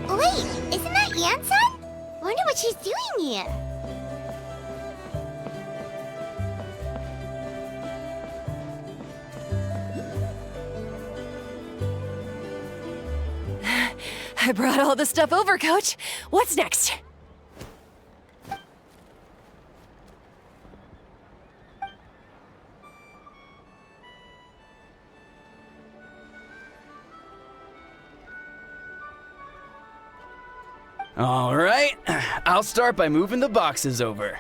Wait, isn't that Yansan? Wonder what she's doing here. I brought all the stuff over, Coach. What's next? All right, I'll start by moving the boxes over.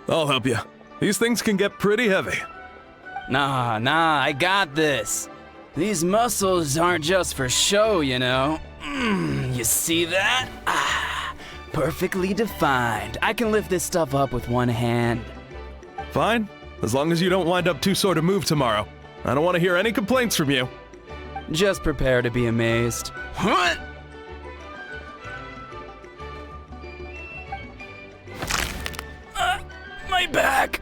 I'll help you. These things can get pretty heavy. Nah, I got this. These muscles aren't just for show, you know. You see that? Perfectly defined. I can lift this stuff up with one hand. Fine, as long as you don't wind up too sore to move tomorrow. I don't want to hear any complaints from you. Just prepare to be amazed. What? My back!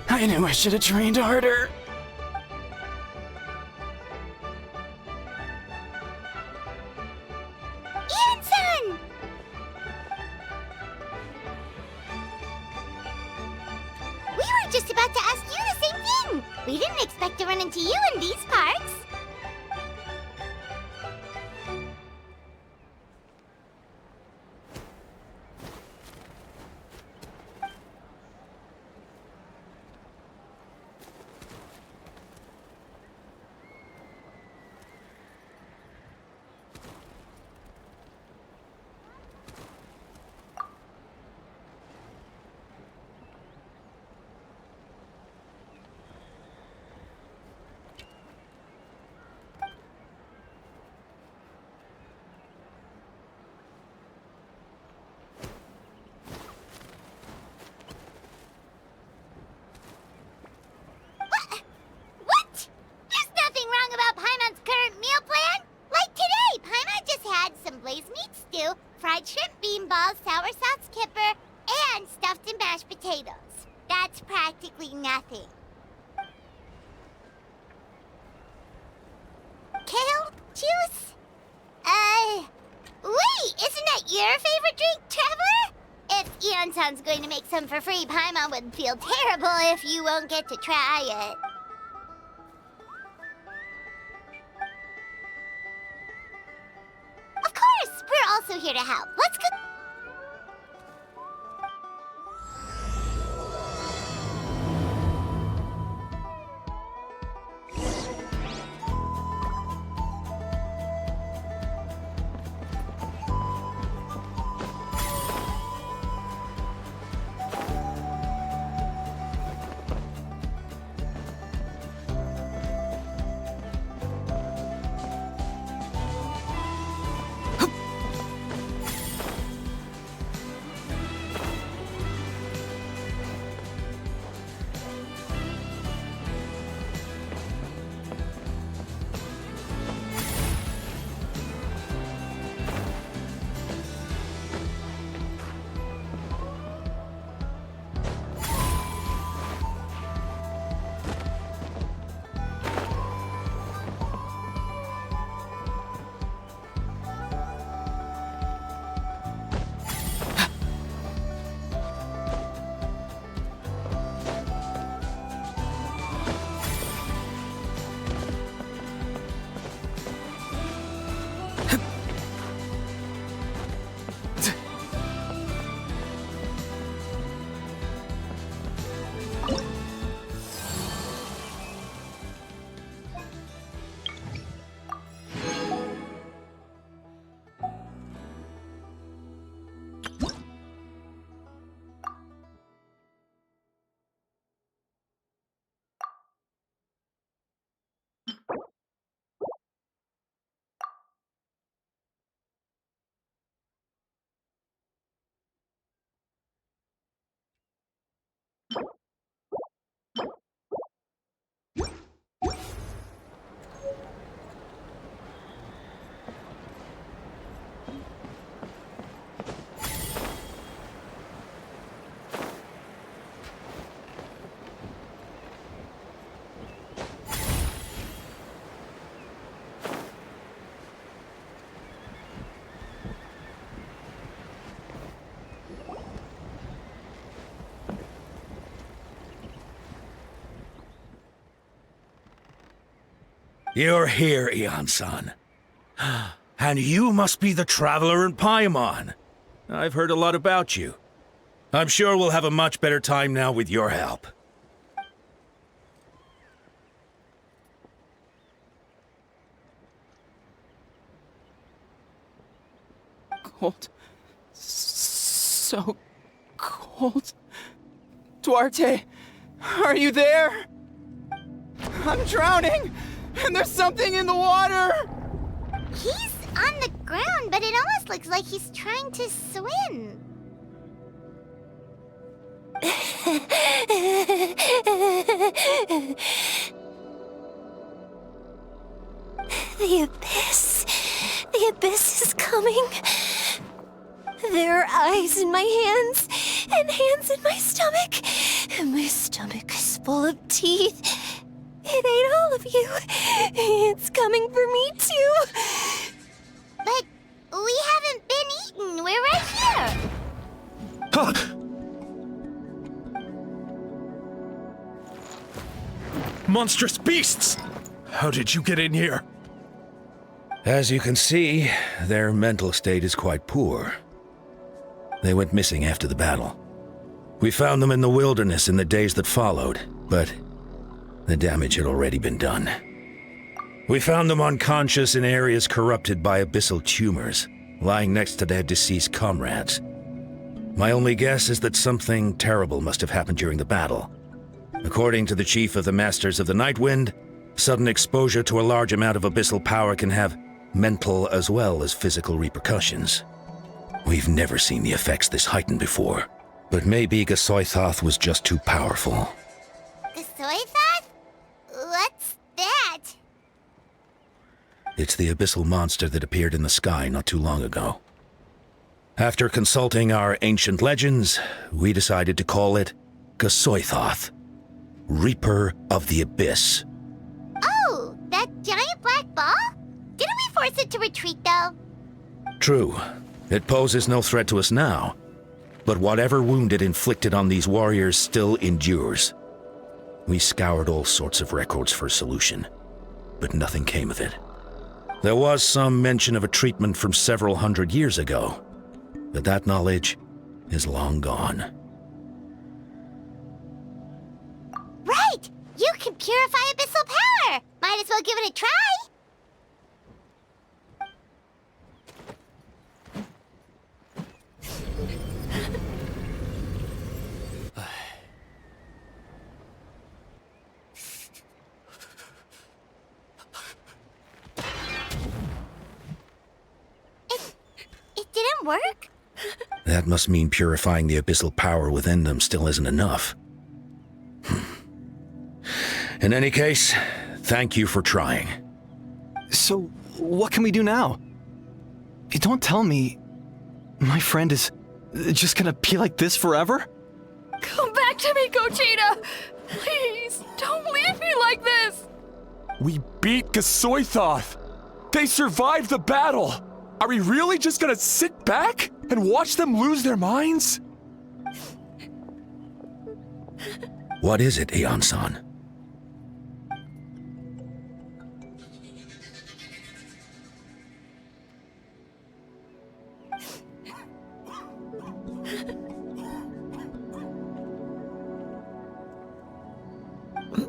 I knew I should have trained harder. Yansan! We were just about to ask you the same thing. We didn't expect to run into you in these parts. What? There's nothing wrong about Paimon's current meal plan. Like today, Paimon just had some blazed meat stew, fried shrimp bean balls, sour sauce kipper, and stuffed and mashed potatoes. That's practically nothing. Kale juice? Wait, isn't that your favorite drink, Traveler? If Eonsan's going to make some for free, Paimon would feel terrible if you won't get to try it. Of course, we're also here to help. Let's go. You're here, Eon-san. And you must be the traveler in Paimon. I've heard a lot about you. I'm sure we'll have a much better time now with your help. Cold. So cold. Duarte, are you there? I'm drowning, and there's something in the water! He's on the ground, but it almost looks like he's trying to swim. The abyss. The abyss is coming. There are eyes in my hands, and hands in my stomach. And my stomach is full of teeth. It ate all of you. It's coming for me, too. But we haven't been eaten. We're right here. Huh. Monstrous beasts! How did you get in here? As you can see, their mental state is quite poor. They went missing after the battle. We found them in the wilderness in the days that followed, but the damage had already been done. We found them unconscious in areas corrupted by abyssal tumors, lying next to their deceased comrades. My only guess is that something terrible must have happened during the battle. According to the chief of the Masters of the Nightwind, sudden exposure to a large amount of abyssal power can have mental as well as physical repercussions. We've never seen the effects this heightened before, but maybe Gasoithoth was just too powerful. Gasoithoth? What's that? It's the abyssal monster that appeared in the sky not too long ago. After consulting our ancient legends, we decided to call it Gasoithoth, Reaper of the Abyss. Oh, that giant black ball? Didn't we force it to retreat, though? True. It poses no threat to us now, but whatever wound it inflicted on these warriors still endures. We scoured all sorts of records for a solution, but nothing came of it. There was some mention of a treatment from several hundred years ago, but that knowledge is long gone. Right! You can purify abyssal power! Might as well give it a try! It didn't work? That must mean purifying the abyssal power within them still isn't enough. In any case, thank you for trying. So, what can we do now? Don't tell me my friend is just gonna be like this forever? Come back to me, Gogeta! Please, don't leave me like this! We beat Gasoithoth! They survived the battle! Are we really just gonna sit back and watch them lose their minds? What is it, Aeon-san?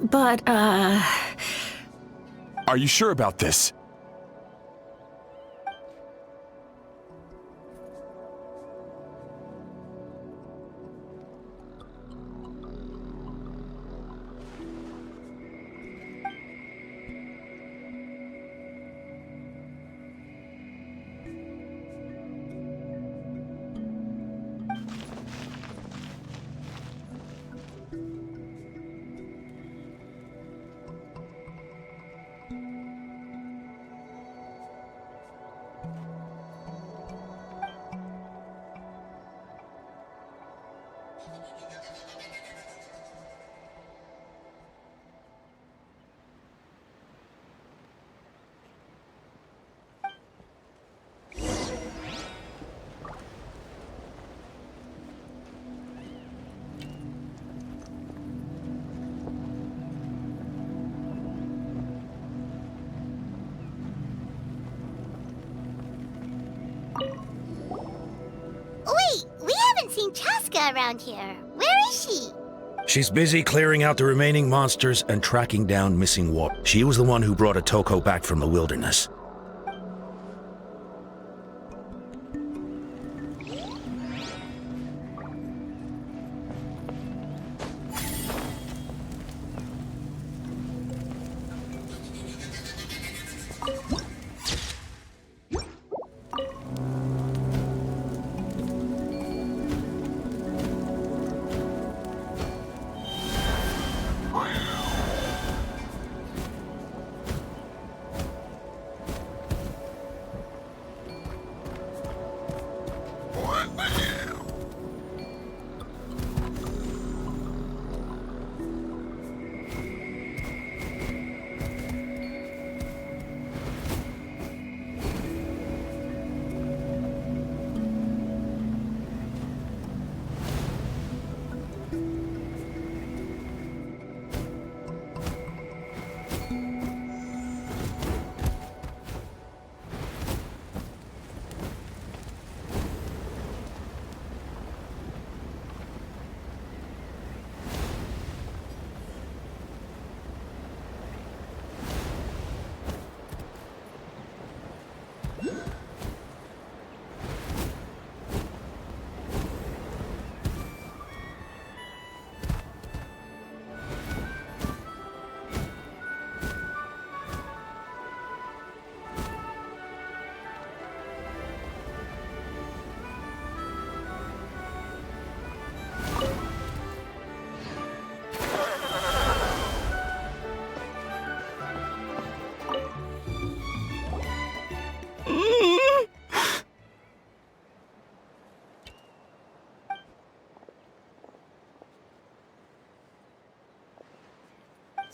But, Are you sure about this? Anya around here. Where is she? She's busy clearing out the remaining monsters and tracking down missing water. She was the one who brought Otoko back from the wilderness.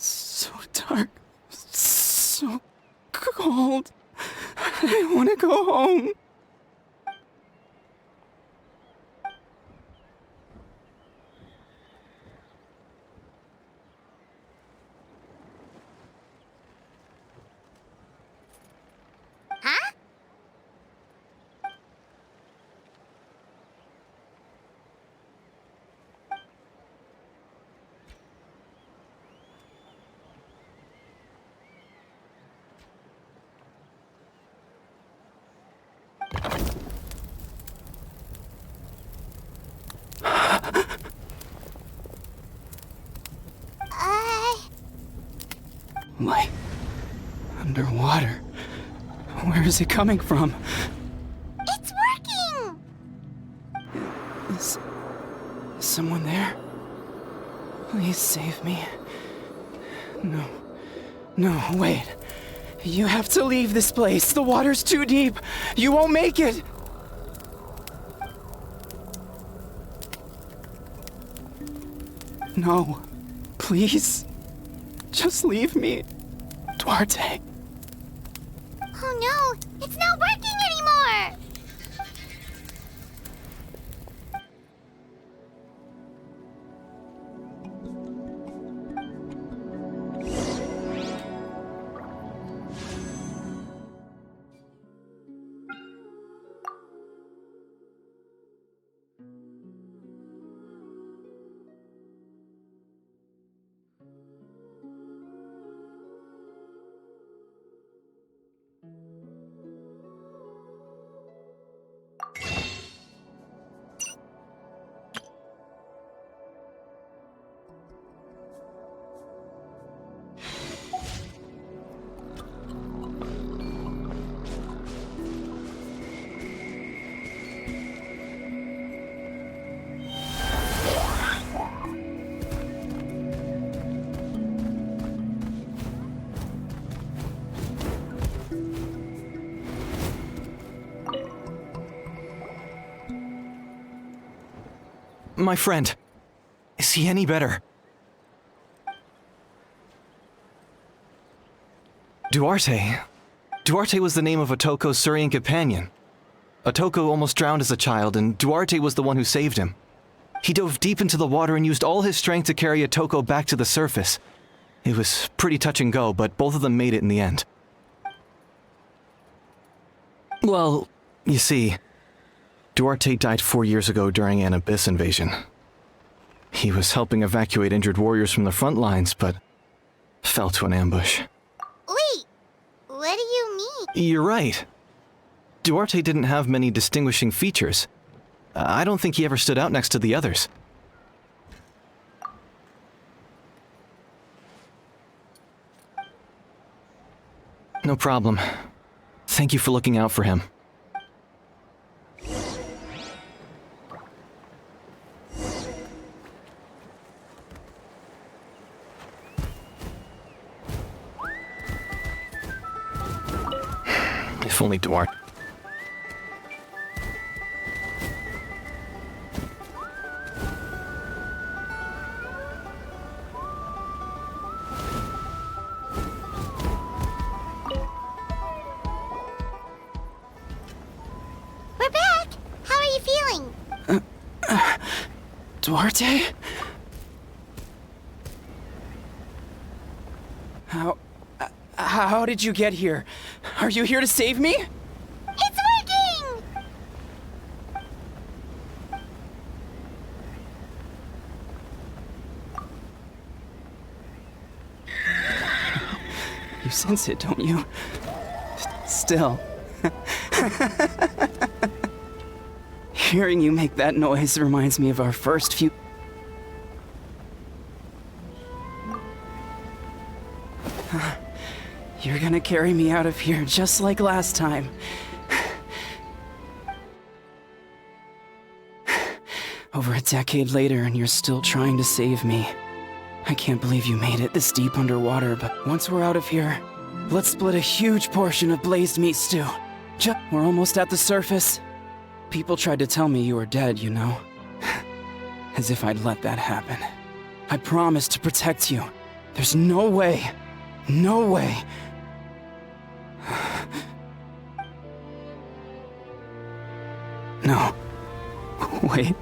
So dark, so cold. I want to go home. Huh? Light. Underwater. Where is it coming from? It's working! Is someone there? Please save me. No. No, wait. You have to leave this place. The water's too deep. You won't make it. No. Please. Just leave me. Duarte. Oh no, it's not working anymore! My friend. Is he any better? Duarte. Duarte was the name of Otoko's Surian companion. Otoko almost drowned as a child, and Duarte was the one who saved him. He dove deep into the water and used all his strength to carry Otoko back to the surface. It was pretty touch and go, but both of them made it in the end. Well, you see, Duarte died 4 years ago during an Abyss invasion. He was helping evacuate injured warriors from the front lines, but fell to an ambush. Wait, what do you mean? You're right. Duarte didn't have many distinguishing features. I don't think he ever stood out next to the others. No problem. Thank you for looking out for him. If only Duarte... We're back! How are you feeling? Duarte? How did you get here? Are you here to save me? It's working! You sense it, don't you? Still. Hearing you make that noise reminds me of our first few... You're gonna carry me out of here just like last time. Over a decade later and you're still trying to save me. I can't believe you made it this deep underwater, but once we're out of here, let's split a huge portion of blazed meat stew. We're almost at the surface. People tried to tell me you were dead, you know. As if I'd let that happen. I promised to protect you. There's no way. No way. No. Wait.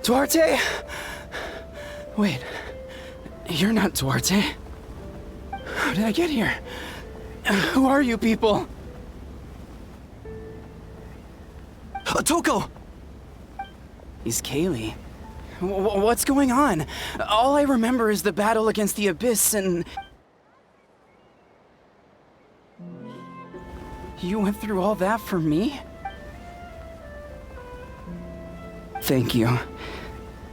Duarte? Wait. You're not Duarte. How did I get here? Who are you people? Toko! He's Kaylee. What's going on? All I remember is the battle against the Abyss and... You went through all that for me? Thank you.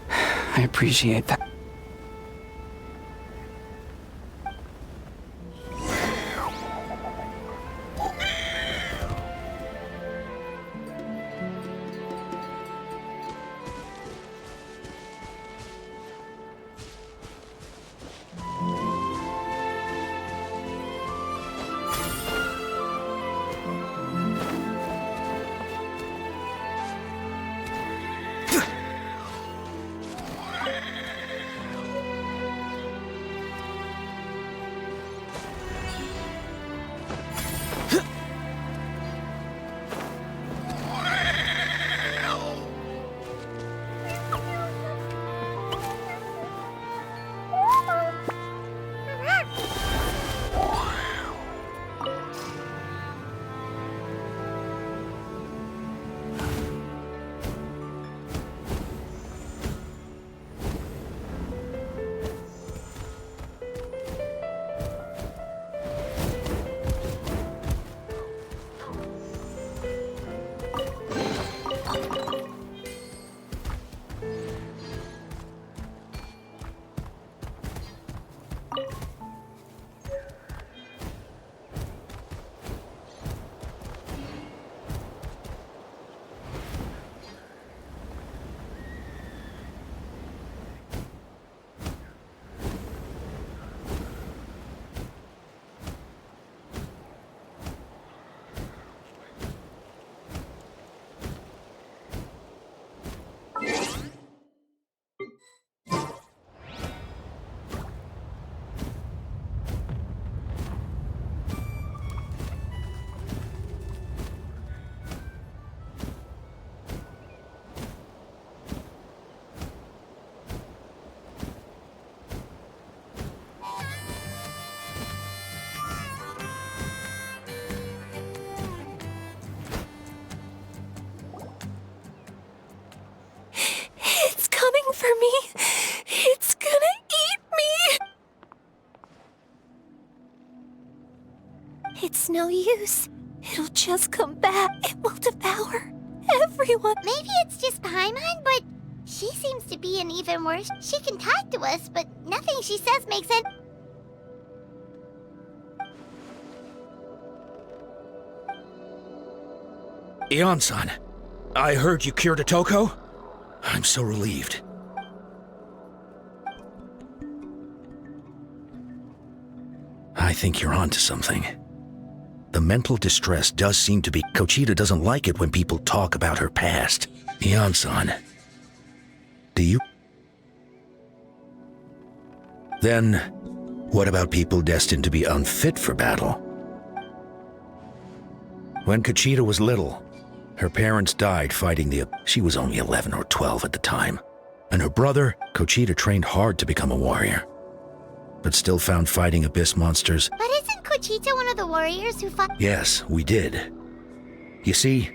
I appreciate that. It's no use. It'll just come back. It will devour everyone. Maybe it's just Paimon, but she seems to be in even worse. She can talk to us, but nothing she says makes sense. Ion-san, I heard you cured Otoko? I'm so relieved. I think you're onto something. The mental distress does seem to be... Kochita doesn't like it when people talk about her past. Ion-san, do you... Then, what about people destined to be unfit for battle? When Kochita was little, her parents died fighting the... She was only 11 or 12 at the time. And her brother, Kochita, trained hard to become a warrior, but still found fighting abyss monsters. But isn't Kochita one of the warriors who fought? Yes, we did. You see,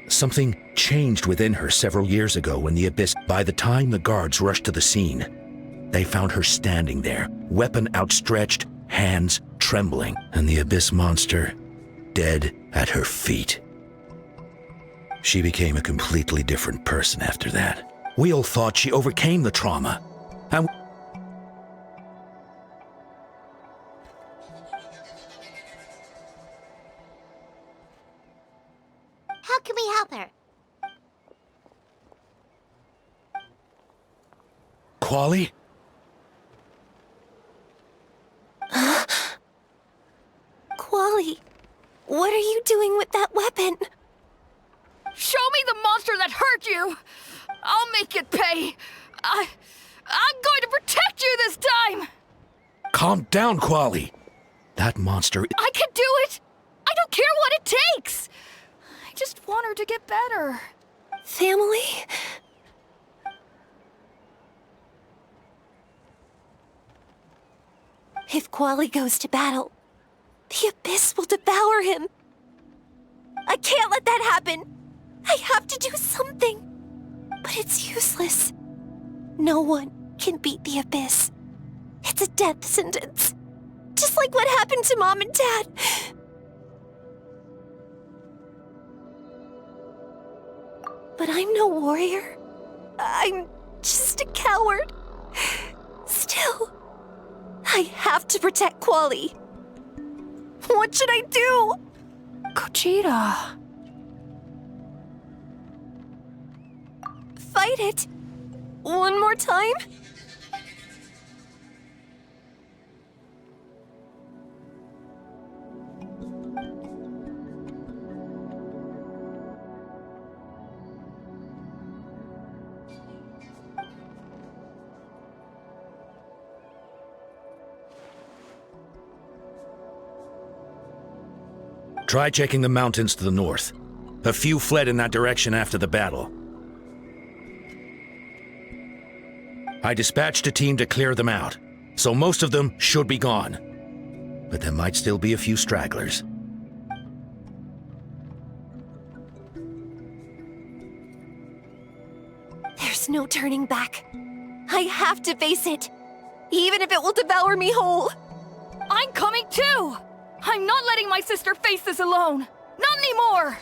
something changed within her several years ago when the abyss... By the time the guards rushed to the scene, they found her standing there, weapon outstretched, hands trembling, and the abyss monster dead at her feet. She became a completely different person after that. We all thought she overcame the trauma, and... How can we help her? Quali? Quali, what are you doing with that weapon? Show me the monster that hurt you! I'll make it pay! I'm going to protect you this time! Calm down, Quali. That monster... I can do it! I don't care what it takes! I just want her to get better. Family? If Quali goes to battle, the abyss will devour him. I can't let that happen. I have to do something. But it's useless. No one can beat the abyss. It's a death sentence. Just like what happened to Mom and Dad. But I'm no warrior. I'm just a coward. Still, I have to protect Quali. What should I do? Kochita. Fight it. One more time? Try checking the mountains to the north. A few fled in that direction after the battle. I dispatched a team to clear them out, so most of them should be gone. But there might still be a few stragglers. There's no turning back. I have to face it, even if it will devour me whole. I'm coming too! I'm not letting my sister face this alone! Not anymore!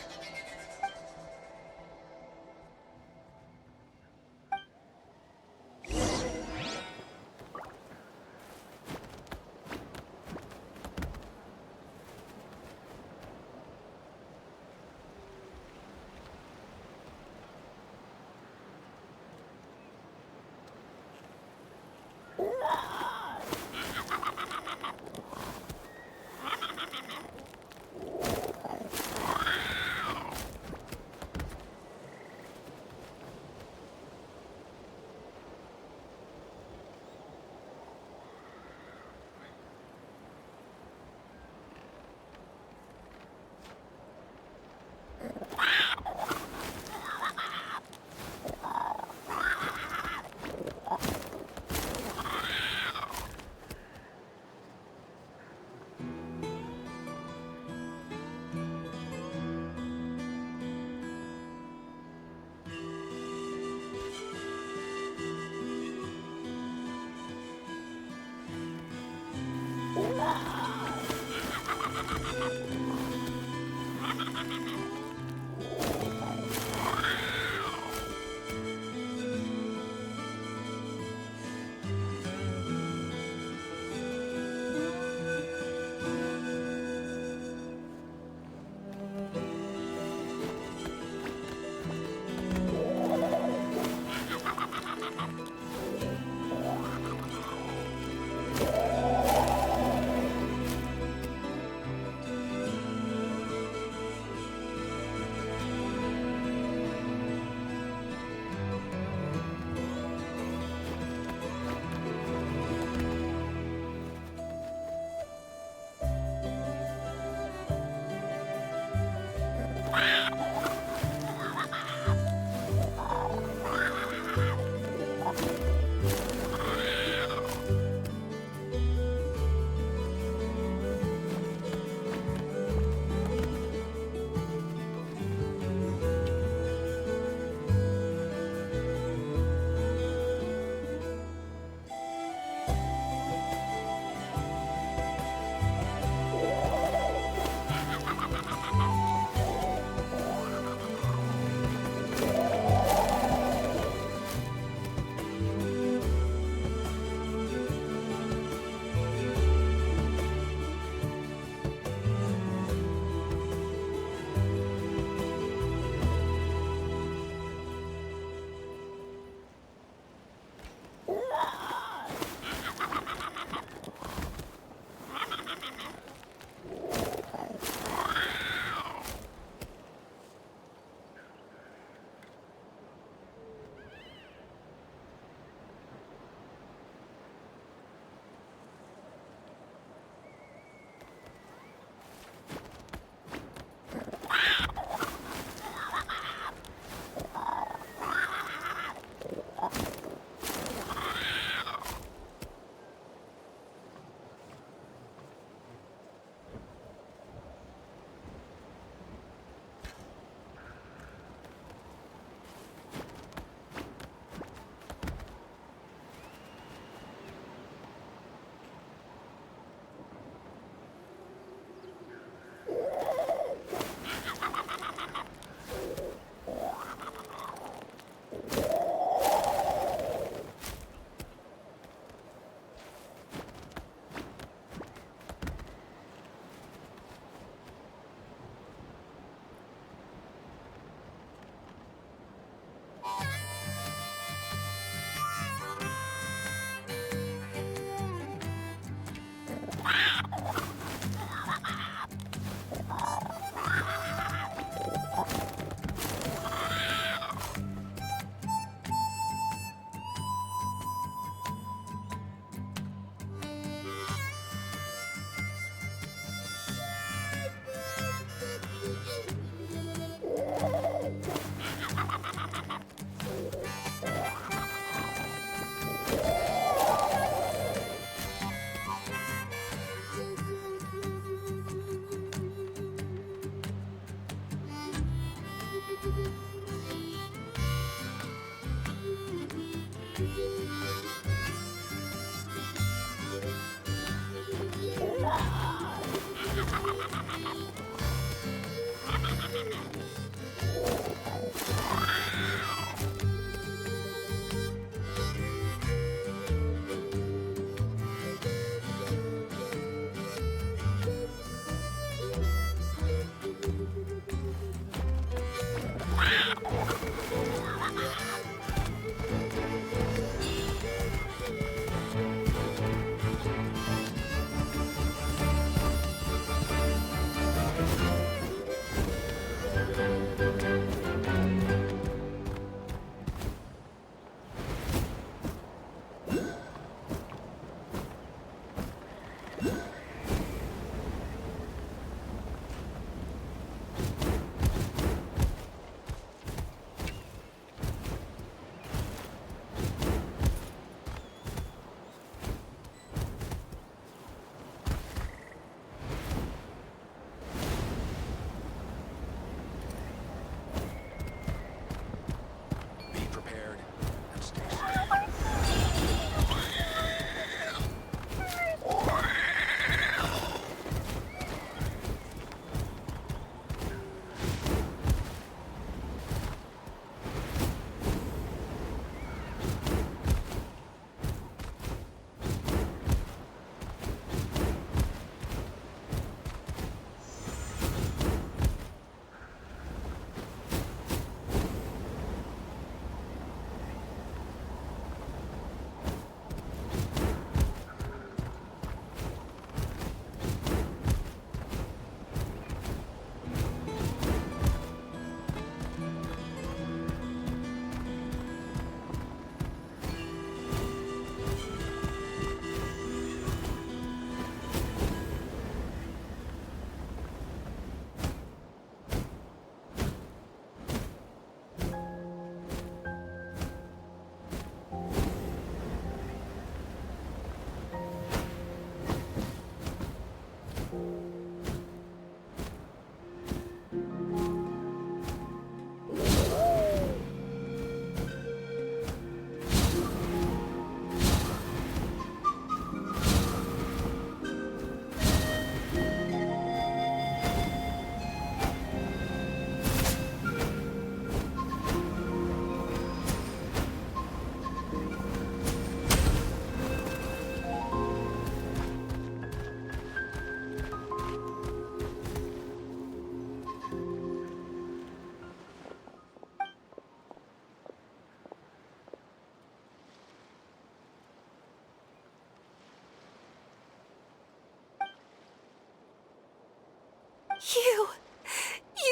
You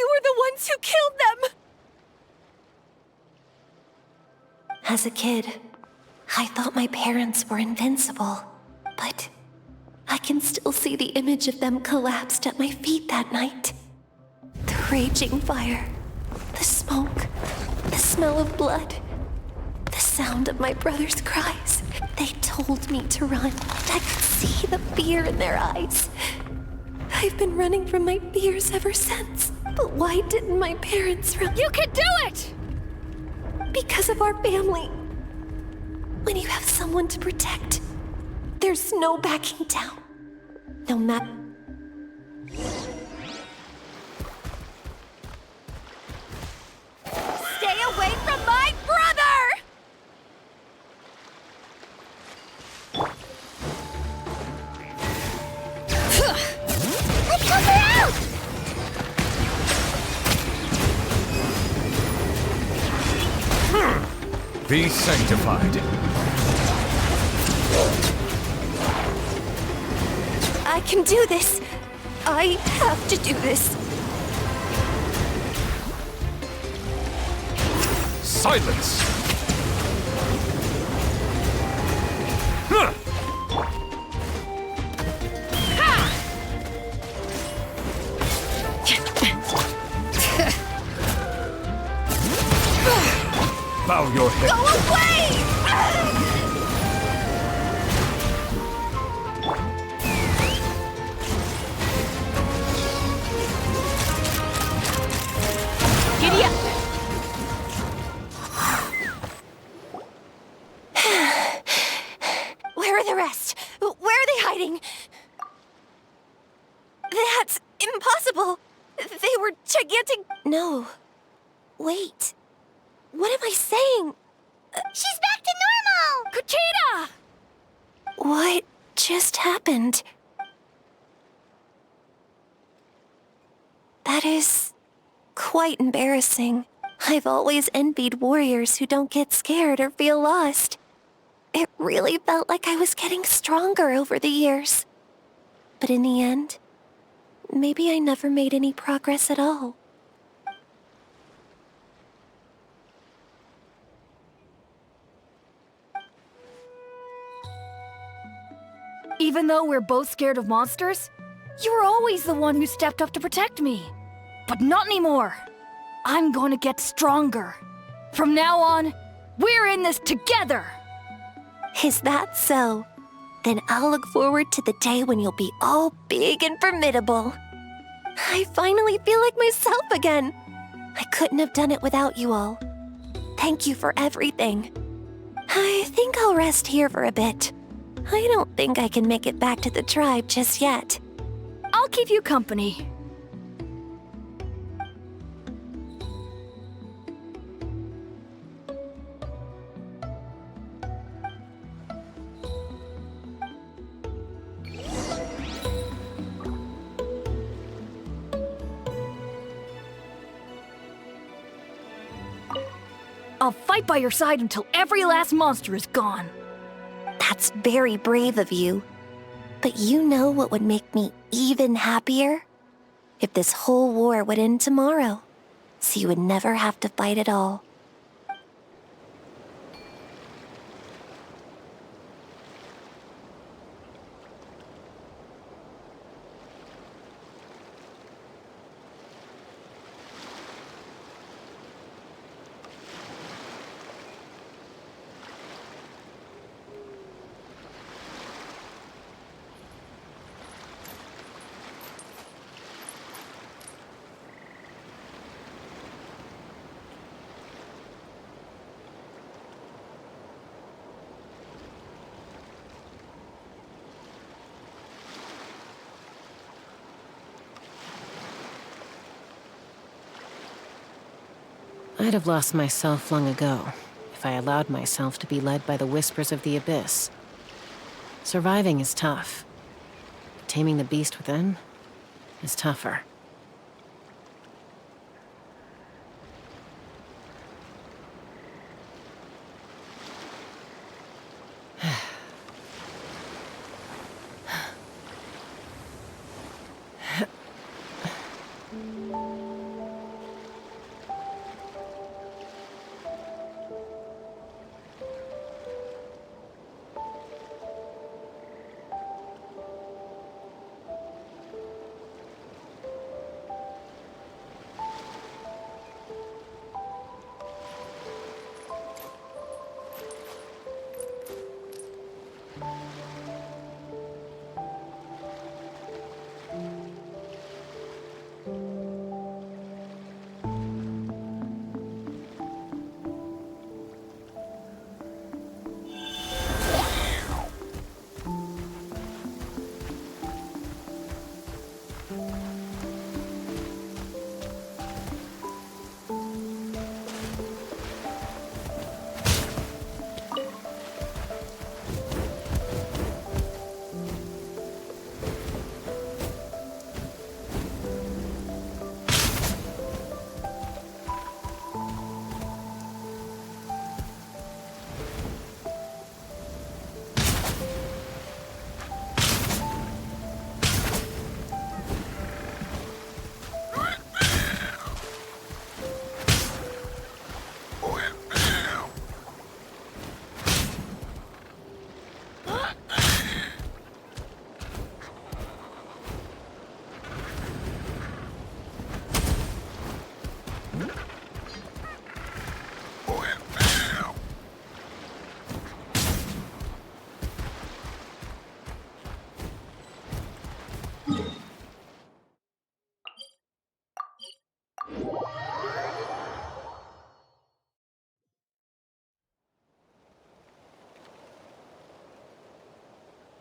were the ones who killed them! As a kid, I thought my parents were invincible, but I can still see the image of them collapsed at my feet that night. The raging fire, the smoke, the smell of blood, the sound of my brother's cries. They told me to run, and I could see the fear in their eyes. I've been running from my fears ever since. But why didn't my parents run? You can do it! Because of our family. When you have someone to protect, there's no backing down. No matter. Stay away from my brother! Let's help her out! Be sanctified. I can do this. I have to do this. Silence! Huh. Bow your head. Go away! Giddy up! Where are the rest? Where are they hiding? That's impossible. They were gigantic. No. Wait. What am I saying? She's back to normal! Kuchita! What just happened? That is quite embarrassing. I've always envied warriors who don't get scared or feel lost. It really felt like I was getting stronger over the years. But in the end, maybe I never made any progress at all. Even though we're both scared of monsters, you were always the one who stepped up to protect me. But not anymore. I'm going to get stronger. From now on, we're in this together. Is that so? Then I'll look forward to the day when you'll be all big and formidable. I finally feel like myself again. I couldn't have done it without you all. Thank you for everything. I think I'll rest here for a bit. I don't think I can make it back to the tribe just yet. I'll keep you company. I'll fight by your side until every last monster is gone. That's very brave of you. But you know what would make me even happier? If this whole war would end tomorrow, so you would never have to fight at all. I'd have lost myself long ago if I allowed myself to be led by the whispers of the abyss. Surviving is tough. But taming the beast within is tougher.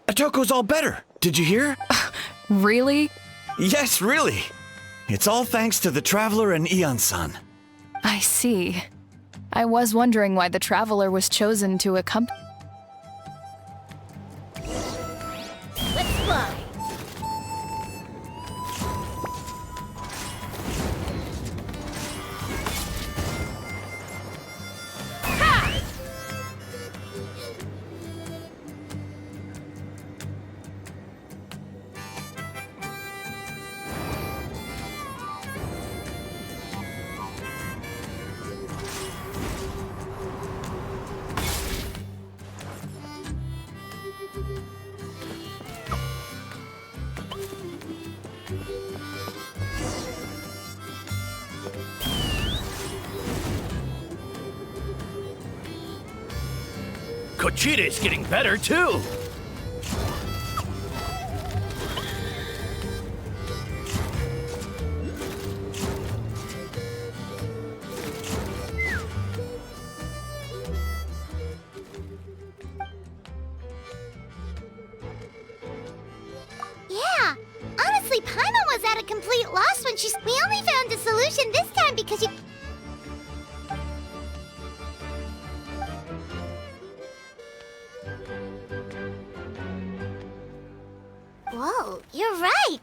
Atoko's all better. Did you hear? Really? Yes, really. It's all thanks to the Traveler and Ian-san. I see. I was wondering why the Traveler was chosen to accompany. Let's fly. Kochita's getting better, too! Yeah, honestly, Paimon was at a complete loss when we only found a solution this time because you... Whoa, you're right.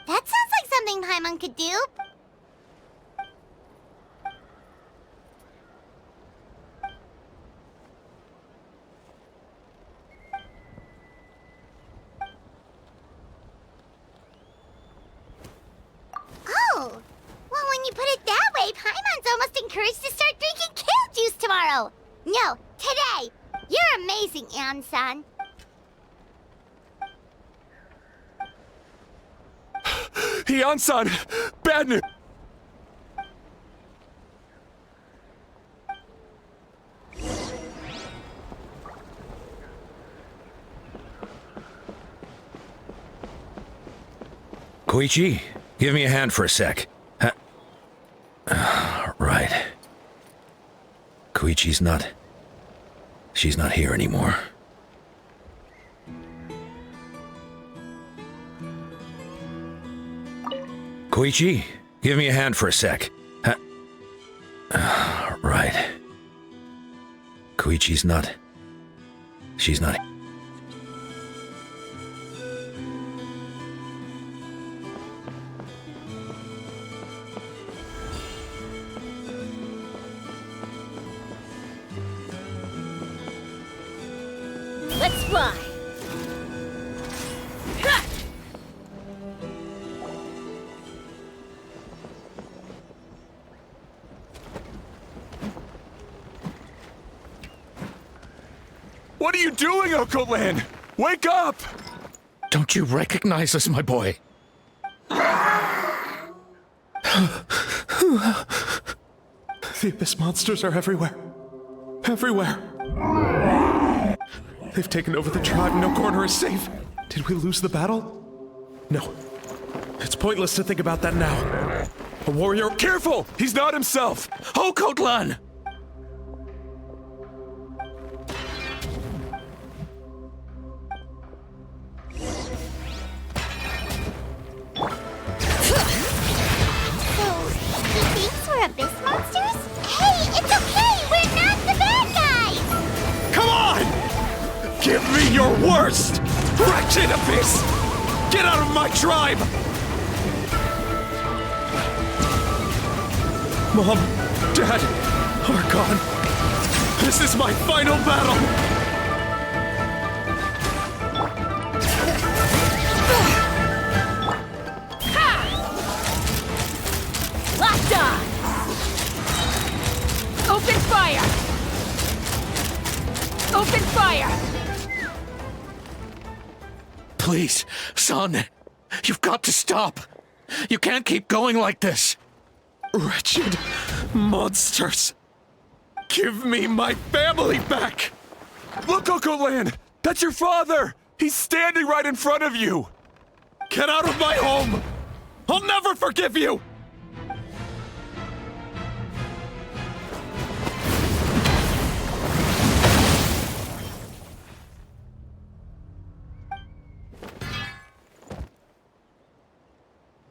That sounds like something Paimon could do. Oh, well, when you put it that way, Paimon's almost encouraged to start drinking kale juice tomorrow. No, today. You're amazing, Ian-san. Ian-san, bad news. Koichi, give me a hand for a sec. Right. Koichi's not... She's not here anymore. Koichi, give me a hand for a sec. Right. Koichi's not... She's not... Let's fly. Ha! What are you doing, Oko Land? Wake up! Don't you recognize us, my boy? The Abyss monsters are everywhere. Everywhere. They've taken over the tribe. No corner is safe. Did we lose the battle? No. It's pointless to think about that now. A warrior. Careful! He's not himself! Oh, Kotlan! So, he thinks we're Abyss monsters? Hey, it's okay! We're not the bad guys! Come on! Give me your worst! Wretched Abyss! Get out of my tribe! Mom, Dad, are gone. This is my final battle. Locked on! Open fire! Open fire! Please, son, you've got to stop. You can't keep going like this. Wretched monsters. Give me my family back. Look, Okolan! That's your father! He's standing right in front of you! Get out of my home. I'll never forgive you.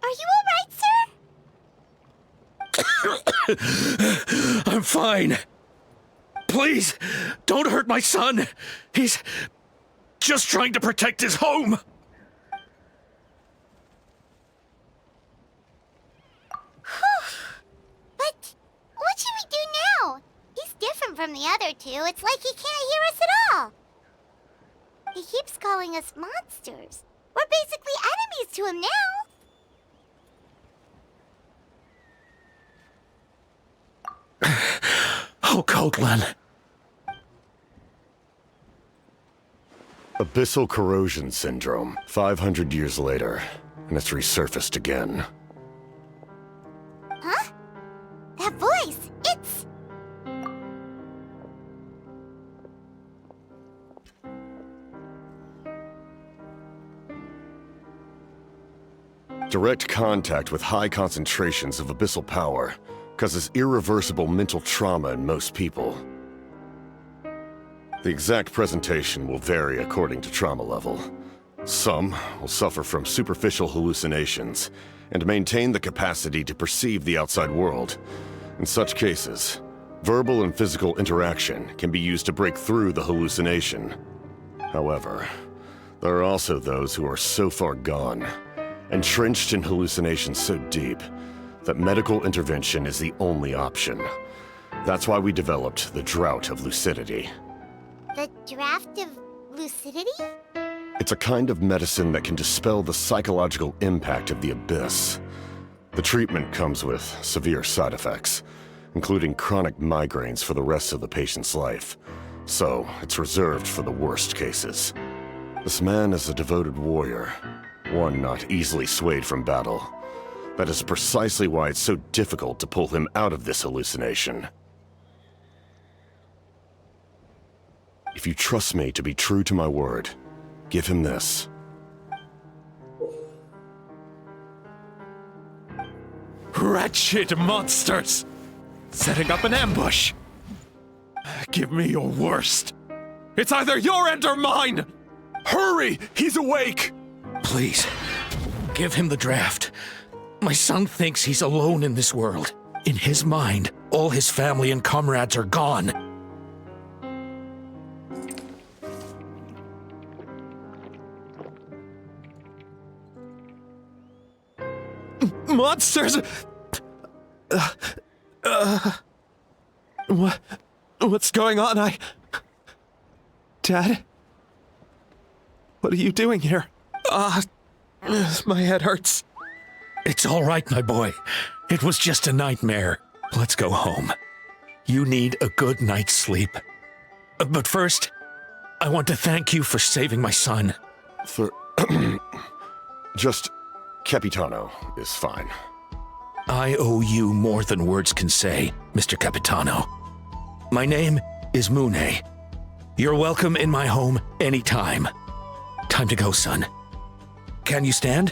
Are you alright, sir? I'm fine. Please, don't hurt my son. He's just trying to protect his home. But what should we do now? He's different from the other two. It's like he can't hear us at all. He keeps calling us monsters. We're basically enemies to him now. Oh, Kotlan. Abyssal corrosion syndrome. 500 years later, and it's resurfaced again. Huh? That voice, it's... Direct contact with high concentrations of abyssal power causes irreversible mental trauma in most people. The exact presentation will vary according to trauma level. Some will suffer from superficial hallucinations and maintain the capacity to perceive the outside world. In such cases, verbal and physical interaction can be used to break through the hallucination. However, there are also those who are so far gone, entrenched in hallucinations so deep, that medical intervention is the only option. That's why we developed the Drought of Lucidity. The draft of lucidity? It's a kind of medicine that can dispel the psychological impact of the Abyss. The treatment comes with severe side effects, including chronic migraines for the rest of the patient's life. So, it's reserved for the worst cases. This man is a devoted warrior, one not easily swayed from battle. That is precisely why it's so difficult to pull him out of this hallucination. If you trust me to be true to my word, give him this. Wretched monsters! Setting up an ambush! Give me your worst. It's either your end or mine! Hurry! He's awake! Please, give him the draft. My son thinks he's alone in this world. In his mind, all his family and comrades are gone. Monsters! What's going on? Dad? What are you doing here? My head hurts. It's all right, my boy. It was just a nightmare. Let's go home. You need a good night's sleep. But first, I want to thank you for saving my son. For Just Capitano is fine. I owe you more than words can say, Mr. Capitano. My name is Mune. You're welcome in my home anytime. Time to go, son. Can you stand?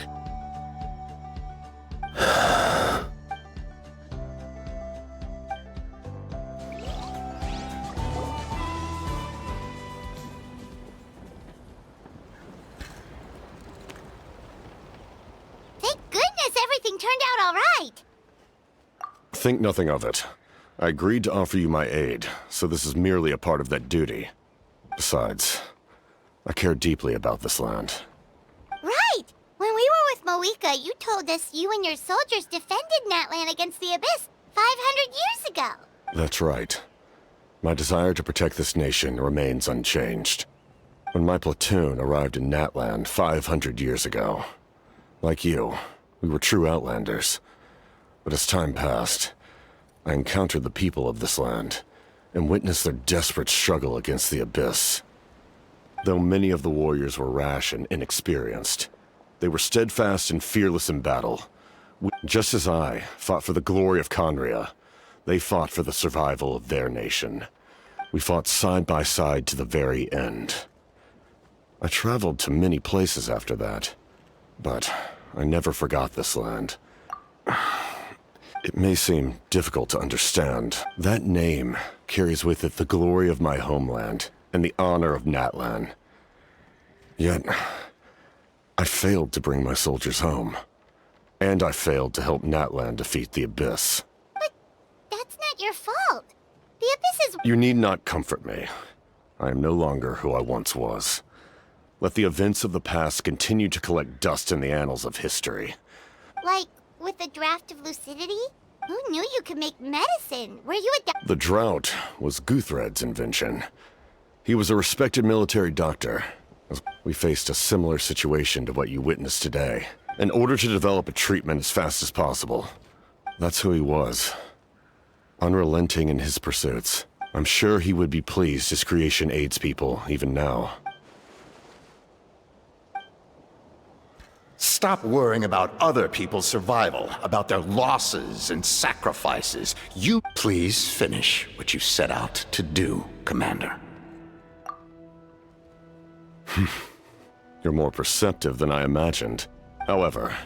Thank goodness everything turned out all right. Think nothing of it. I agreed to offer you my aid, so this is merely a part of that duty. Besides, I care deeply about this land. Right! When we were with Moika, you told us you and your soldiers defended Natlan against the Abyss 500 years ago. That's right. My desire to protect this nation remains unchanged. When my platoon arrived in Natlan 500 years ago, like you, we were true outlanders. But as time passed, I encountered the people of this land and witnessed their desperate struggle against the Abyss. Though many of the warriors were rash and inexperienced, they were steadfast and fearless in battle. Just as I fought for the glory of Conria, they fought for the survival of their nation. We fought side by side to the very end. I traveled to many places after that, but I never forgot this land. It may seem difficult to understand. That name carries with it the glory of my homeland and the honor of Natlan. Yet, I failed to bring my soldiers home. And I failed to help Natlan defeat the Abyss. But that's not your fault. The Abyss is... You need not comfort me. I am no longer who I once was. Let the events of the past continue to collect dust in the annals of history. Like, with the draft of lucidity? Who knew you could make medicine? Were you a The drought was Guthred's invention. He was a respected military doctor. We faced a similar situation to what you witnessed today. In order to develop a treatment as fast as possible. That's who he was. Unrelenting in his pursuits. I'm sure he would be pleased his creation aids people, even now. Stop worrying about other people's survival, about their losses and sacrifices. You please finish what you set out to do, Commander. You're more perceptive than I imagined. However,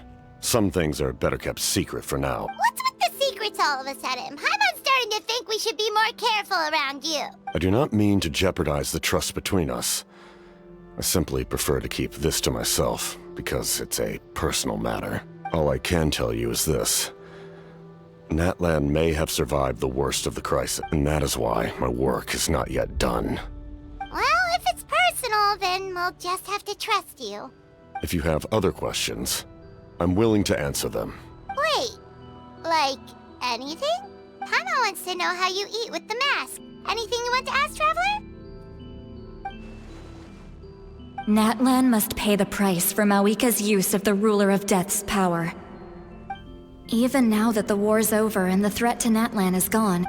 some things are better kept secret for now. What's with the secrets all of a sudden? Paimon's starting to think we should be more careful around you. I do not mean to jeopardize the trust between us. I simply prefer to keep this to myself, because it's a personal matter. All I can tell you is this. Natlan may have survived the worst of the crisis, and that is why my work is not yet done. Well, if it's personal, then we'll just have to trust you. If you have other questions, I'm willing to answer them. Wait, like anything? Paimon wants to know how you eat with the mask. Anything you want to ask, Traveler? Natlan must pay the price for Mawika's use of the Ruler of Death's power. Even now that the war's over and the threat to Natlan is gone.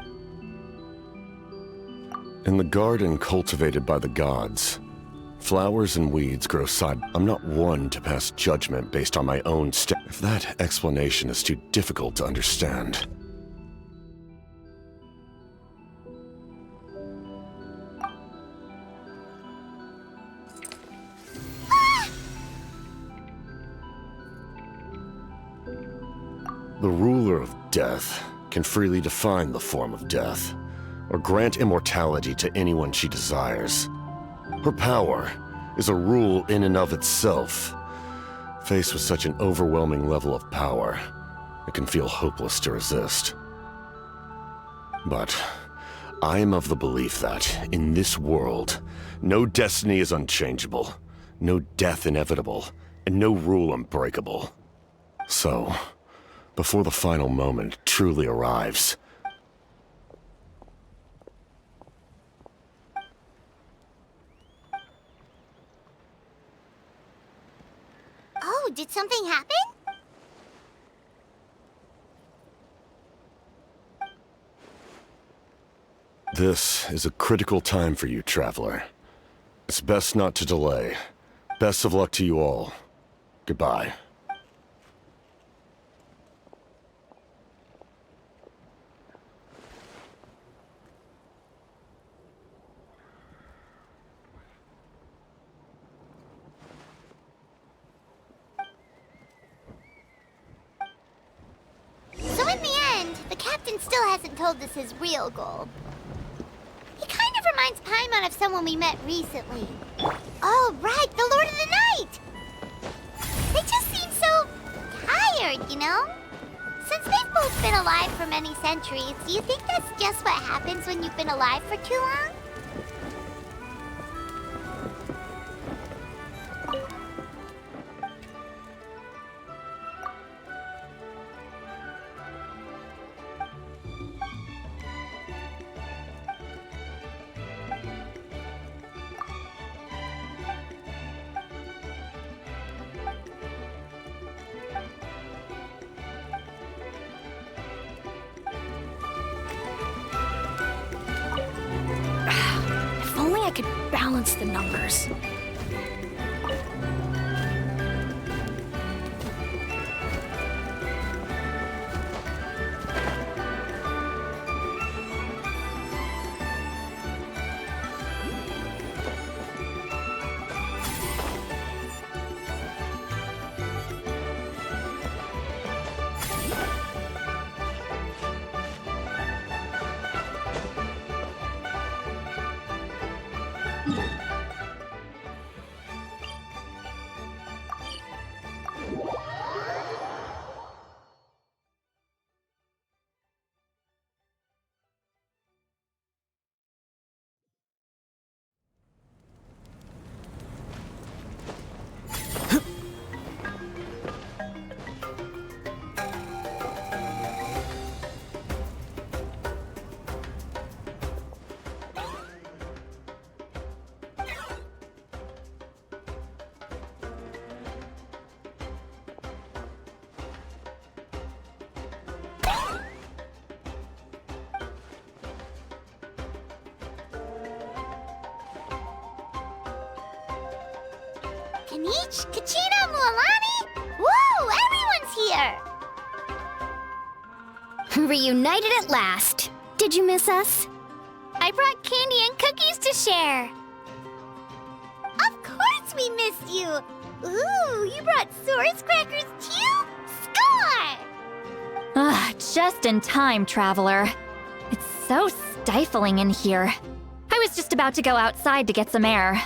In the garden cultivated by the gods, flowers and weeds grow side. I'm not one to pass judgment based on my own If that explanation is too difficult to understand. The ruler of death can freely define the form of death, or grant immortality to anyone she desires. Her power is a rule in and of itself. Faced with such an overwhelming level of power, it can feel hopeless to resist. But I am of the belief that, in this world, no destiny is unchangeable, no death inevitable, and no rule unbreakable. So, before the final moment truly arrives. Oh, did something happen? This is a critical time for you, Traveler. It's best not to delay. Best of luck to you all. Goodbye. So in the end, the captain still hasn't told us his real goal. He kind of reminds Paimon of someone we met recently. Oh, right, the Lord of the Night! They just seem so tired, you know? Since they've both been alive for many centuries, do you think that's just what happens when you've been alive for too long? If only I could balance the numbers. Kanich, Kachina, Mualani? Woo, everyone's here! Reunited at last. Did you miss us? I brought candy and cookies to share. Of course we missed you. Ooh, you brought Source crackers too? Score! Just in time, Traveler. It's so stifling in here. I was just about to go outside to get some air.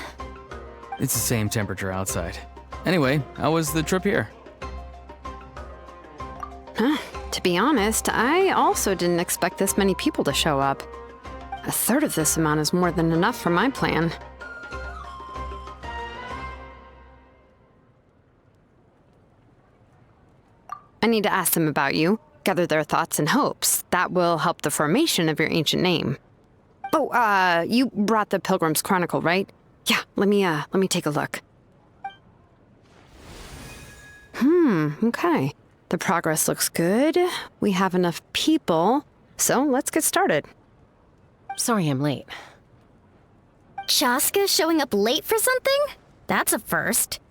It's the same temperature outside. Anyway, how was the trip here? To be honest, I also didn't expect this many people to show up. A third of this amount is more than enough for my plan. I need to ask them about you, gather their thoughts and hopes. That will help the formation of your ancient name. Oh, you brought the Pilgrim's Chronicle, right? Yeah, let me take a look. Okay. The progress looks good. We have enough people, so let's get started. Sorry I'm late. Chaska showing up late for something? That's a first.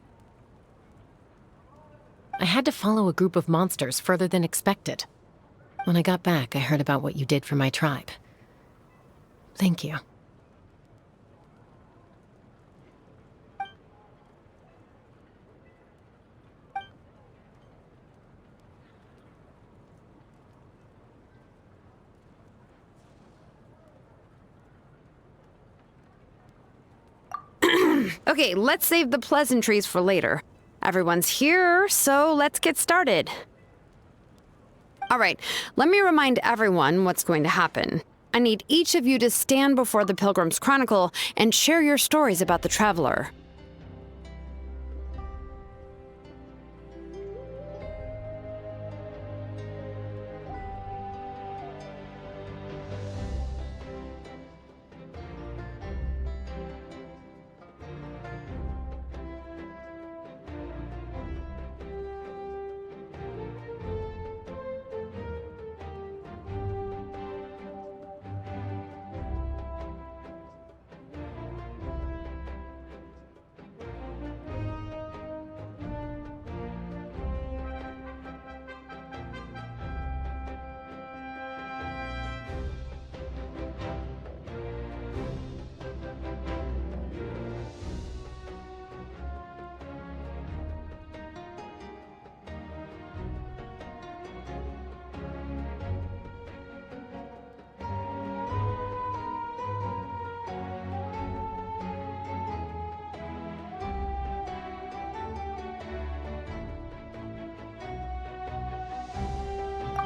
I had to follow a group of monsters further than expected. When I got back, I heard about what you did for my tribe. Thank you. Okay, let's save the pleasantries for later. Everyone's here, so let's get started. All right, let me remind everyone what's going to happen. I need each of you to stand before the Pilgrim's Chronicle and share your stories about the Traveler.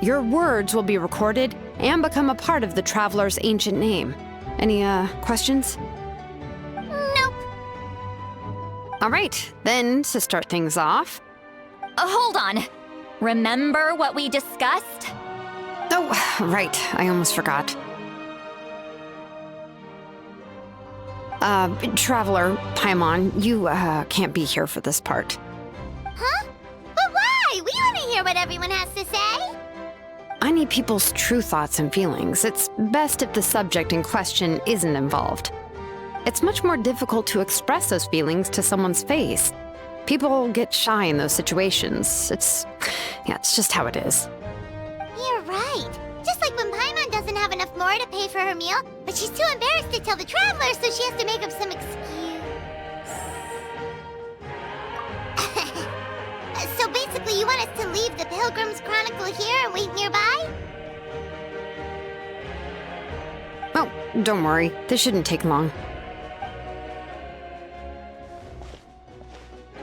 Your words will be recorded and become a part of the Traveler's ancient name. Any, questions? Nope. All right, then, to start things off. Hold on. Remember what we discussed? Oh, right, I almost forgot. Traveler, Paimon, you, can't be here for this part. Huh? But why? We want to hear what everyone has to say. I need people's true thoughts and feelings. It's best if the subject in question isn't involved. It's much more difficult to express those feelings to someone's face. People get shy in those situations. It's just how it is. You're right. Just like when Paimon doesn't have enough more to pay for her meal, but she's too embarrassed to tell the Traveler, so she has to make up some excuse. So basically, you want us to leave the Pilgrim's Chronicle here and wait nearby? Oh, don't worry. This shouldn't take long.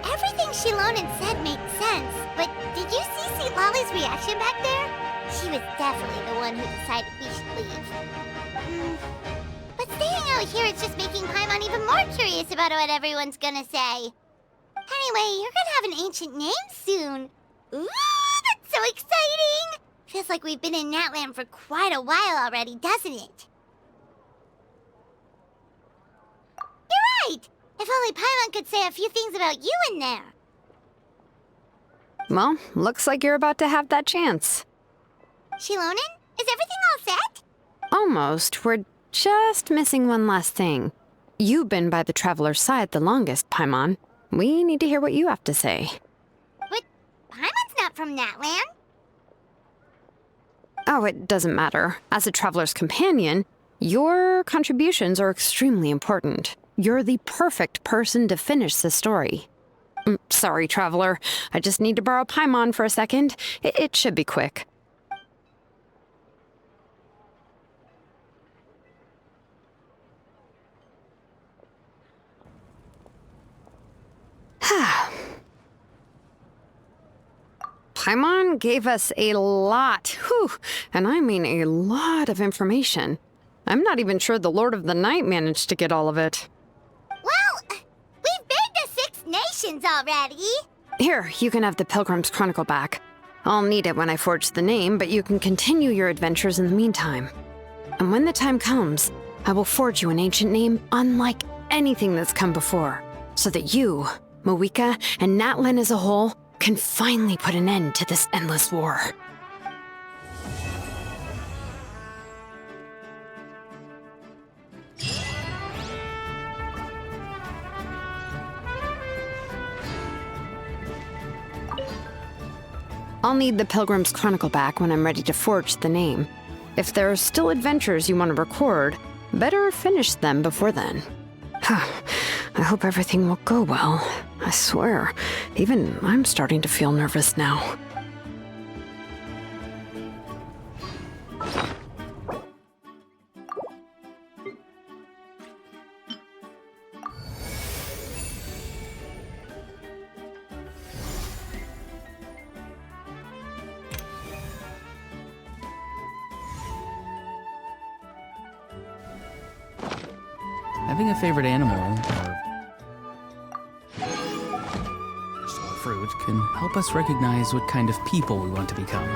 Everything Shilonen said made sense, but did you see St. Lolly's reaction back there? She was definitely the one who decided we should leave. But staying out here is just making Paimon even more curious about what everyone's gonna say. Anyway, you're gonna have an ancient name soon. Ooh, that's so exciting! Feels like we've been in Natlan for quite a while already, doesn't it? You're right! If only Paimon could say a few things about you in there. Well, looks like you're about to have that chance. Shilonen, is everything all set? Almost. We're just missing one last thing. You've been by the Traveler's side the longest, Paimon. We need to hear what you have to say. But Paimon's not from Natlan. Oh, it doesn't matter. As a Traveler's companion, your contributions are extremely important. You're the perfect person to finish the story. Sorry, Traveler. I just need to borrow Paimon for a second. It should be quick. Paimon gave us a lot, and I mean a lot of information. I'm not even sure the Lord of the Night managed to get all of it. Well, we've been to 6 nations already. Here, you can have the Pilgrim's Chronicle back. I'll need it when I forge the name, but you can continue your adventures in the meantime. And when the time comes, I will forge you an ancient name unlike anything that's come before, so that you, Moeka, and Natlan as a whole can finally put an end to this endless war. I'll need the Pilgrim's Chronicle back when I'm ready to forge the name. If there are still adventures you want to record, better finish them before then. I hope everything will go well. I swear, even I'm starting to feel nervous now. Having a favorite animal or fruit can help us recognize what kind of people we want to become.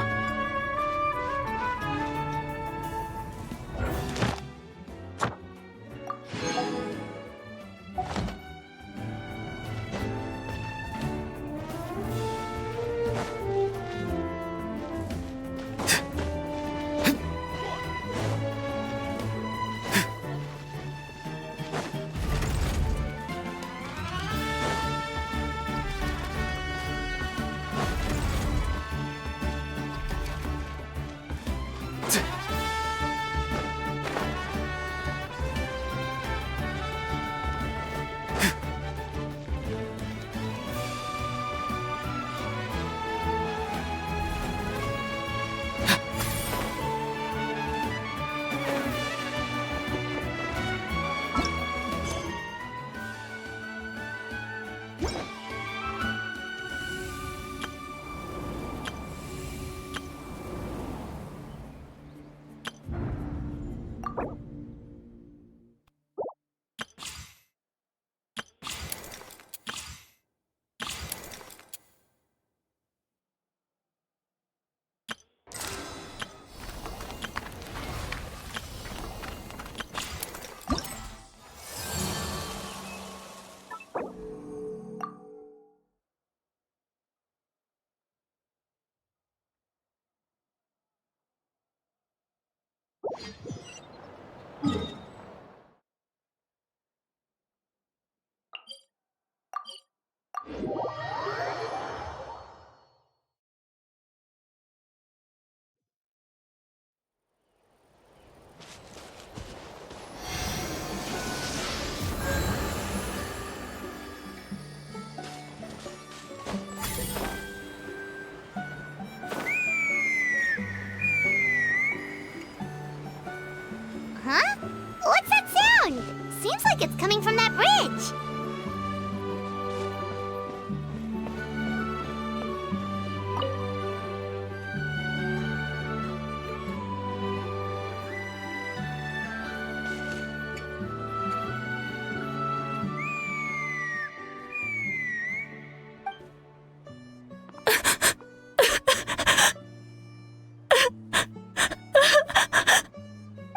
like it's coming from that bridge.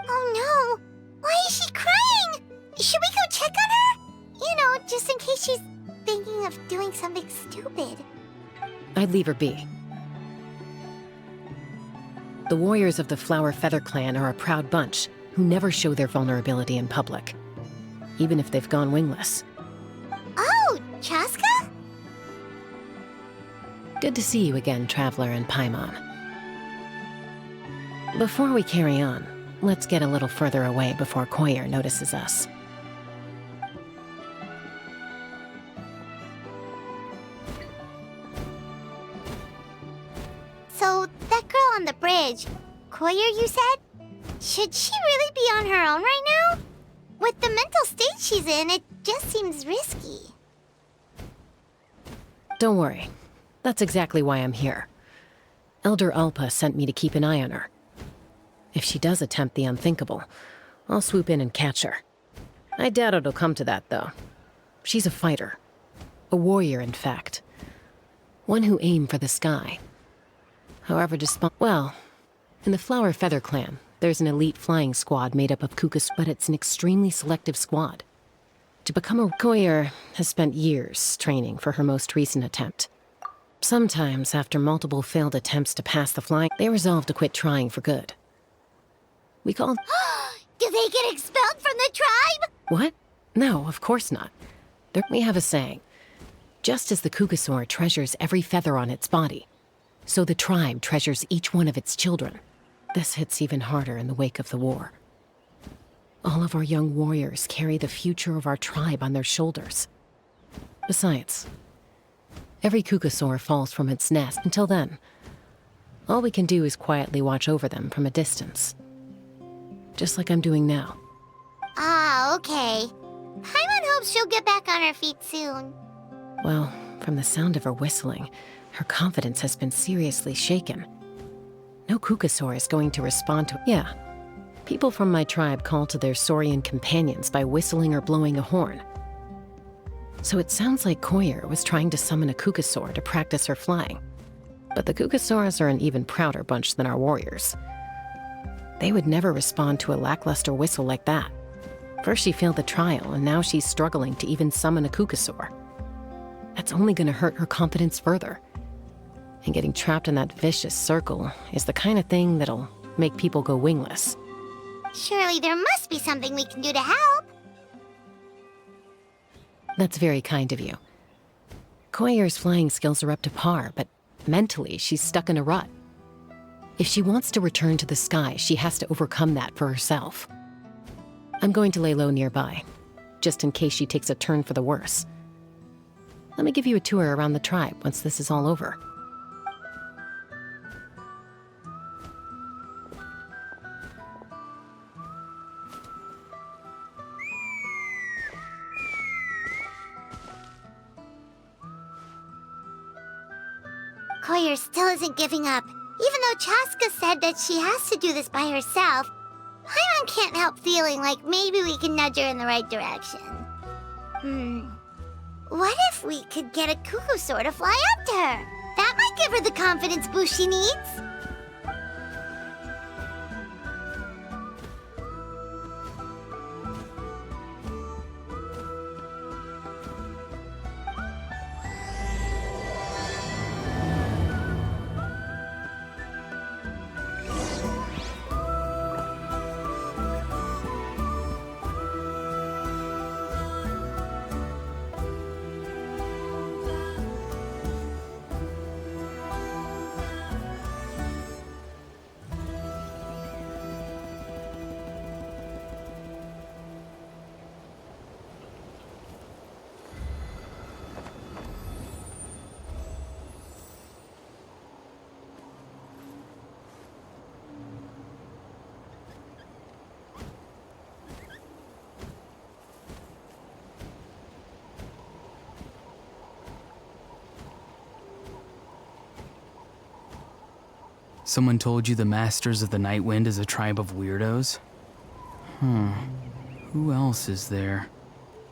Oh no! Why is she crying? Should we go check on her? You know, just in case she's thinking of doing something stupid. I'd leave her be. The warriors of the Flower Feather Clan are a proud bunch who never show their vulnerability in public, even if they've gone wingless. Oh, Chaska? Good to see you again, Traveler and Paimon. Before we carry on, let's get a little further away before Koyer notices us. So, that girl on the bridge, Koyer, you said? Should she really be on her own right now? With the mental state she's in, it just seems risky. Don't worry. That's exactly why I'm here. Elder Alpa sent me to keep an eye on her. If she does attempt the unthinkable, I'll swoop in and catch her. I doubt it'll come to that, though. She's a fighter. A warrior, in fact. One who aimed for the sky. However, well, in the Flower Feather Clan, there's an elite flying squad made up of Kukas, but it's an extremely selective squad. To become a Koyer has spent years training for her most recent attempt. Sometimes, after multiple failed attempts to pass the flying, they resolve to quit trying for good. We call... Do they get expelled from the tribe? What? No, of course not. We have a saying. Just as the Kukasaur treasures every feather on its body, so the tribe treasures each one of its children. This hits even harder in the wake of the war. All of our young warriors carry the future of our tribe on their shoulders. Besides, every Kukasaur falls from its nest. Until then, all we can do is quietly watch over them from a distance. Just like I'm doing now. Ah, okay. Paimon hopes she'll get back on her feet soon. Well, from the sound of her whistling, her confidence has been seriously shaken. No Kukasaur is going to respond to... Yeah, people from my tribe call to their Saurian companions by whistling or blowing a horn. So it sounds like Koyer was trying to summon a Kukasaur to practice her flying. But the Kukasaurs are an even prouder bunch than our warriors. They would never respond to a lackluster whistle like that. First she failed the trial, and now she's struggling to even summon a Kukasaur. That's only going to hurt her confidence further. And getting trapped in that vicious circle is the kind of thing that'll make people go wingless. Surely there must be something we can do to help. That's very kind of you. Koyer's flying skills are up to par, but mentally she's stuck in a rut. If she wants to return to the sky, she has to overcome that for herself. I'm going to lay low nearby, just in case she takes a turn for the worse. Let me give you a tour around the tribe once this is all over. Koyer still isn't giving up. Even though Chaska said that she has to do this by herself, Paimon can't help feeling like maybe we can nudge her in the right direction. What if we could get a Kukasaur to fly up to her? That might give her the confidence boost she needs. Someone told you the Masters of the Night Wind is a tribe of weirdos? Who else is there?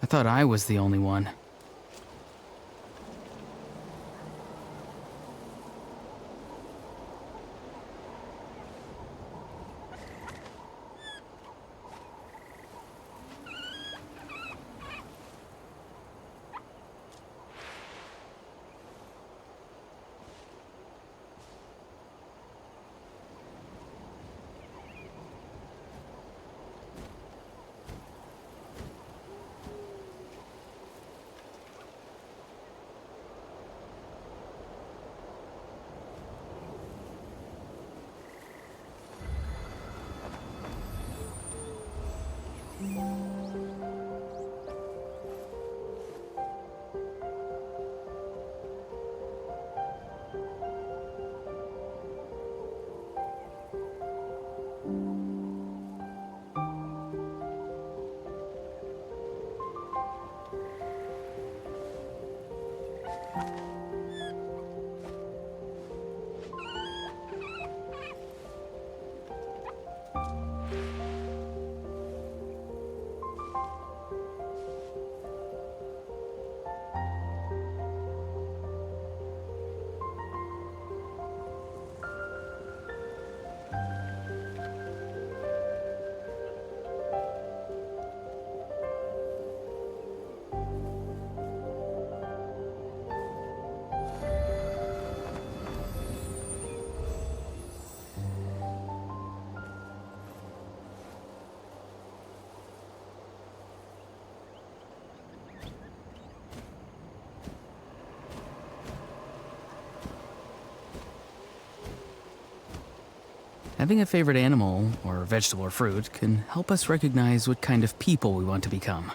I thought I was the only one. Having a favorite animal, or vegetable or fruit, can help us recognize what kind of people we want to become.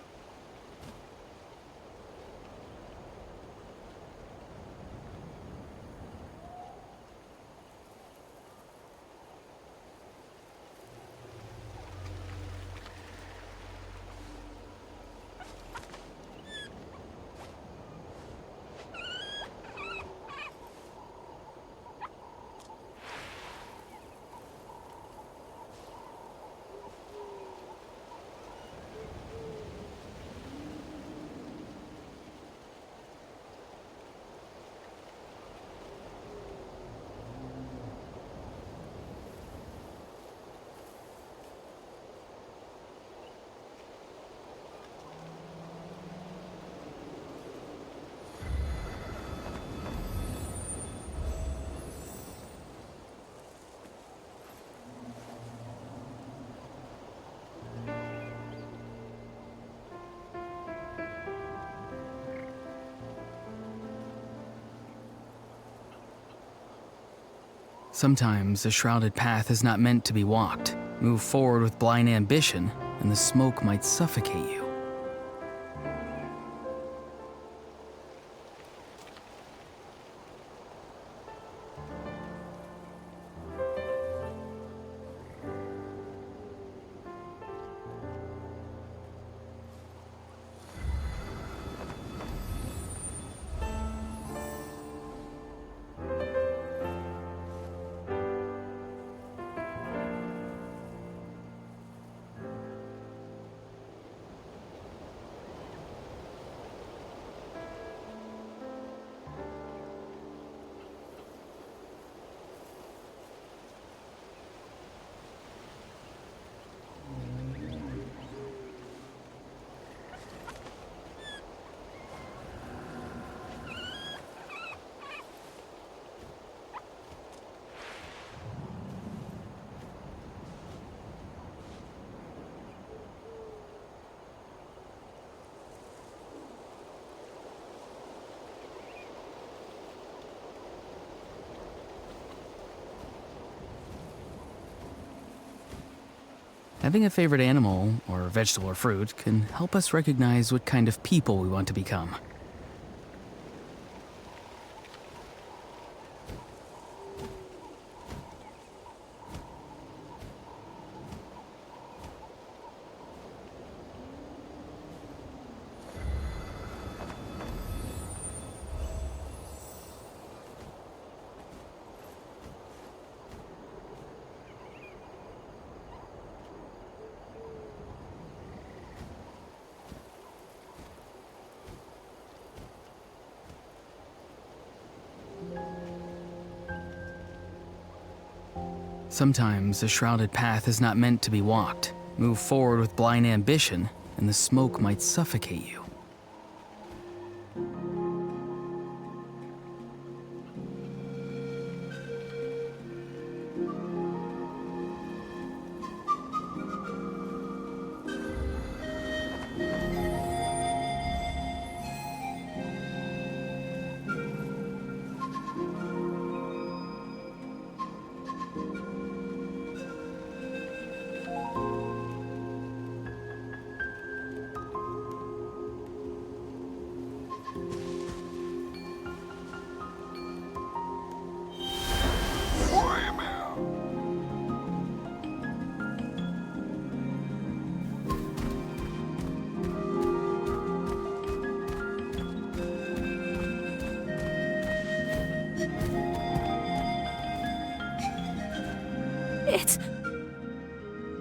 Sometimes a shrouded path is not meant to be walked. Move forward with blind ambition, and the smoke might suffocate you. Having a favorite animal, or vegetable or fruit, can help us recognize what kind of people we want to become. Sometimes a shrouded path is not meant to be walked. Move forward with blind ambition, and the smoke might suffocate you.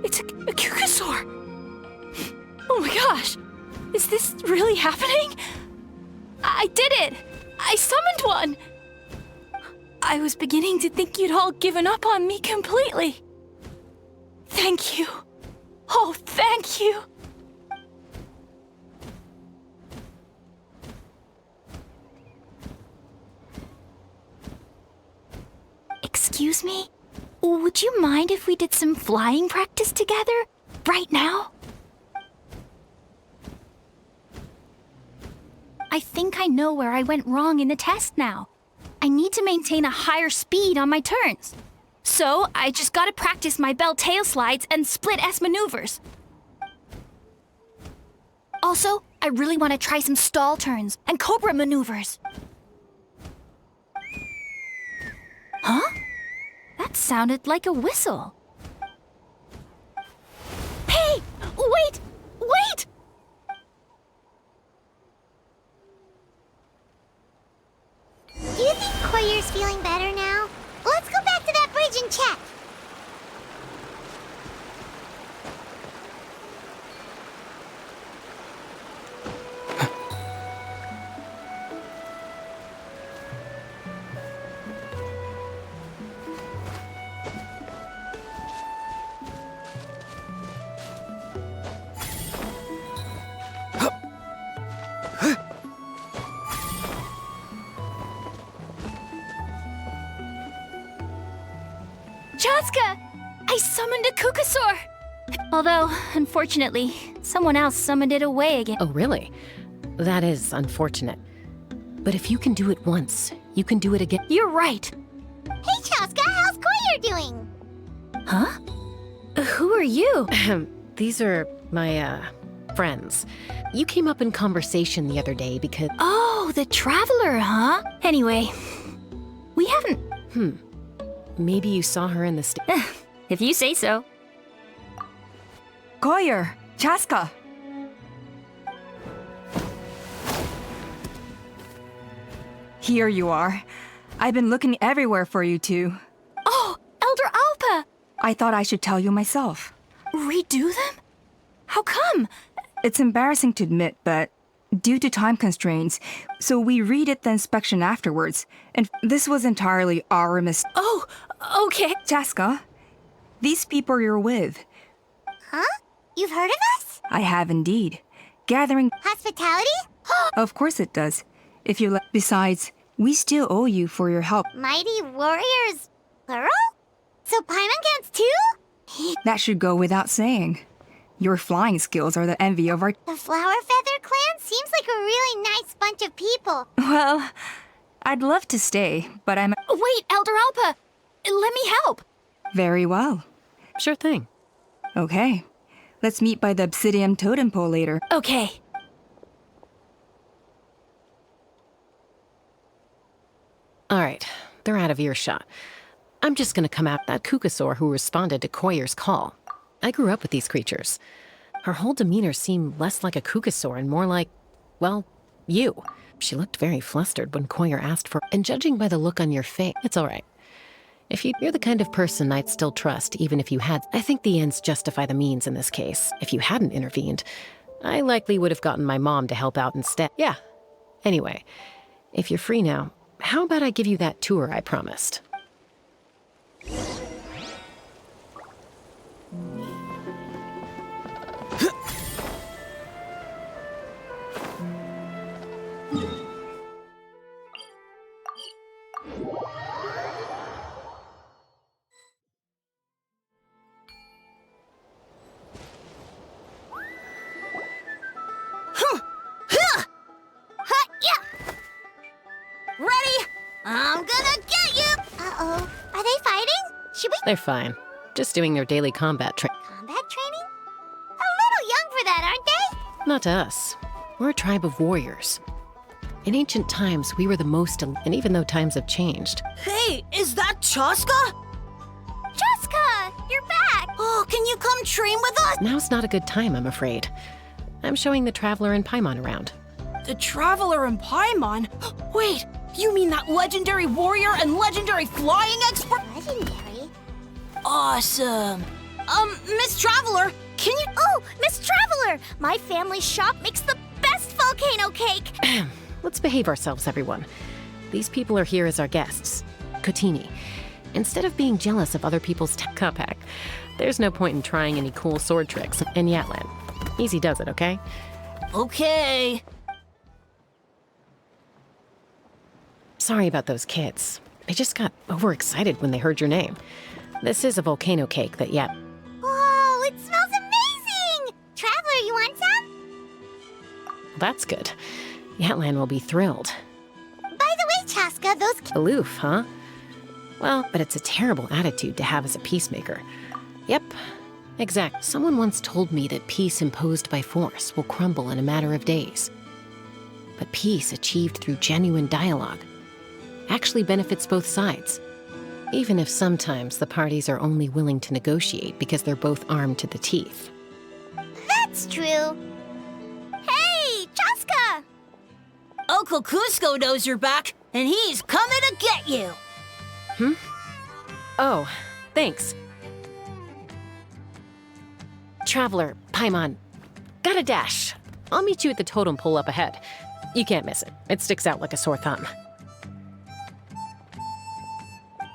It's a Kukasaur! Oh my gosh! Is this really happening? I did it! I summoned one! I was beginning to think you'd all given up on me completely. Thank you. Oh, thank you. Excuse me? Would you mind if we did some flying practice together? Right now? I think I know where I went wrong in the test now. I need to maintain a higher speed on my turns. So, I just gotta practice my bell tail slides and split S maneuvers. Also, I really want to try some stall turns and cobra maneuvers. Huh? That sounded like a whistle. Hey! Wait! Wait! Do you think Koyer's feeling better now? Let's go back to that bridge and check. Chaska! I summoned a Kukasaur! Although, unfortunately, someone else summoned it away again. Oh, really? That is unfortunate. But if you can do it once, you can do it again. You're right. Hey, Chaska, how's Koyer doing? Huh? Who are you? These are my, friends. You came up in conversation the other day because... Oh, the Traveler, huh? Anyway, we haven't... Maybe you saw her in the If you say so. Koyer, Chaska. Here you are. I've been looking everywhere for you two. Oh, Elder Alpa! I thought I should tell you myself. Redo them? How come? It's embarrassing to admit, but due to time constraints, so we redid the inspection afterwards, and this was entirely our mistake. Oh, okay. Chaska, these people you're with. Huh? You've heard of us? I have indeed. Gathering... Hospitality? Of course it does. If you Besides, we still owe you for your help. Mighty warriors, plural? So Paimon counts too? That should go without saying. Your flying skills are the envy of our... The Flower Feather Clan seems like a really nice bunch of people. Well, I'd love to stay, but I'm... Wait, Elder Alpa! Let me help! Very well. Sure thing. Okay. Let's meet by the Obsidian Totem Pole later. Okay. All right, they're out of earshot. I'm just gonna come at that Kukasaur who responded to Koyer's call. I grew up with these creatures. Her whole demeanor seemed less like a Kukasaur and more like, well, you. She looked very flustered when Koyer asked for... And judging by the look on your face, it's all right. If you're the kind of person I'd still trust, even if you had... I think the ends justify the means in this case. If you hadn't intervened, I likely would have gotten my mom to help out instead. Yeah. Anyway, if you're free now, how about I give you that tour I promised? Should we They're fine. Just doing their daily combat combat training? A little young for that, aren't they? Not to us. We're a tribe of warriors. In ancient times, we were the most, and even though times have changed. Hey, is that Chaska? Chaska, you're back! Oh, can you come train with us? Now's not a good time, I'm afraid. I'm showing the Traveler and Paimon around. The Traveler and Paimon? Wait, you mean that legendary warrior and legendary flying expert? Legendary? Awesome. Miss Traveler, can you— Oh, Miss Traveler! My family's shop makes the best volcano cake! Let's behave ourselves, everyone. These people are here as our guests. Kotini. Instead of being jealous of other people's Kapak, there's no point in trying any cool sword tricks. And Yatlan. Easy does it, okay? Okay. Sorry about those kids. They just got overexcited when they heard your name. This is a volcano cake that Whoa, it smells amazing! Traveler, you want some? That's good. Yatlan will be thrilled. By the way, Chaska, those Aloof, huh? Well, but it's a terrible attitude to have as a peacemaker. Yep, exact. Someone once told me that peace imposed by force will crumble in a matter of days. But peace achieved through genuine dialogue actually benefits both sides, even if sometimes the parties are only willing to negotiate because they're both armed to the teeth. That's true. Hey, Chaska! Uncle Cusco knows you're back, and he's coming to get you. Oh, thanks. Traveler, Paimon, got a dash. I'll meet you at the totem pole up ahead. You can't miss it. It sticks out like a sore thumb.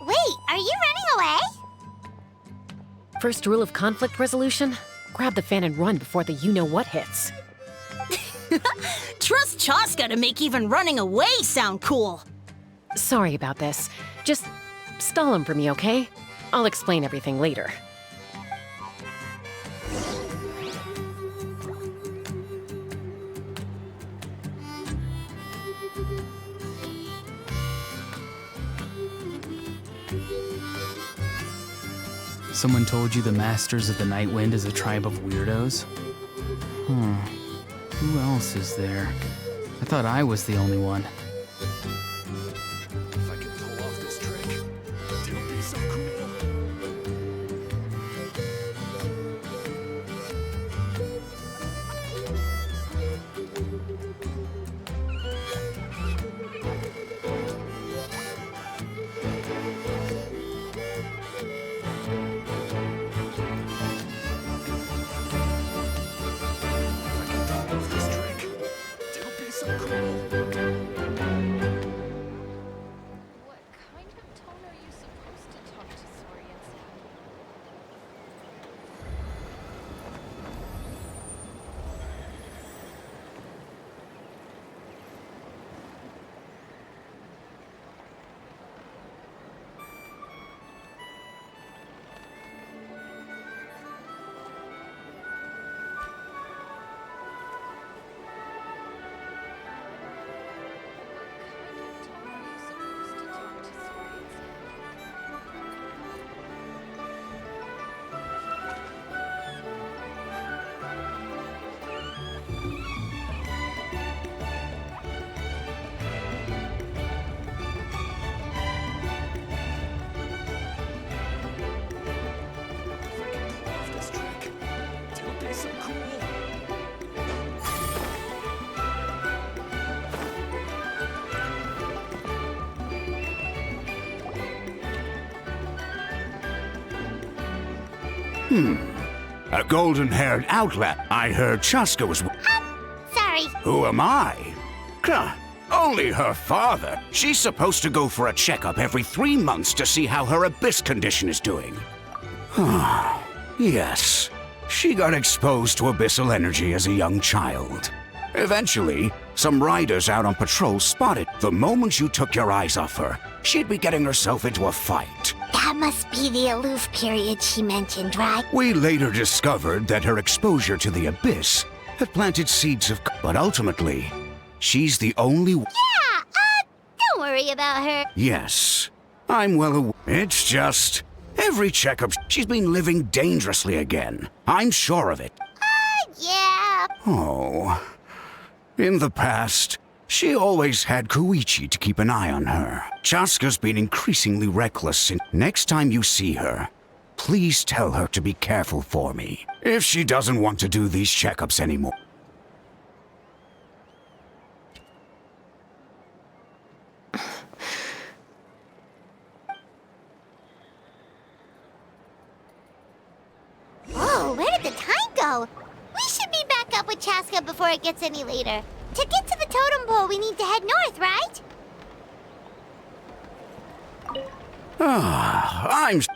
Wait, are you running away? First rule of conflict resolution? Grab the fan and run before the you-know-what hits. Trust Chaska to make even running away sound cool. Sorry about this. Just stall him for me, okay? I'll explain everything later. Someone told you the Masters of the Night Wind is a tribe of weirdos? Who else is there? I thought I was the only one. If I can pull off this trick, it'll be so cool. A golden-haired outlet. I heard Chaska was... Sorry. Who am I? Only her father. She's supposed to go for a checkup every 3 months to see how her abyss condition is doing. Yes. She got exposed to abyssal energy as a young child. Eventually, some riders out on patrol spotted the moment you took your eyes off her, she'd be getting herself into a fight. That must be the aloof period she mentioned, right? We later discovered that her exposure to the abyss had planted seeds of... But ultimately, she's the only... Yeah, don't worry about her. Yes, I'm well aware. It's just... Every checkup, she's been living dangerously again. I'm sure of it. Yeah. Oh. In the past, she always had Koichi to keep an eye on her. Chaska's been increasingly reckless. Next time you see her, please tell her to be careful for me. If she doesn't want to do these checkups anymore. Whoa, where did the time go? We should be back up with Chaska before it gets any later. To get to the totem pole, we need to head north, right?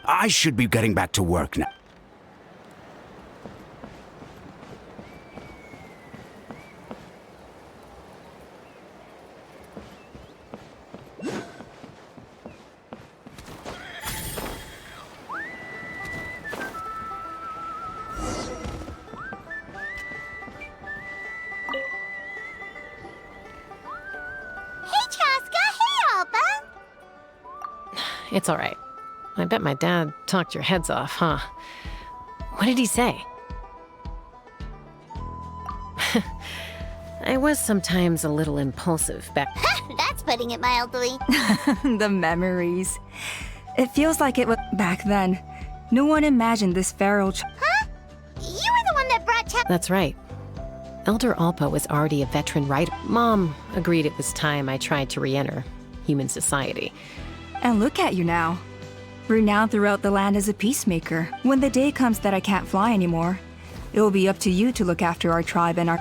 I should be getting back to work now. Hey, Chaska. Hey, Alba. It's all right. I bet my dad talked your heads off, huh? What did he say? I was sometimes a little impulsive back. That's putting it mildly. The memories. It feels like it was back then. No one imagined this feral Huh? You were the one that brought Chaska. That's right. Elder Alpa was already a veteran writer. Mom agreed it was time I tried to re-enter human society. And look at you now. Renowned throughout the land as a peacemaker. When the day comes that I can't fly anymore, it will be up to you to look after our tribe and our...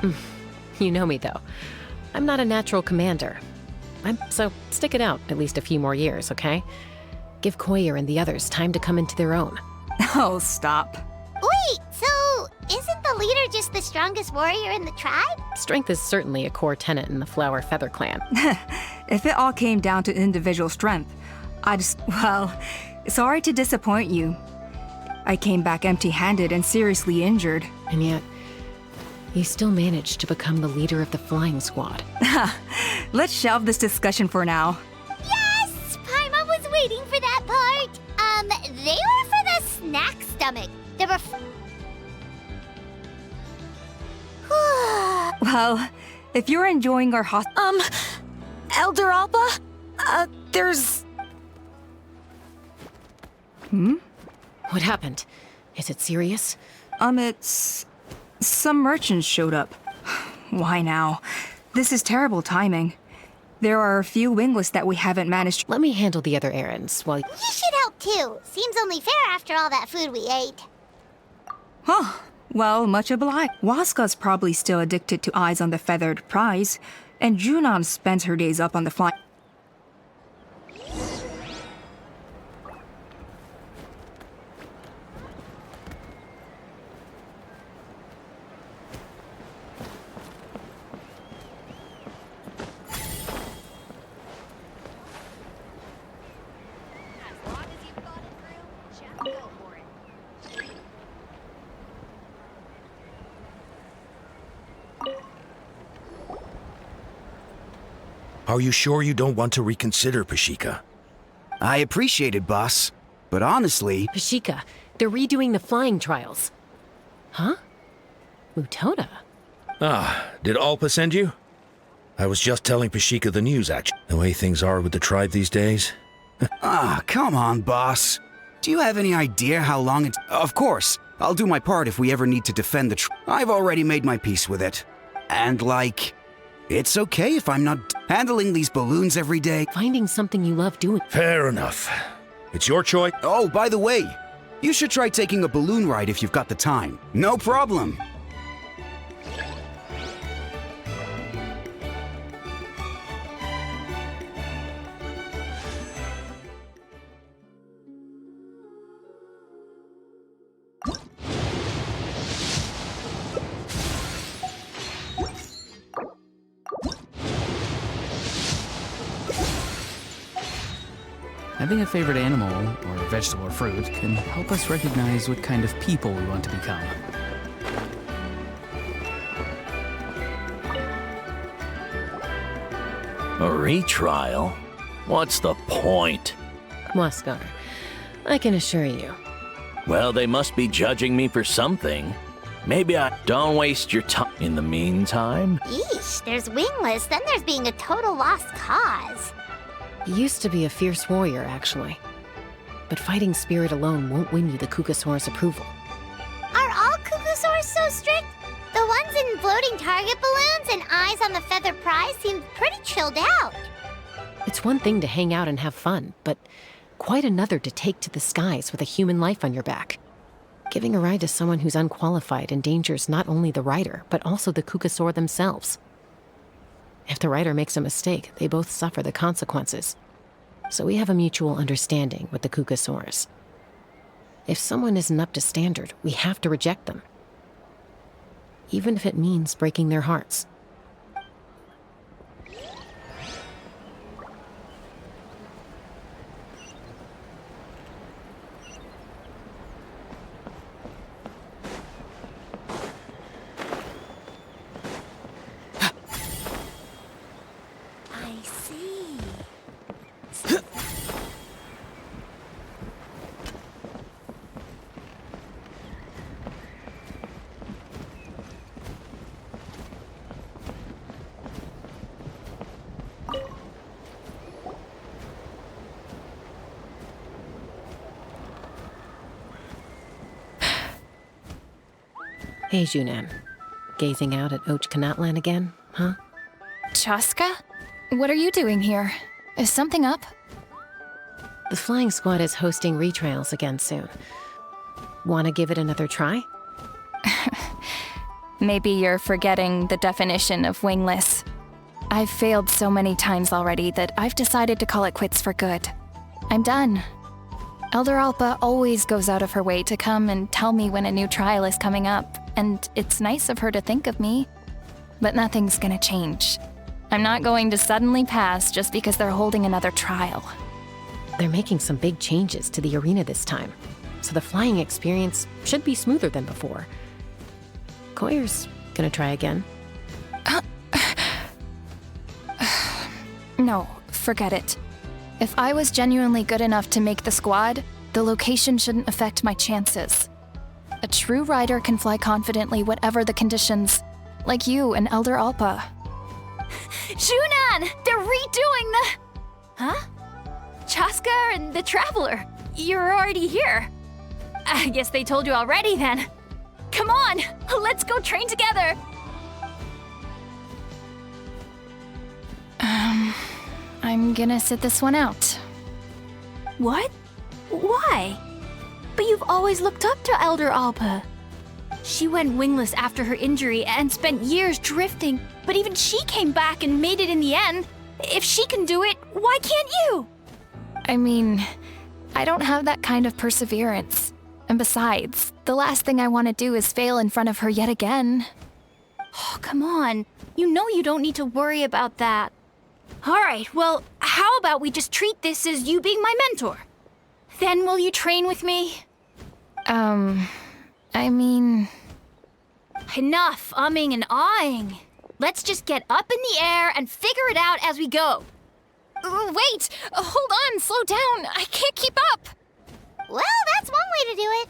You know me, though. I'm not a natural commander. So stick it out at least a few more years, okay? Give Koyer and the others time to come into their own. Oh, stop. Wait, so isn't the leader just the strongest warrior in the tribe? Strength is certainly a core tenet in the Flower Feather clan. If it all came down to individual strength, well, sorry to disappoint you. I came back empty-handed and seriously injured. And yet, you still managed to become the leader of the flying squad. Let's shelve this discussion for now. Yes! Paimon was waiting for that part. They were for the snack stomach. There were... Well, if you're enjoying our Elder Alpa? There's... What happened? Is it serious? It's... Some merchants showed up. Why now? This is terrible timing. There are a few wingless that we haven't managed. Let me handle the other errands while... You should help too. Seems only fair after all that food we ate. Huh. Well, much obliged. Waska's probably still addicted to eyes on the feathered prize, and Junon spends her days up on the fly. Are you sure you don't want to reconsider, Pashika? I appreciate it, boss. But honestly... Pashika, they're redoing the flying trials. Huh? Mutona? Did Alpa send you? I was just telling Pashika the news, actually. The way things are with the tribe these days. Come on, boss. Do you have any idea how long it... Of course, I'll do my part if we ever need to defend the I've already made my peace with it. And it's okay if I'm not handling these balloons every day. Finding something you love doing. Fair enough. It's your choice. Oh, by the way, you should try taking a balloon ride if you've got the time. No problem. Having a favorite animal, or vegetable or fruit, can help us recognize what kind of people we want to become. A retrial? What's the point? Waskar, I can assure you. Well, they must be judging me for something. Maybe I don't waste your time. In the meantime, Yeesh, there's wingless, then there's being a total lost cause. You used to be a fierce warrior, actually. But fighting spirit alone won't win you the Kukasaur's approval. Are all Kukusaurs so strict? The ones in floating target balloons and eyes on the feather prize seem pretty chilled out. It's one thing to hang out and have fun, but quite another to take to the skies with a human life on your back. Giving a ride to someone who's unqualified endangers not only the rider, but also the Kukasaur themselves. If the rider makes a mistake, they both suffer the consequences. So we have a mutual understanding with the Kukasaurs. If someone isn't up to standard, we have to reject them. Even if it means breaking their hearts. I see. Hey, Junan. Gazing out at Ochkanatlan again, huh? Chaska? What are you doing here? Is something up? The flying squad is hosting retrials again soon. Wanna give it another try? Maybe you're forgetting the definition of wingless. I've failed so many times already that I've decided to call it quits for good. I'm done. Elder Alpa always goes out of her way to come and tell me when a new trial is coming up, and it's nice of her to think of me. But nothing's gonna change. I'm not going to suddenly pass just because they're holding another trial. They're making some big changes to the arena this time, so the flying experience should be smoother than before. Koyer's gonna try again. No, forget it. If I was genuinely good enough to make the squad, the location shouldn't affect my chances. A true rider can fly confidently whatever the conditions, like you and Elder Alpa. Junan! They're redoing the... Huh? Chaska and the Traveler. You're already here. I guess they told you already then. Come on, let's go train together. I'm gonna sit this one out. What? Why? But you've always looked up to Elder Alpa. She went wingless after her injury and spent years drifting, but even she came back and made it in the end. If she can do it, why can't you? I mean, I don't have that kind of perseverance. And besides, the last thing I want to do is fail in front of her yet again. Oh, come on. You know you don't need to worry about that. All right, well, how about we just treat this as you being my mentor? Then will you train with me? I mean... Enough umming and ahhing. Let's just get up in the air and figure it out as we go. Wait! Hold on, slow down. I can't keep up. Well, that's one way to do it.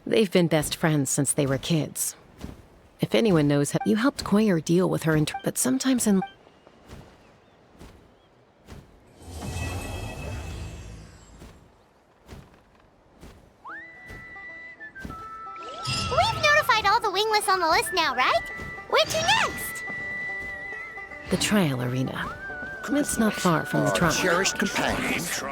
They've been best friends since they were kids. If anyone knows how, you helped Coyer deal with her, but sometimes in... We've notified all the wingless on the list now, right? Where to next? The trial arena. It's not far from the trial. Cherished companions.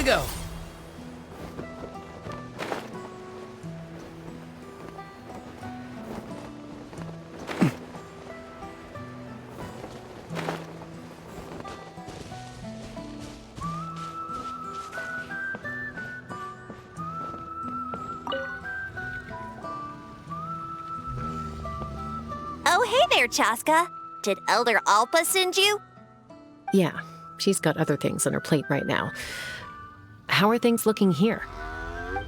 go. Oh, hey there, Chaska. Did Elder Alpa send you? Yeah, she's got other things on her plate right now. How are things looking here?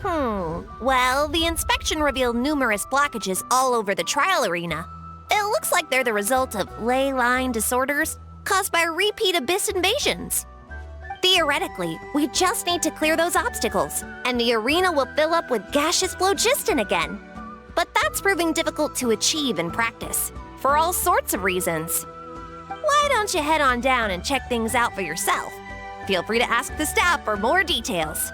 Well, the inspection revealed numerous blockages all over the trial arena. It looks like they're the result of ley line disorders caused by repeat abyss invasions. Theoretically, we just need to clear those obstacles, and the arena will fill up with gaseous phlogiston again. But that's proving difficult to achieve in practice, for all sorts of reasons. Why don't you head on down and check things out for yourself? Feel free to ask the staff for more details.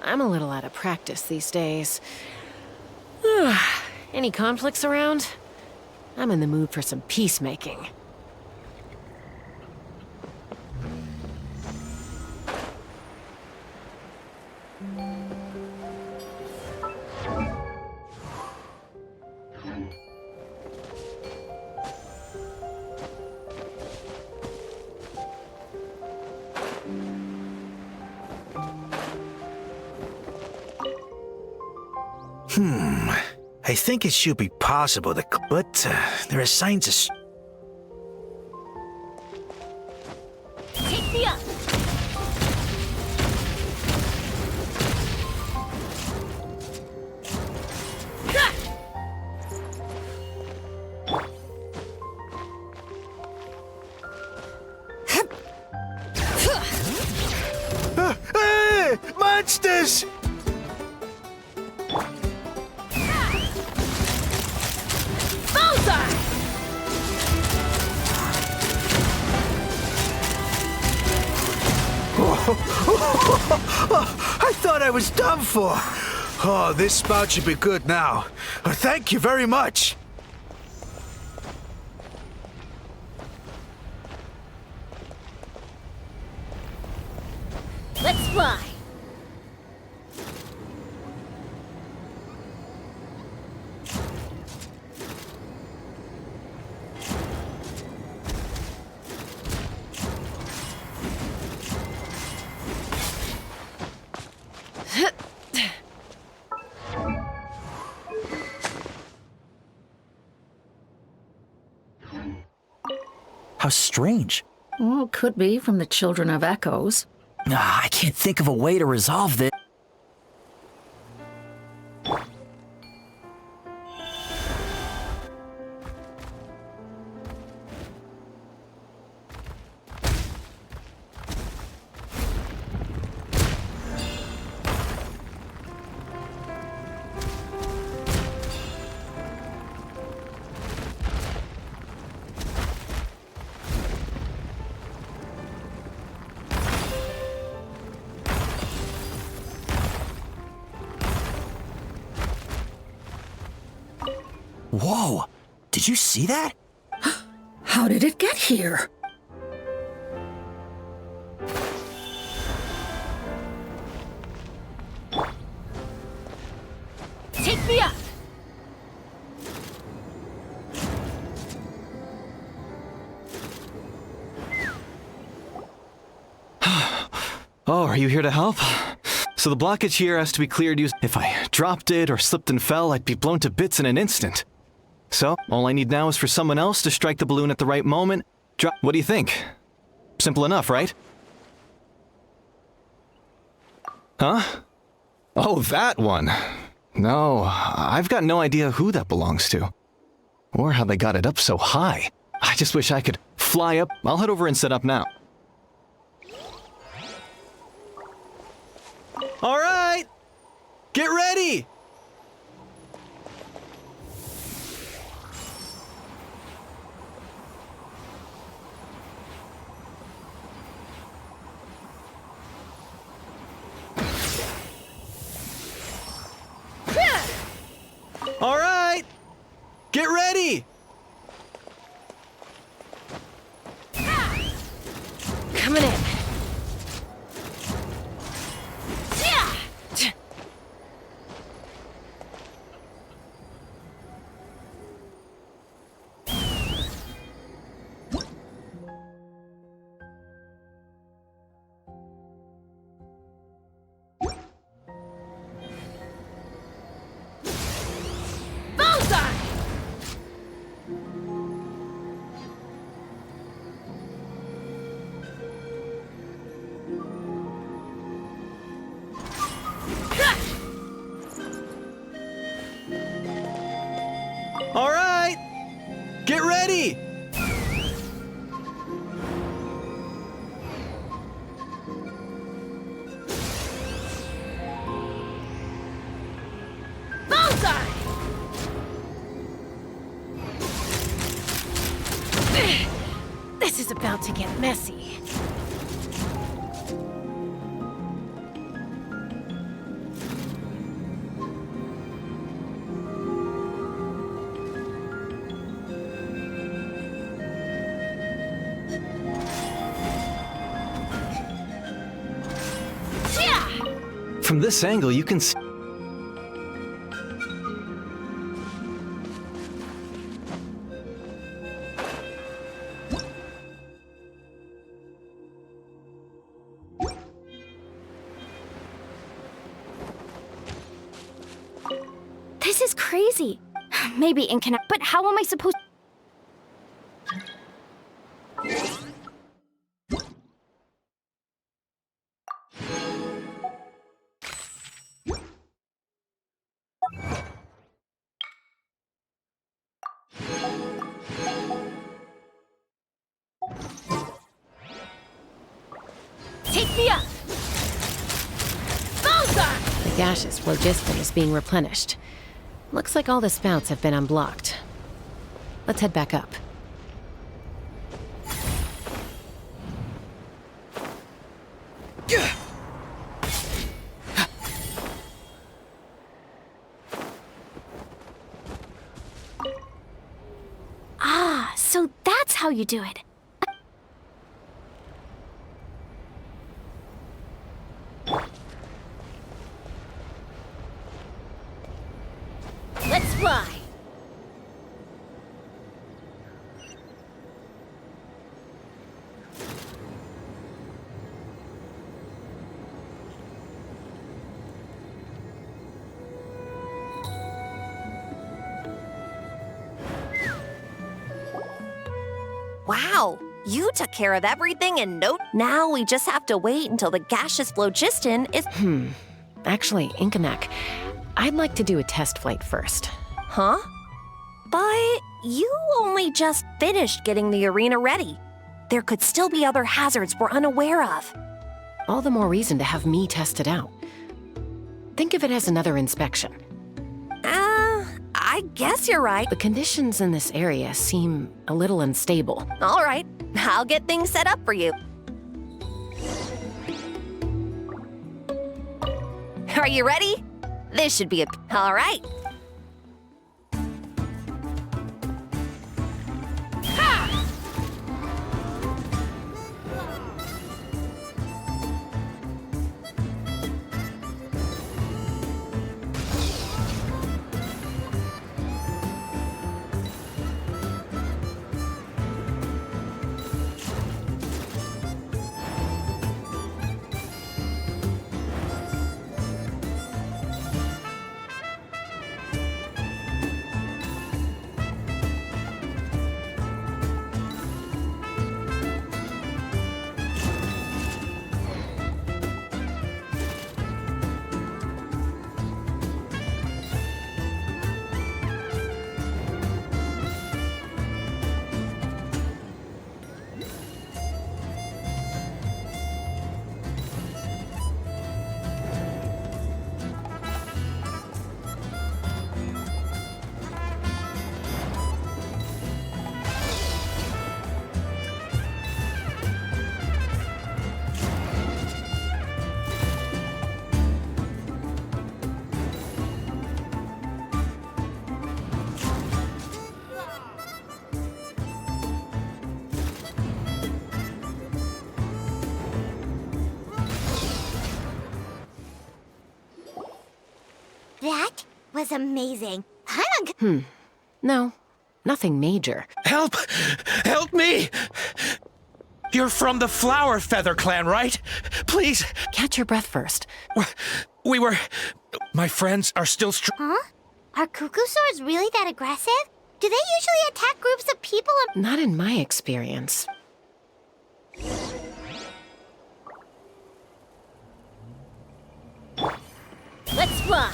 I'm a little out of practice these days. Any conflicts around? I'm in the mood for some peacemaking. I think it should be possible to... But there are signs of... Take me up! Monsters! I thought I was done for. Oh, this spout should be good now. Thank you very much. Let's fly! How strange. Well, could be from the Children of Echoes. I can't think of a way to resolve this. Whoa! Did you see that? How did it get here? Take me up! Oh, are you here to help? So the blockage here has to be cleared using... If I dropped it or slipped and fell, I'd be blown to bits in an instant. So, all I need now is for someone else to strike the balloon at the right moment. What do you think? Simple enough, right? Huh? Oh, that one. No, I've got no idea who that belongs to. Or how they got it up so high. I just wish I could fly up. I'll head over and set up now. All right! Get ready! All right! Get ready! Coming in. All right! Get ready! Bullseye! This is about to get messy. From this angle, you can see... This is crazy. Maybe Ink can... But how am I supposed... Take me up! Bullseye! The gaseous phlogiston is being replenished. Looks like all the spouts have been unblocked. Let's head back up. Ah, so that's how you do it. Let's fly! Wow, you took care of everything in no... Now we just have to wait until the gaseous phlogiston is... Actually, Inkanek, I'd like to do a test flight first. Huh? But you only just finished getting the arena ready. There could still be other hazards we're unaware of. All the more reason to have me test it out. Think of it as another inspection. I guess you're right. The conditions in this area seem a little unstable. All right, I'll get things set up for you. Are you ready? This should be all right. Ha! That was amazing. Paimon. No, nothing major. Help! Help me! You're from the Flower Feather clan, right? Please. Catch your breath first. My friends are still Huh? Are cuckoo-swords really that aggressive? Do they usually attack groups of people? Not in my experience. Let's fly.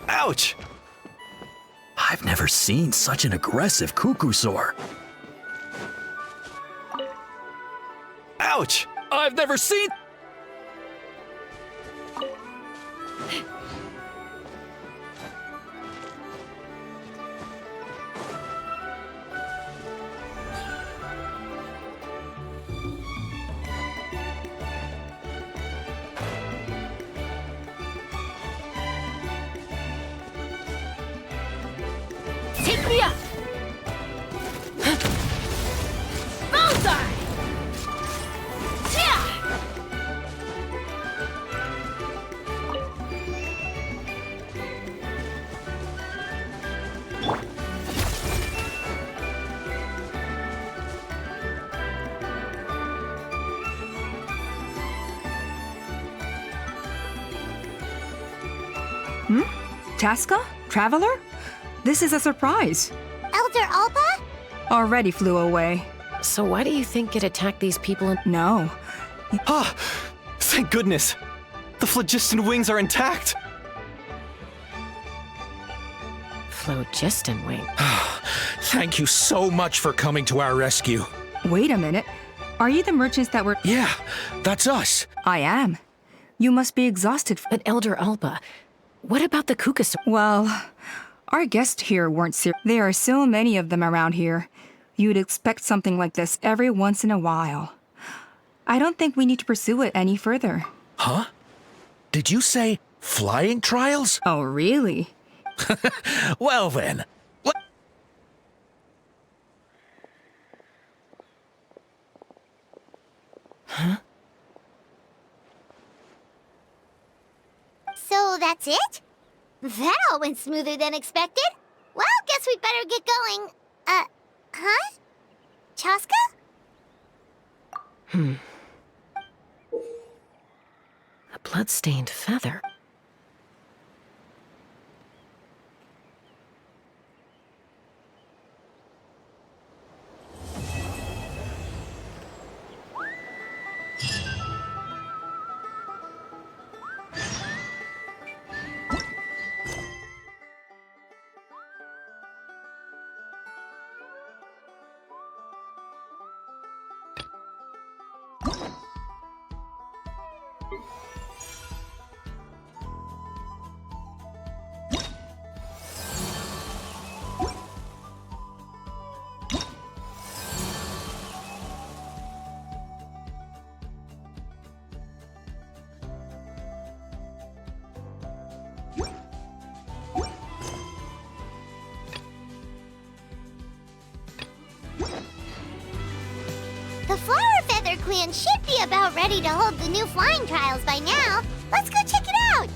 Ouch! I've never seen such an aggressive cuckoo-soar. Ouch! I've never seen... Take me up! Bullseye! Chaska? Traveler? This is a surprise. Elder Alpa? Already flew away. So why do you think it attacked these people? No. Ah! Thank goodness! The phlogiston wings are intact! Phlogiston wing. Thank you so much for coming to our rescue. Wait a minute. Are you the merchants that were... Yeah, that's us. I am. You must be exhausted. But Elder Alpa, what about the cuckoo? Well, our guests here weren't serious. There are so many of them around here. You'd expect something like this every once in a while. I don't think we need to pursue it any further. Huh? Did you say flying trials? Oh, really? Well then. Huh? So that's it? That all went smoother than expected. Well, guess we'd better get going. Huh? Chaska? A blood-stained feather. The Flower Feather Clan should be about ready to hold the new flying trials by now. Let's go check it out!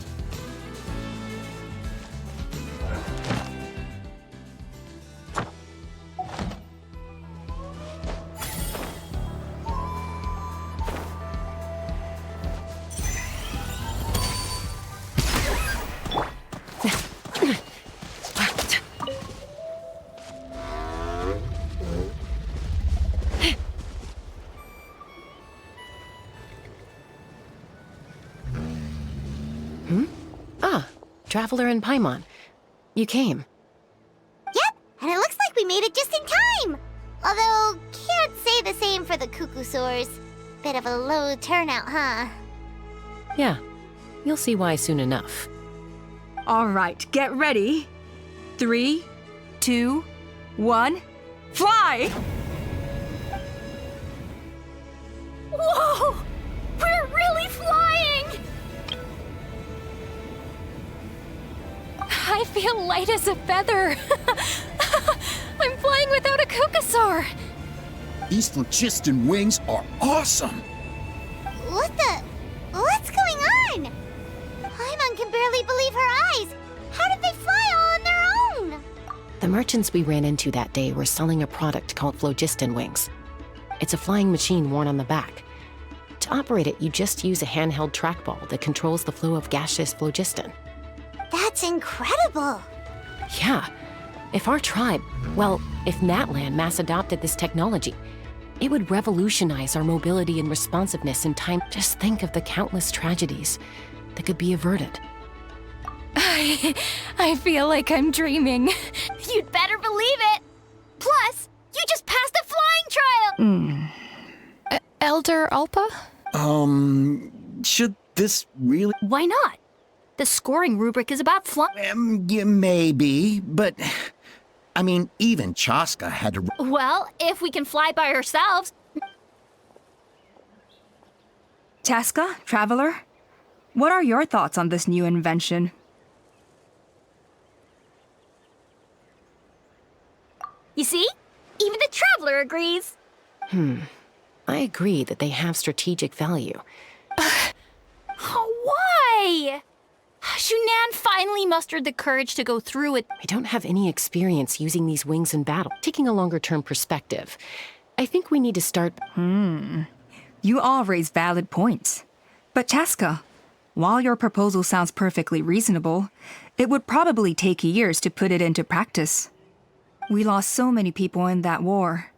Traveler and Paimon. You came. Yep, and it looks like we made it just in time! Although, can't say the same for the cuckoo-soars. Bit of a low turnout, huh? Yeah, you'll see why soon enough. All right, get ready. 3, 2, 1, fly! Whoa! We're really flying! I feel light as a feather. I'm flying without a cuckoo-soar. These phlogiston wings are awesome! What's going on? Paimon can barely believe her eyes. How did they fly all on their own? The merchants we ran into that day were selling a product called phlogiston wings. It's a flying machine worn on the back. To operate it, you just use a handheld trackball that controls the flow of gaseous phlogiston. That's incredible. Yeah. If our tribe, well, if Natlan mass adopted this technology, it would revolutionize our mobility and responsiveness in time. Just think of the countless tragedies that could be averted. I feel like I'm dreaming. You'd better believe it. Plus, you just passed a flying trial. Elder Alpa? Should this really... Why not? The scoring rubric is about flying. Yeah, maybe, but... I mean, even Chaska had to... Well, if we can fly by ourselves. Chaska, Traveler, what are your thoughts on this new invention? You see? Even the Traveler agrees. I agree that they have strategic value. Why? Shunan finally mustered the courage to go through it. I don't have any experience using these wings in battle. Taking a longer-term perspective, I think we need to start... You all raise valid points. But Chaska, while your proposal sounds perfectly reasonable, it would probably take years to put it into practice. We lost so many people in that war.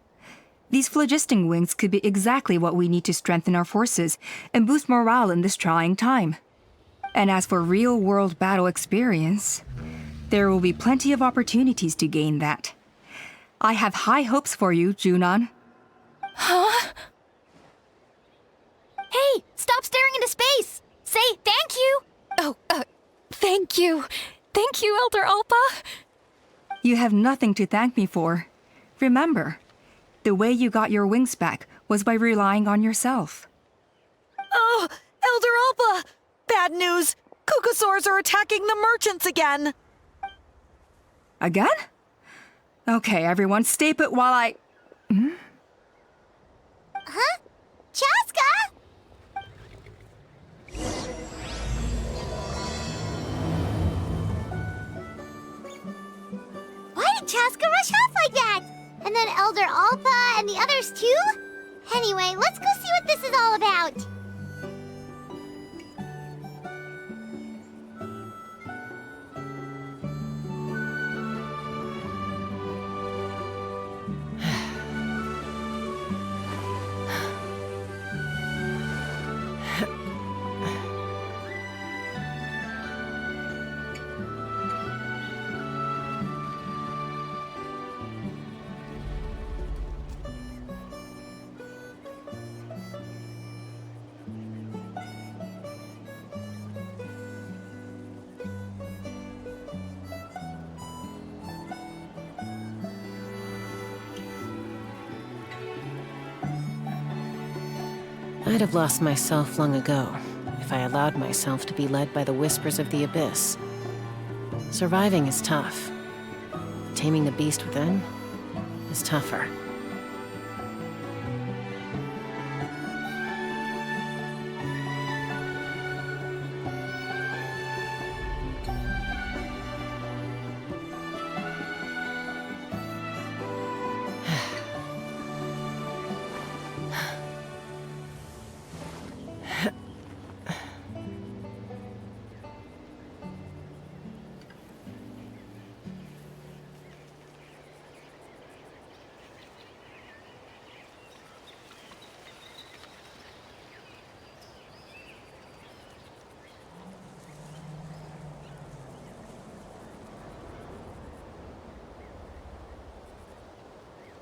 These phlogiston wings could be exactly what we need to strengthen our forces and boost morale in this trying time. And as for real-world battle experience, there will be plenty of opportunities to gain that. I have high hopes for you, Junon. Huh? Hey, stop staring into space! Say thank you! Oh, thank you. Thank you, Elder Alpa. You have nothing to thank me for. Remember, the way you got your wings back was by relying on yourself. Oh, Elder Alpa! Bad news! Kukasaurs are attacking the merchants again! Again? Okay, everyone, stay put while I... Huh? Chaska? Why did Chaska rush off like that? And then Elder Alpa and the others too? Anyway, let's go see what this is all about. I'd have lost myself long ago if I allowed myself to be led by the whispers of the abyss. Surviving is tough. Taming the beast within is tougher.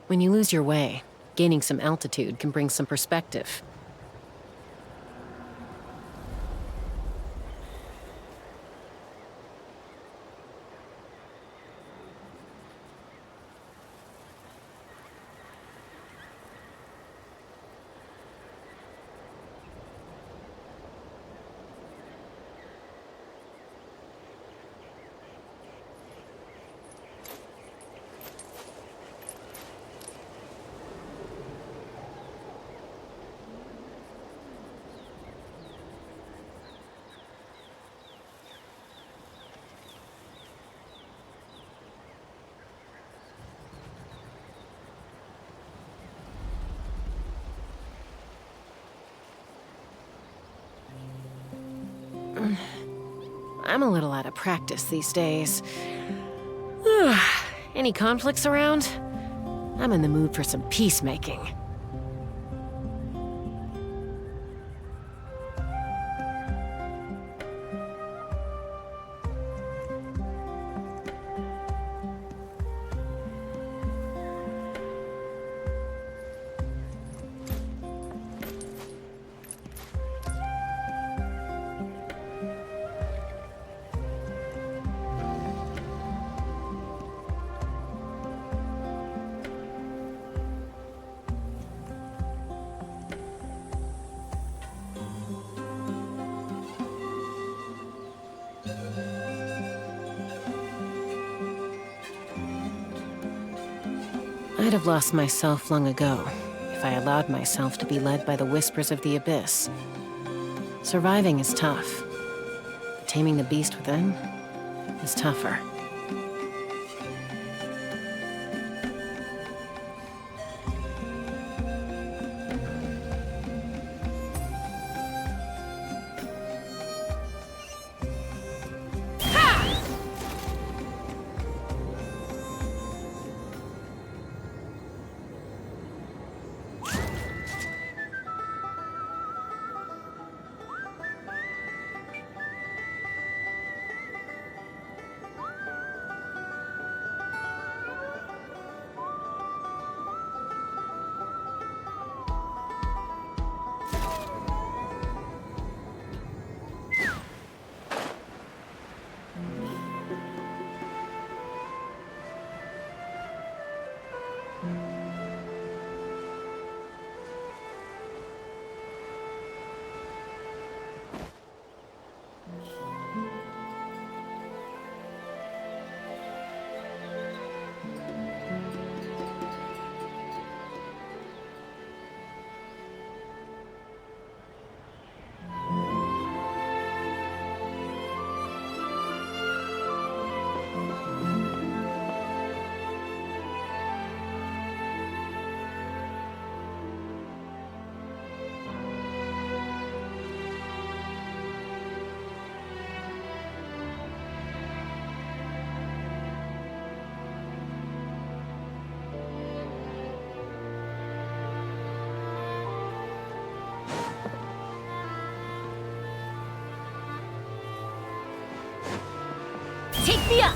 When you lose your way, gaining some altitude can bring some perspective. I'm a little out of practice these days. Any conflicts around? I'm in the mood for some peacemaking. I'd have lost myself long ago if I allowed myself to be led by the whispers of the abyss. Surviving is tough, but taming the beast within is tougher. Take me up!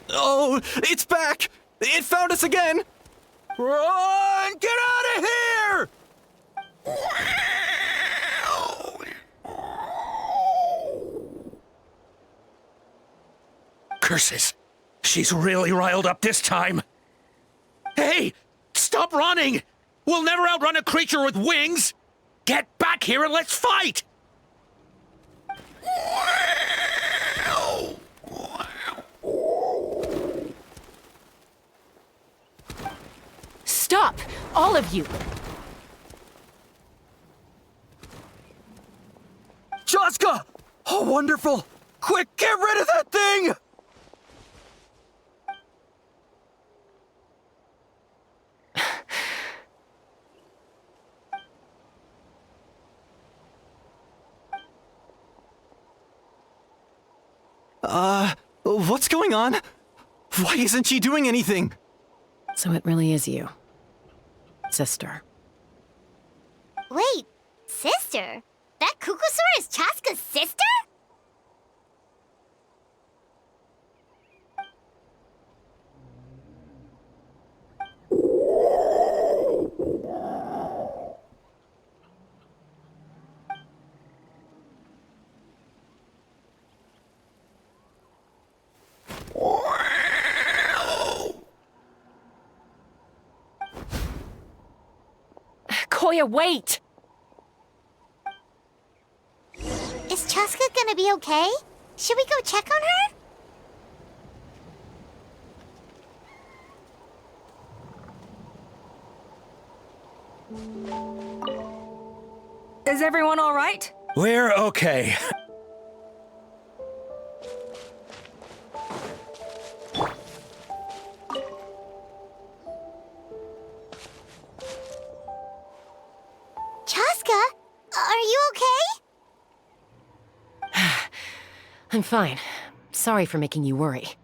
Oh, it's back! It found us again! Run! Get out of here! Curses! She's really riled up this time. Hey! Stop running! We'll never outrun a creature with wings! Get back here and let's fight! Stop! All of you! Chaska! Oh, wonderful! Quick, get rid of that thing! What's going on? Why isn't she doing anything? So it really is you. Sister. Wait, sister? That Kukusaur is Chaska's sister? Koya, wait! Is Chaska gonna be okay? Should we go check on her? Is everyone all right? We're okay. Chaska, are you okay? I'm fine. Sorry for making you worry.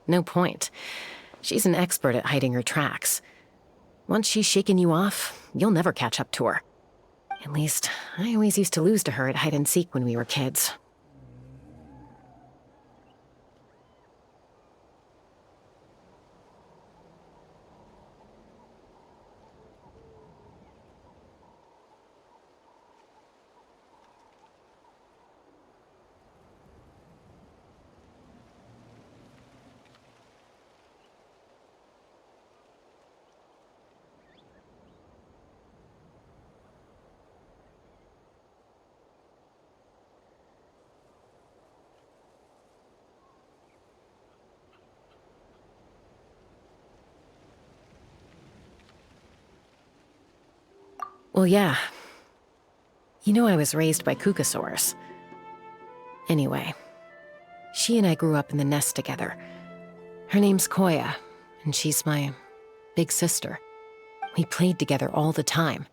No point. She's an expert at hiding her tracks. Once she's shaken you off, you'll never catch up to her. At least, I always used to lose to her at hide-and-seek when we were kids. Well, yeah. You know I was raised by Kukasaurs. Anyway, she and I grew up in the nest together. Her name's Koya, and she's my big sister. We played together all the time,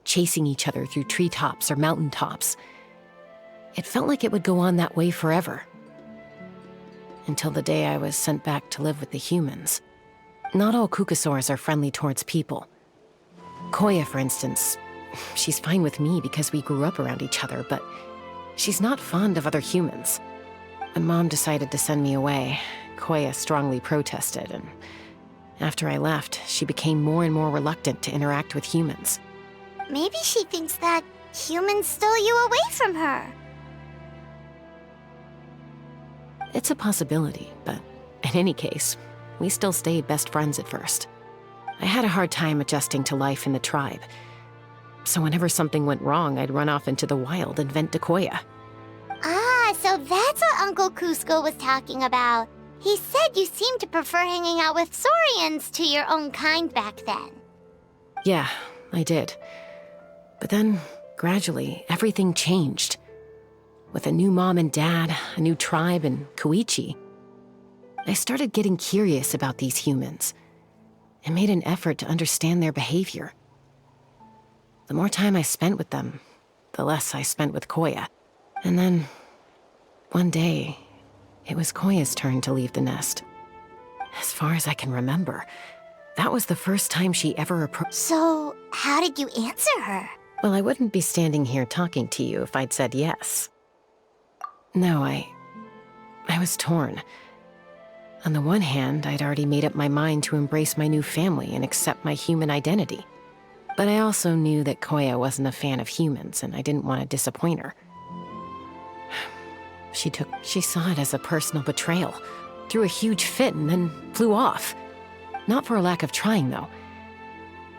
chasing each other through treetops or mountaintops. It felt like it would go on that way forever. Until the day I was sent back to live with the humans. Not all Kukasaurs are friendly towards people. Koya, for instance, she's fine with me because we grew up around each other, but she's not fond of other humans. When Mom decided to send me away, Koya strongly protested, and after I left, she became more and more reluctant to interact with humans. Maybe she thinks that humans stole you away from her. It's a possibility, but in any case, we still stayed best friends at first. I had a hard time adjusting to life in the tribe. So whenever something went wrong, I'd run off into the wild and vent to Koya. Ah, so that's what Uncle Cusco was talking about. He said you seemed to prefer hanging out with Saurians to your own kind back then. Yeah, I did. But then, gradually, everything changed. With a new mom and dad, a new tribe, and Koichi, I started getting curious about these humans and made an effort to understand their behavior. The more time I spent with them, the less I spent with Koya. And then, one day, it was Koya's turn to leave the nest. As far as I can remember, that was the first time she ever approached. So, how did you answer her? Well, I wouldn't be standing here talking to you if I'd said yes. No, I was torn. On the one hand, I'd already made up my mind to embrace my new family and accept my human identity. But I also knew that Koya wasn't a fan of humans, and I didn't want to disappoint her. She saw it as a personal betrayal, threw a huge fit, and then flew off. Not for a lack of trying, though.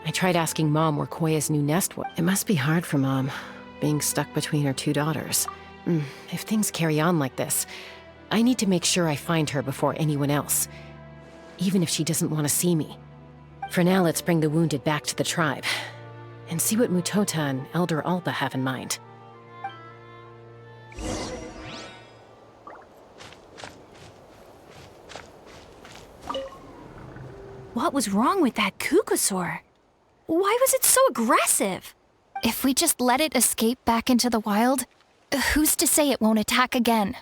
I tried asking Mom where Koya's new nest was. It must be hard for Mom, being stuck between her two daughters. If things carry on like this, I need to make sure I find her before anyone else, even if she doesn't want to see me. For now, let's bring the wounded back to the tribe, and see what Mutota and Elder Alpa have in mind. What was wrong with that Kukasaur? Why was it so aggressive? If we just let it escape back into the wild, who's to say it won't attack again?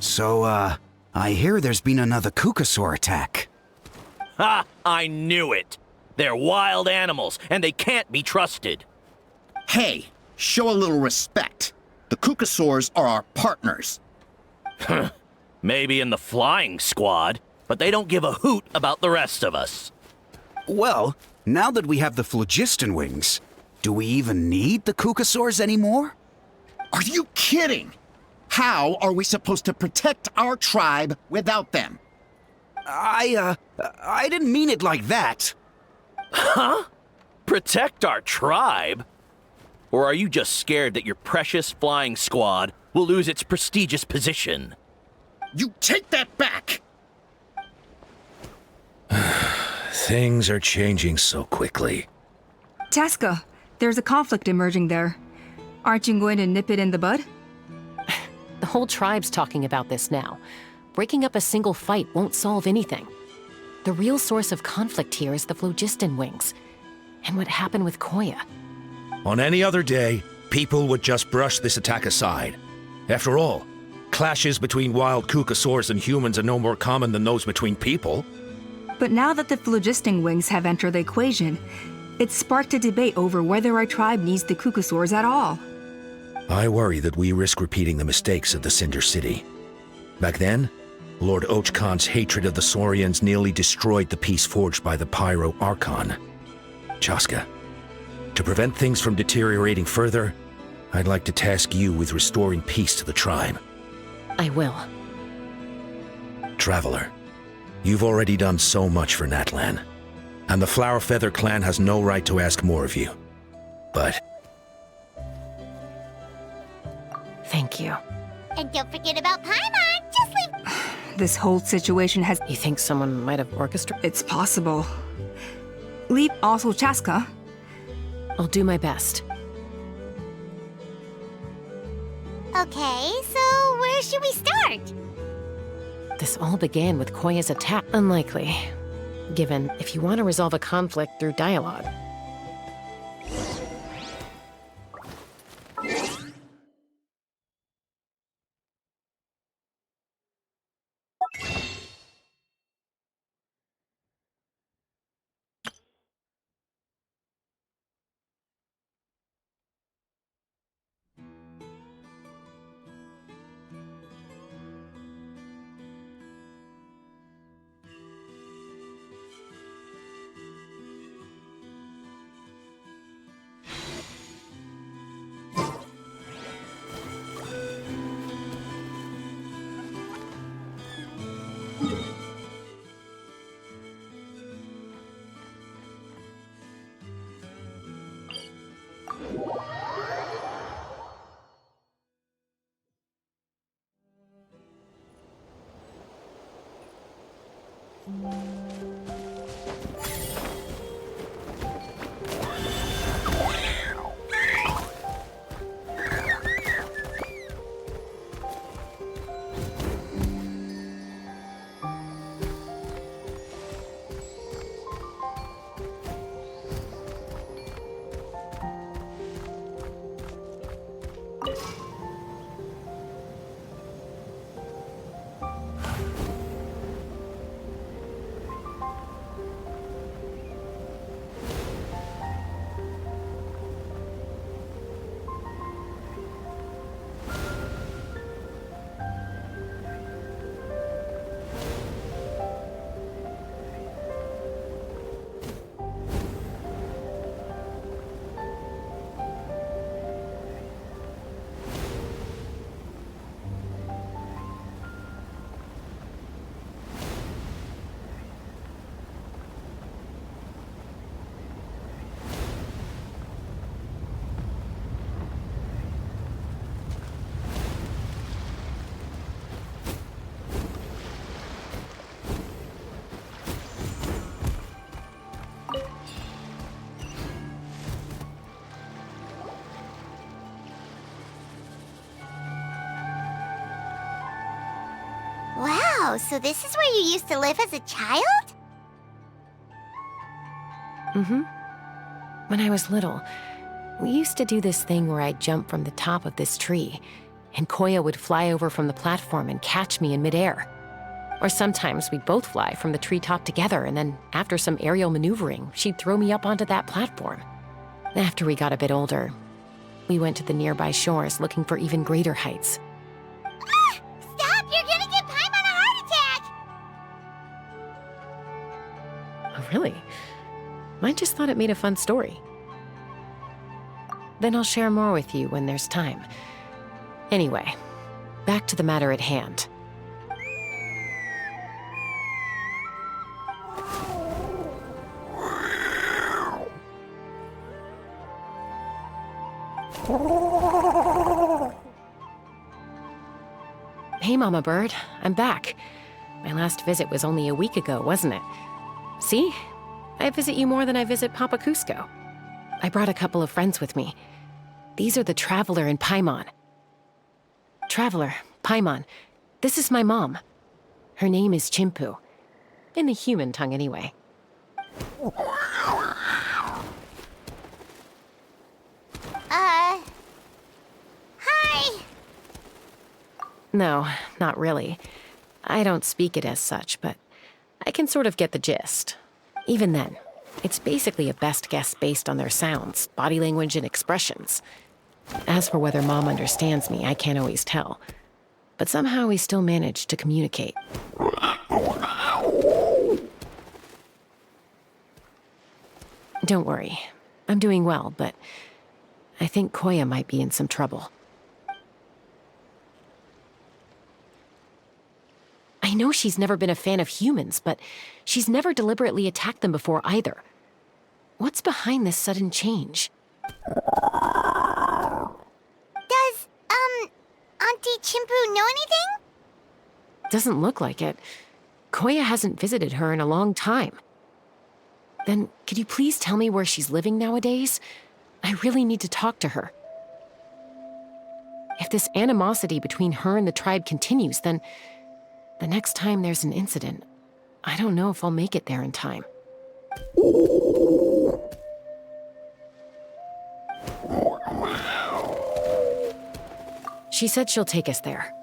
So, I hear there's been another Kukasaur attack. Ha! I knew it! They're wild animals, and they can't be trusted. Hey, show a little respect. The Kukasaurs are our partners. Maybe in the flying squad, but they don't give a hoot about the rest of us. Well, now that we have the phlogiston wings, do we even need the Kukasaurs anymore? Are you kidding? How are we supposed to protect our tribe without them? I didn't mean it like that. Huh? Protect our tribe? Or are you just scared that your precious flying squad will lose its prestigious position? You take that back! Things are changing so quickly. Chaska, there's a conflict emerging there. Aren't you going to nip it in the bud? The whole tribe's talking about this now. Breaking up a single fight won't solve anything. The real source of conflict here is the phlogiston wings, and what happened with Koya. On any other day, people would just brush this attack aside. After all, clashes between wild kukasaurs and humans are no more common than those between people. But now that the phlogiston wings have entered the equation, it's sparked a debate over whether our tribe needs the kukasaurs at all. I worry that we risk repeating the mistakes of the Cinder City. Back then, Lord Ochkon's hatred of the Saurians nearly destroyed the peace forged by the Pyro Archon. Chaska, to prevent things from deteriorating further, I'd like to task you with restoring peace to the tribe. I will. Traveler, you've already done so much for Natlan, and the Flower Feather clan has no right to ask more of you. But... Thank you. And don't forget about Paimon. Just leave. This whole situation has... You think someone might have orchestrated? It's possible. Leave also Chaska. I'll do my best. Okay, so where should we start? This all began with Koya's attack. Unlikely, given if you want to resolve a conflict through dialogue. Wow, so this is where you used to live as a child? Mm-hmm. When I was little, we used to do this thing where I'd jump from the top of this tree, and Koya would fly over from the platform and catch me in midair. Or sometimes we'd both fly from the treetop together, and then after some aerial maneuvering, she'd throw me up onto that platform. After we got a bit older, we went to the nearby shores looking for even greater heights. Stop! You're gonna give Paimon a heart attack! Oh, really? I just thought it made a fun story. Then I'll share more with you when there's time. Anyway, back to the matter at hand. Hey, Mama Bird. I'm back. My last visit was only a week ago, wasn't it? See? I visit you more than I visit Papa Cusco. I brought a couple of friends with me. These are the Traveler and Paimon. Traveler, Paimon, this is my mom. Her name is Chimpu. In the human tongue, anyway. Hi! No, not really. I don't speak it as such, but I can sort of get the gist. Even then, it's basically a best guess based on their sounds, body language, and expressions. As for whether Mom understands me, I can't always tell. But somehow we still manage to communicate. Don't worry. I'm doing well, but I think Koya might be in some trouble. I know she's never been a fan of humans, but she's never deliberately attacked them before either. What's behind this sudden change? Does, Auntie Chimpu know anything? Doesn't look like it. Koya hasn't visited her in a long time. Then, could you please tell me where she's living nowadays? I really need to talk to her. If this animosity between her and the tribe continues, then the next time there's an incident, I don't know if I'll make it there in time. She said she'll take us there.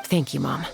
Thank you, Mom.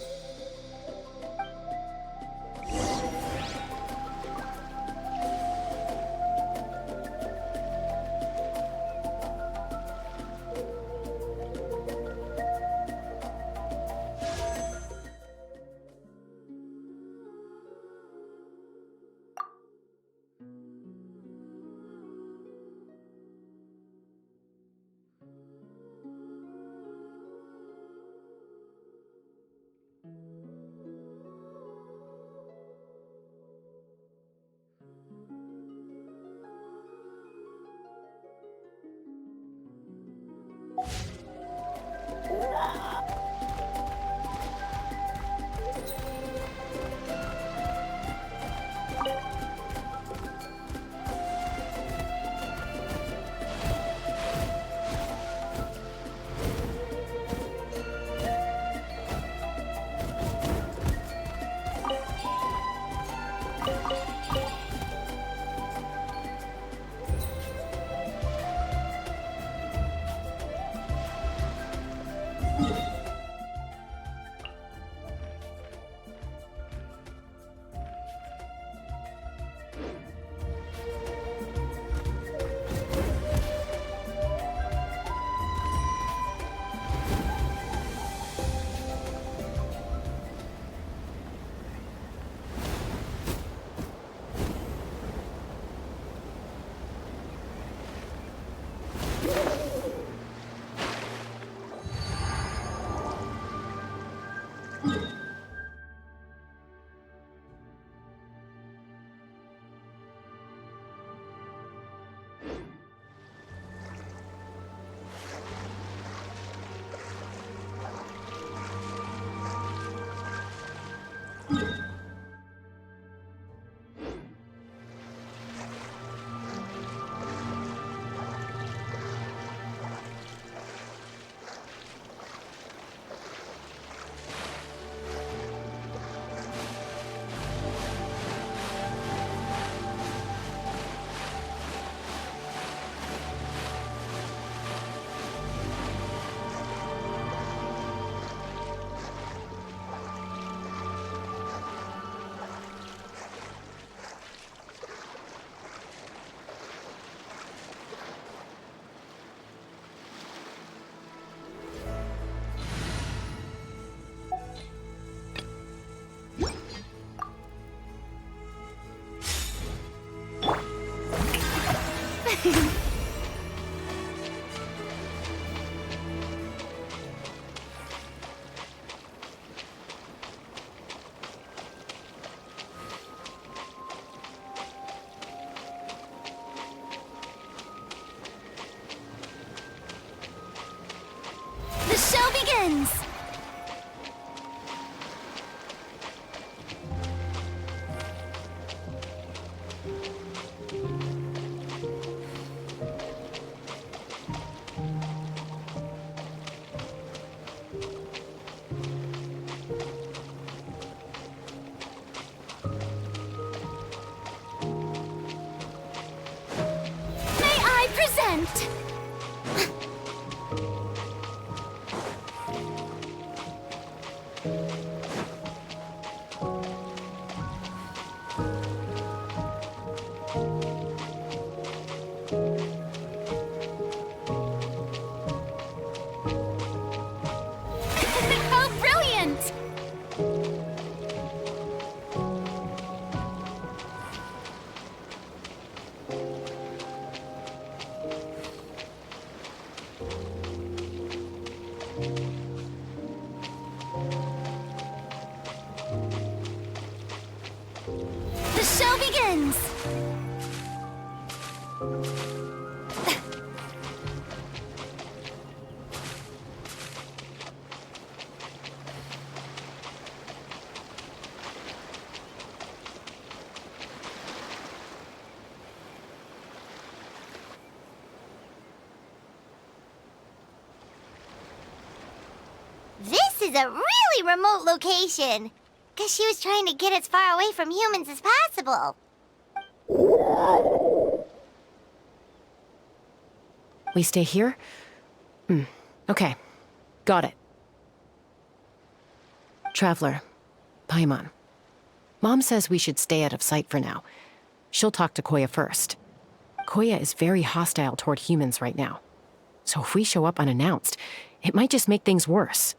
begins! May I present? How brilliant! The show begins! This is a really remote location. Guess she was trying to get as far away from humans as possible. We stay here? Okay. Got it. Traveler, Paimon. Mom says we should stay out of sight for now. She'll talk to Koya first. Koya is very hostile toward humans right now. So if we show up unannounced, it might just make things worse.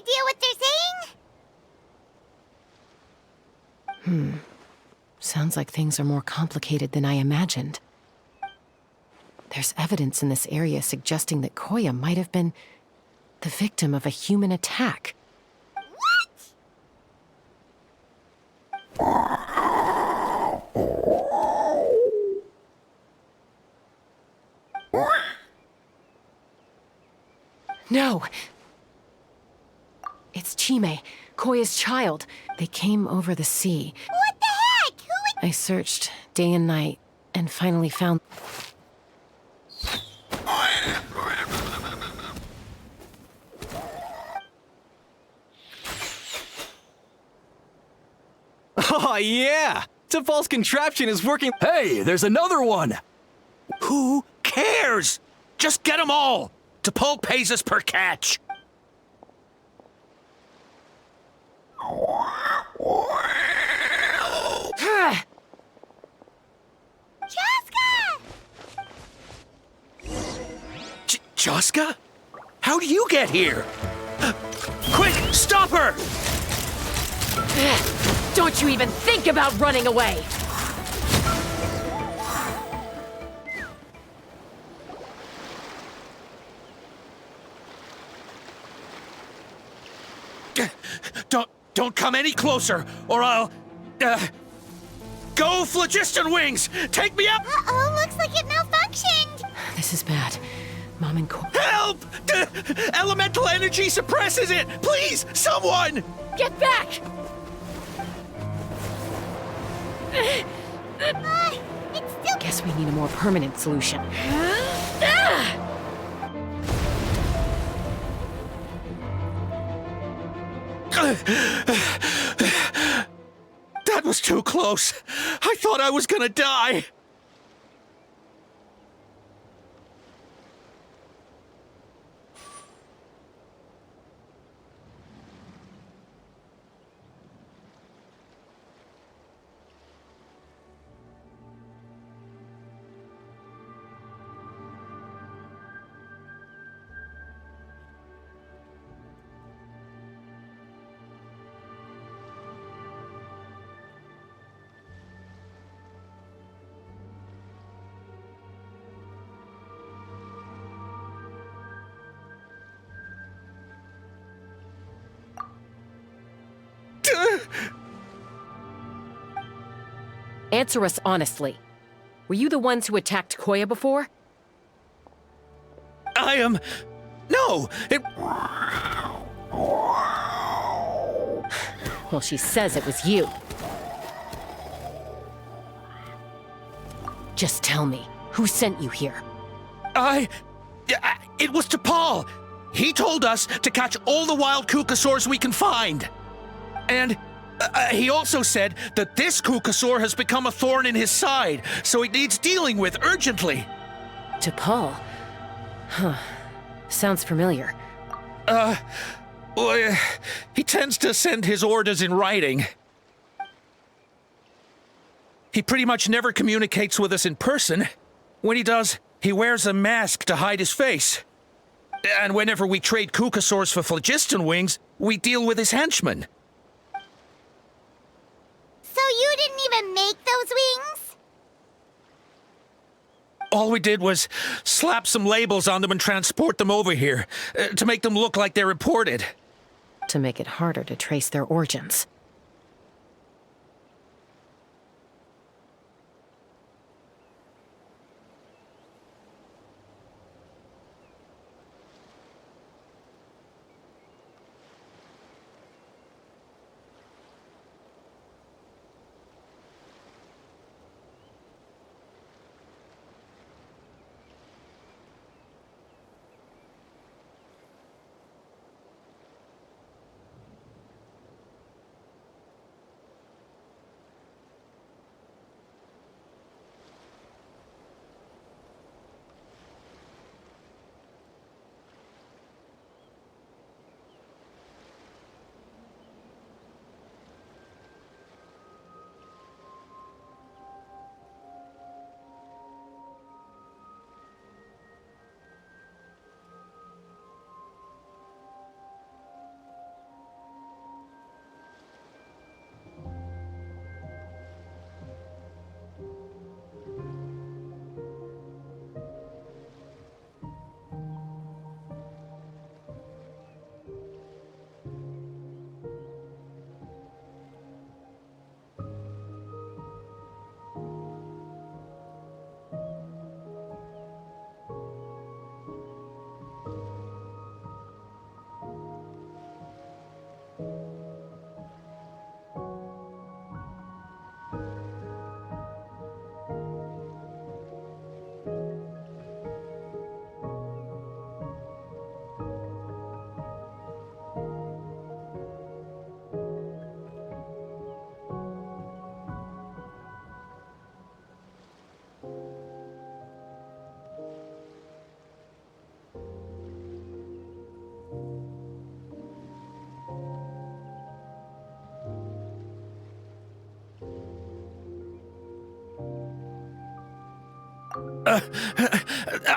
idea what they're saying? Sounds like things are more complicated than I imagined. There's evidence in this area suggesting that Koya might have been the victim of a human attack. No! It's Chime, Koya's child. They came over the sea. What the heck? Who would... I searched day and night and finally found... Oh, yeah! T'Pol's contraption is working. Hey, there's another one! Who cares? Just get them all! T'Pol pays us per catch! Joska? How do you get here? Quick, stop her! Don't you even think about running away! Don't come any closer, or I'll... Go, Phlogiston Wings! Take me up! Uh-oh, looks like it malfunctioned! This is bad. Mom and Help! Elemental energy suppresses it! Please, someone! Get back! It's still... Guess we need a more permanent solution. That was too close. I thought I was gonna die. Answer us honestly. Were you the ones who attacked Koya before? I am... No, it... Well, she says it was you. Just tell me, who sent you here? It was T'Pol. He told us to catch all the wild Kukasaurs we can find. And... he also said that this Kukasaur has become a thorn in his side, so it needs dealing with urgently. T'Pol? Huh. Sounds familiar. Well, he tends to send his orders in writing. He pretty much never communicates with us in person. When he does, he wears a mask to hide his face. And whenever we trade Kukasaurs for Phlogiston Wings, we deal with his henchmen. So you didn't even make those wings? All we did was slap some labels on them and transport them over here, to make them look like they're imported. To make it harder to trace their origins.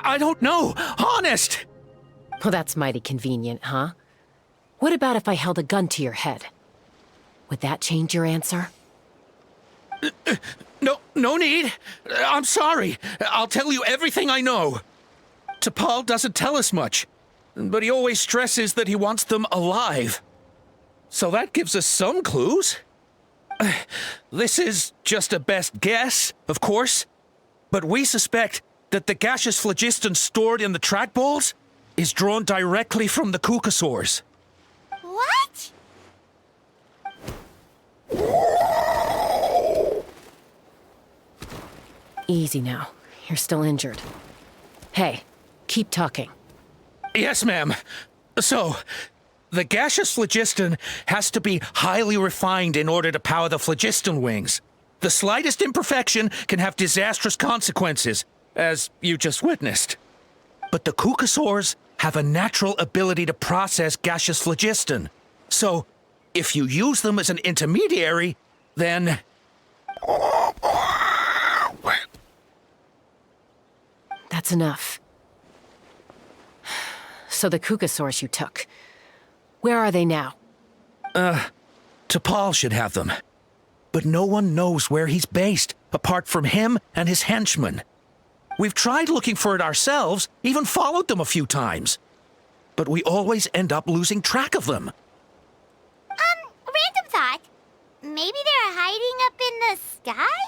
I don't know. Honest! Well, that's mighty convenient, huh? What about if I held a gun to your head? Would that change your answer? No need. I'm sorry. I'll tell you everything I know. T'Pol doesn't tell us much, but he always stresses that he wants them alive. So that gives us some clues. This is just a best guess, of course, but we suspect that the gaseous phlogiston stored in the trackballs is drawn directly from the Kukasaurs. What? Easy now. You're still injured. Hey, keep talking. Yes, ma'am. So, the gaseous phlogiston has to be highly refined in order to power the phlogiston wings. The slightest imperfection can have disastrous consequences, as you just witnessed. But the Kukasaurs have a natural ability to process gaseous phlogiston. So, if you use them as an intermediary, then... That's enough. So the Kukasaurs you took, where are they now? T'Pol should have them. But no one knows where he's based, apart from him and his henchmen. We've tried looking for it ourselves, even followed them a few times. But we always end up losing track of them. Random thought. Maybe they're hiding up in the sky?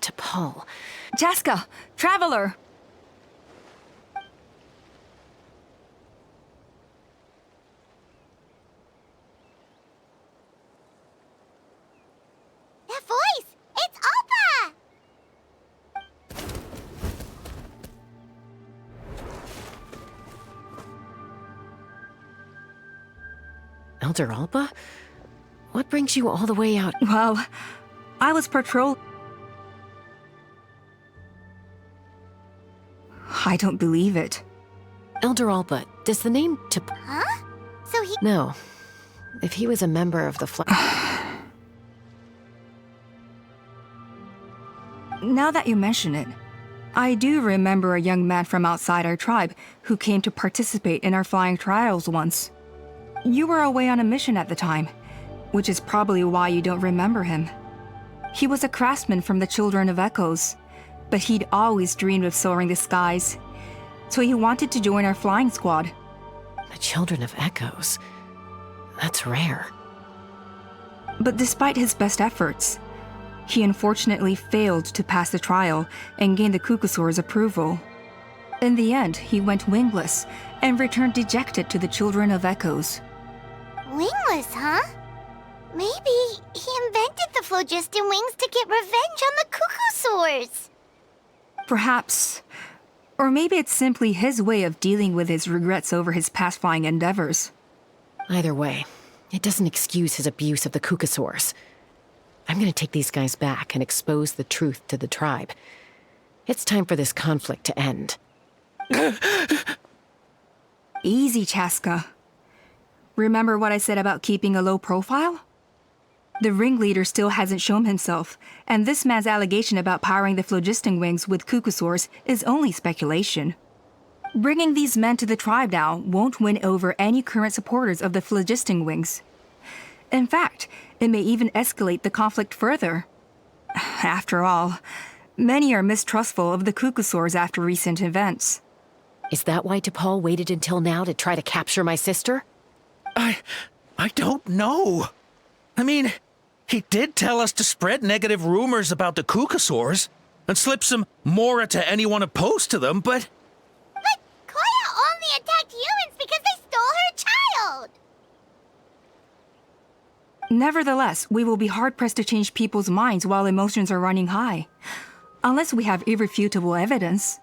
T'Pol. Chaska, Traveler! That voice! It's Alpa! Elder Alpa? What brings you all the way out? Well, I was patrol. I don't believe it. Elder Alpa, does the name Huh? So he... No. If he was a member of the Now that you mention it, I do remember a young man from outside our tribe who came to participate in our flying trials once. You were away on a mission at the time, which is probably why you don't remember him. He was a craftsman from the Children of Echoes, but he'd always dreamed of soaring the skies, so he wanted to join our flying squad. The Children of Echoes? That's rare. But despite his best efforts, he unfortunately failed to pass the trial and gain the Kukusaur's approval. In the end, he went wingless and returned dejected to the Children of Echoes. Wingless, huh? Maybe he invented the phlogiston wings to get revenge on the Kukusaurs. Perhaps. Or maybe it's simply his way of dealing with his regrets over his past flying endeavors. Either way, it doesn't excuse his abuse of the Kukusaurs. I'm gonna take these guys back and expose the truth to the tribe. It's time for this conflict to end. Easy, Chaska. Remember what I said about keeping a low profile? The ringleader still hasn't shown himself, and this man's allegation about powering the phlogiston wings with Kukusaurs is only speculation. Bringing these men to the tribe now won't win over any current supporters of the phlogiston wings. In fact, it may even escalate the conflict further. After all, many are mistrustful of the Kukusaurs after recent events. Is that why T'Pol waited until now to try to capture my sister? I don't know. I mean, he did tell us to spread negative rumors about the Kukusaurs and slip some Mora to anyone opposed to them, but... But Koya only attacked humans because they stole her child! Nevertheless, we will be hard-pressed to change people's minds while emotions are running high. Unless we have irrefutable evidence.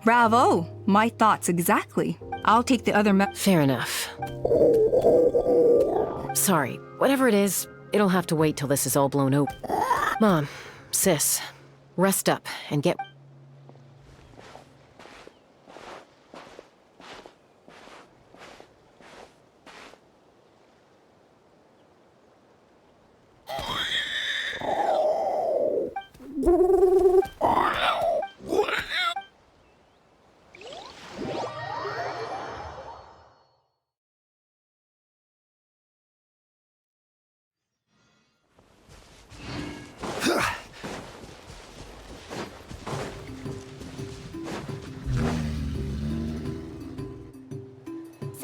Bravo! My thoughts exactly. I'll take the other Fair enough. Sorry, whatever it is, it'll have to wait till this is all blown open. Mom, sis, rest up and get...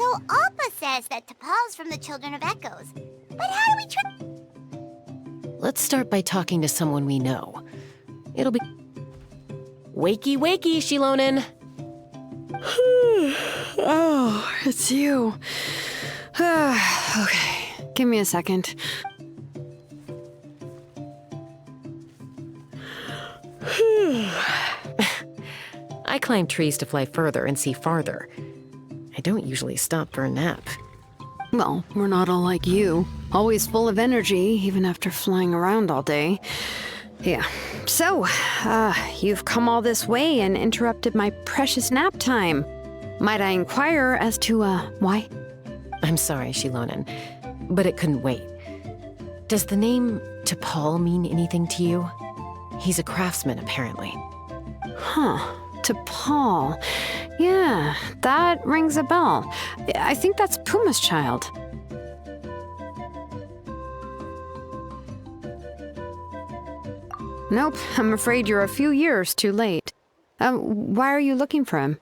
So Alpa says that T'Pol's from the Children of Echoes. But how do we Let's start by talking to someone we know. It'll be... Wakey, wakey, Shilonin! Oh, it's you. Okay, give me a second. I climb trees to fly further and see farther. I don't usually stop for a nap. Well, we're not all like you. Always full of energy, even after flying around all day. Yeah. So, you've come all this way and interrupted my precious nap time. Might I inquire as to, why? I'm sorry, Shilonen, but it couldn't wait. Does the name T'Pol mean anything to you? He's a craftsman, apparently. Huh. T'Pol. Yeah, that rings a bell. I think that's Puma's child. Nope, I'm afraid you're a few years too late. Why are you looking for him?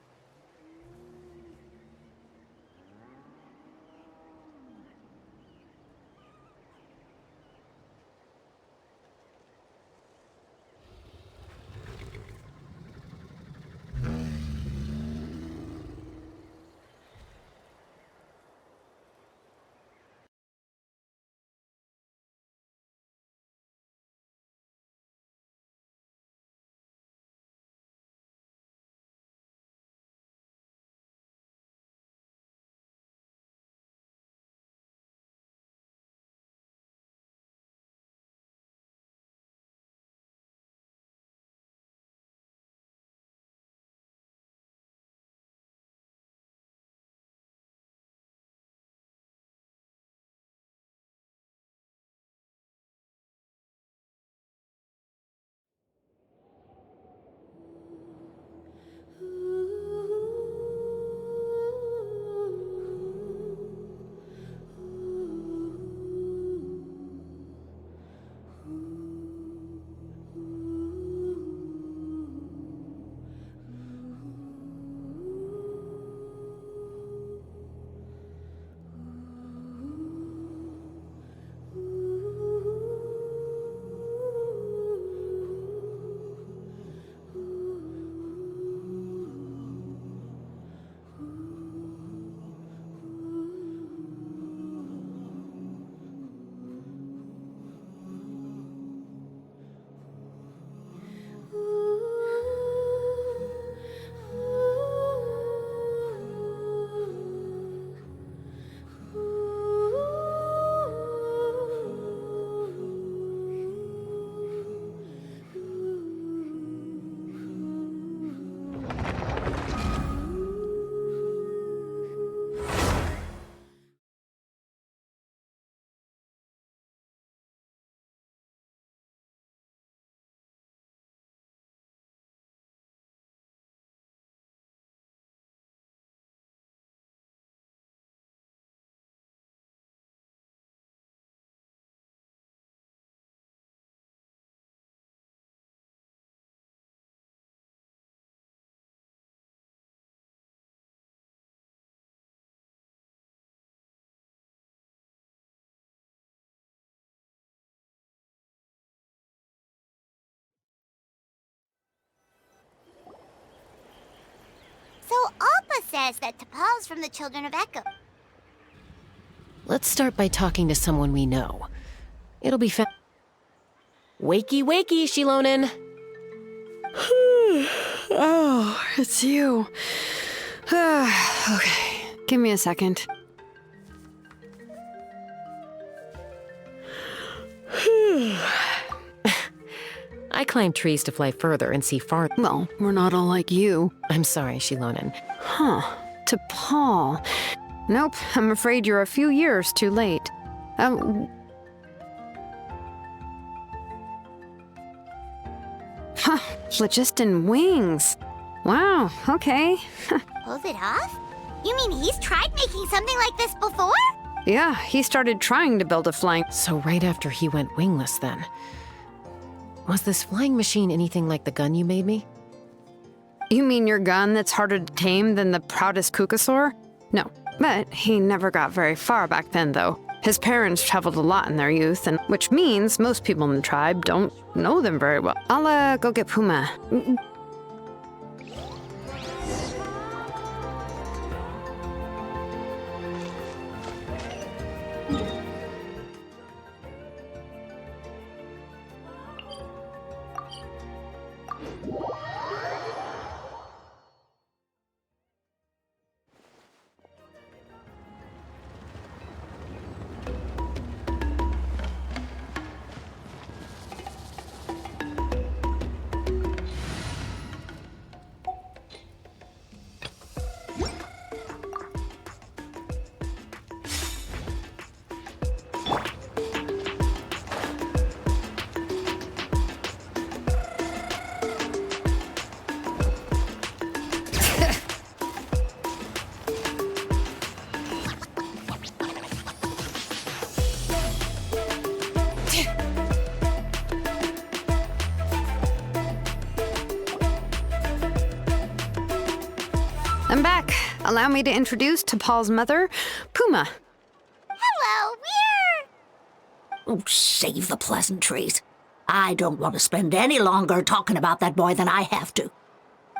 So Alpa says that T'Pol's from the Children of Echo. Let's start by talking to someone we know. It'll be Wakey, wakey, Shilonen! Oh, it's you. Okay, give me a second. I climb trees to fly further and see farther. Well, we're not all like you. I'm sorry, Shilonen. Huh. T'Pol. Nope, I'm afraid you're a few years too late. Phlogiston wings. Wow, okay. Pulls it off? You mean he's tried making something like this before? Yeah, he started trying to build a flying... So right after he went wingless then. Was this flying machine anything like the gun you made me? You mean your gun that's harder to tame than the proudest Kukasaur? No, but he never got very far back then, though. His parents traveled a lot in their youth, and which means most people in the tribe don't know them very well. I'll, go get Puma. allow me to introduce T'Pol's mother, Puma. Hello, we're... Oh, save the pleasantries. I don't want to spend any longer talking about that boy than I have to.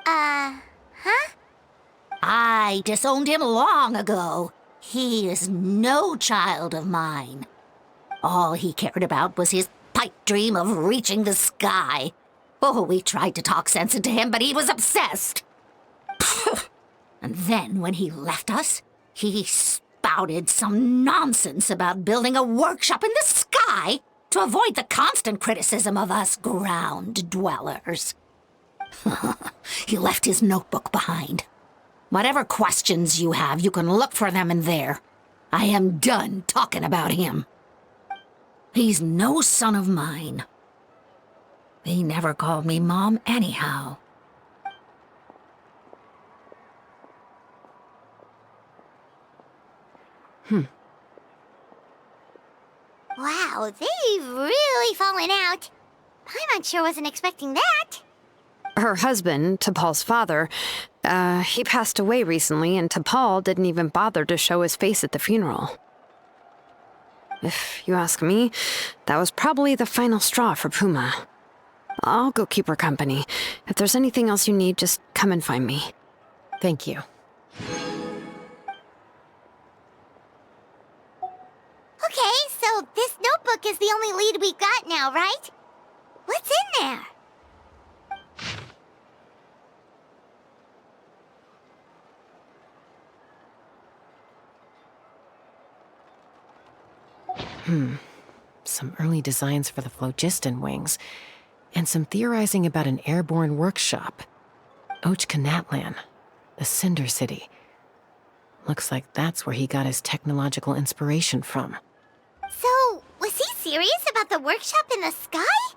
Huh? I disowned him long ago. He is no child of mine. All he cared about was his pipe dream of reaching the sky. Oh, we tried to talk sense into him, but he was obsessed. And then when he left us, he spouted some nonsense about building a workshop in the sky to avoid the constant criticism of us ground dwellers. He left his notebook behind. Whatever questions you have, you can look for them in there. I am done talking about him. He's no son of mine. He never called me Mom anyhow. Wow, they've really fallen out. Paimon sure wasn't expecting that. Her husband, T'Pol's father, he passed away recently, and T'Pol didn't even bother to show his face at the funeral. If you ask me, that was probably the final straw for Puma. I'll go keep her company. If there's anything else you need, just come and find me. Thank you. Okay, so this notebook is the only lead we got now, right? What's in there? Some early designs for the phlogiston wings, and some theorizing about an airborne workshop. Ochkanatlan, the Cinder City. Looks like that's where he got his technological inspiration from. So, was he serious about the workshop in the sky?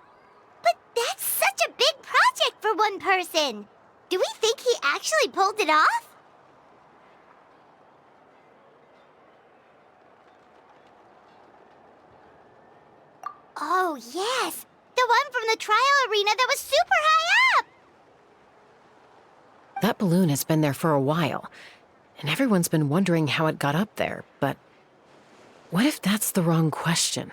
But that's such a big project for one person. Do we think he actually pulled it off? Oh, yes. The one from the trial arena that was super high up. That balloon has been there for a while, and everyone's been wondering how it got up there, but what if that's the wrong question?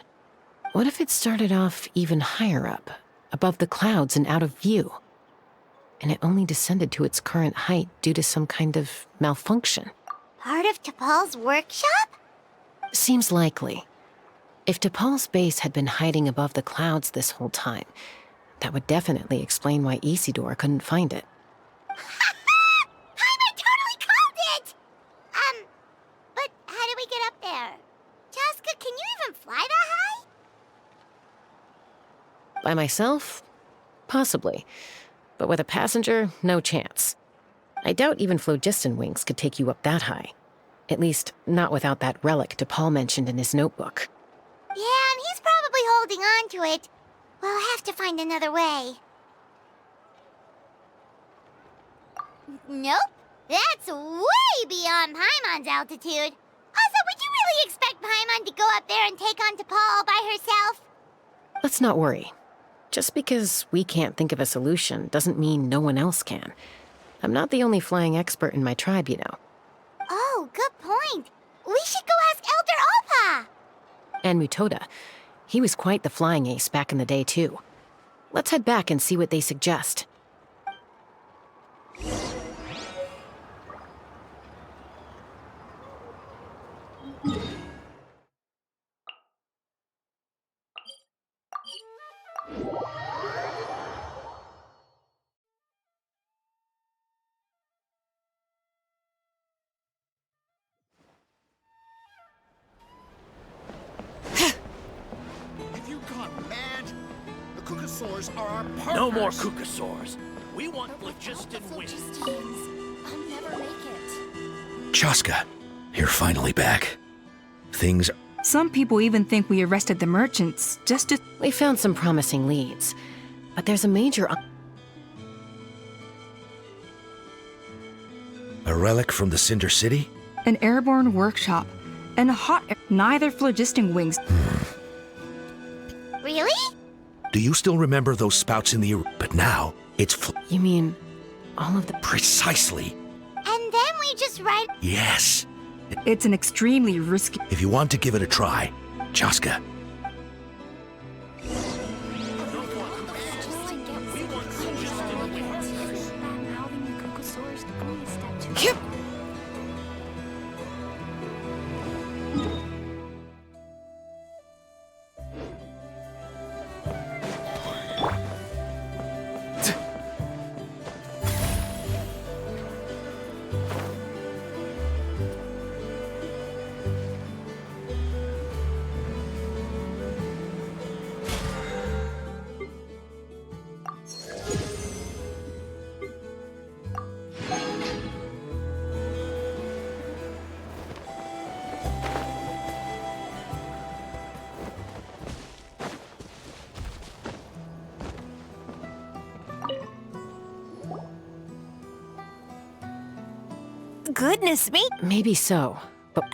What if it started off even higher up, above the clouds and out of view, and it only descended to its current height due to some kind of malfunction? Part of T'Pol's workshop? Seems likely. If T'Pol's base had been hiding above the clouds this whole time, that would definitely explain why Isidore couldn't find it. Paimon totally called it! But how do we get up there? Chaska, can you even fly that high? By myself? Possibly. But with a passenger, no chance. I doubt even phlogiston wings could take you up that high. At least, not without that relic T'Pol mentioned in his notebook. Yeah, and he's probably holding on to it. We'll have to find another way. Nope. That's way beyond Paimon's altitude. Also, would you really expect Paimon to go up there and take on T'Pol all by herself? Let's not worry. Just because we can't think of a solution doesn't mean no one else can. I'm not the only flying expert in my tribe, you know. Oh, good point. We should go ask Elder Alpa. And Mutoda. He was quite the flying ace back in the day, too. Let's head back and see what they suggest. Are our partners. No more Kukasaurs. We want phlogiston wings. I'll never make it. Chaska, you're finally back. Things... Some people even think we arrested the merchants just to... We found some promising leads, but there's a major... A relic from the Cinder City? An airborne workshop and a hot air... Neither phlogiston wings. Really? Do you still remember those spouts in the... But now, it's... You mean all of the... Precisely. And then we just just right. Yes. It's an extremely risky. If you want to give it a try, Chaska. Goodness me. Maybe so, but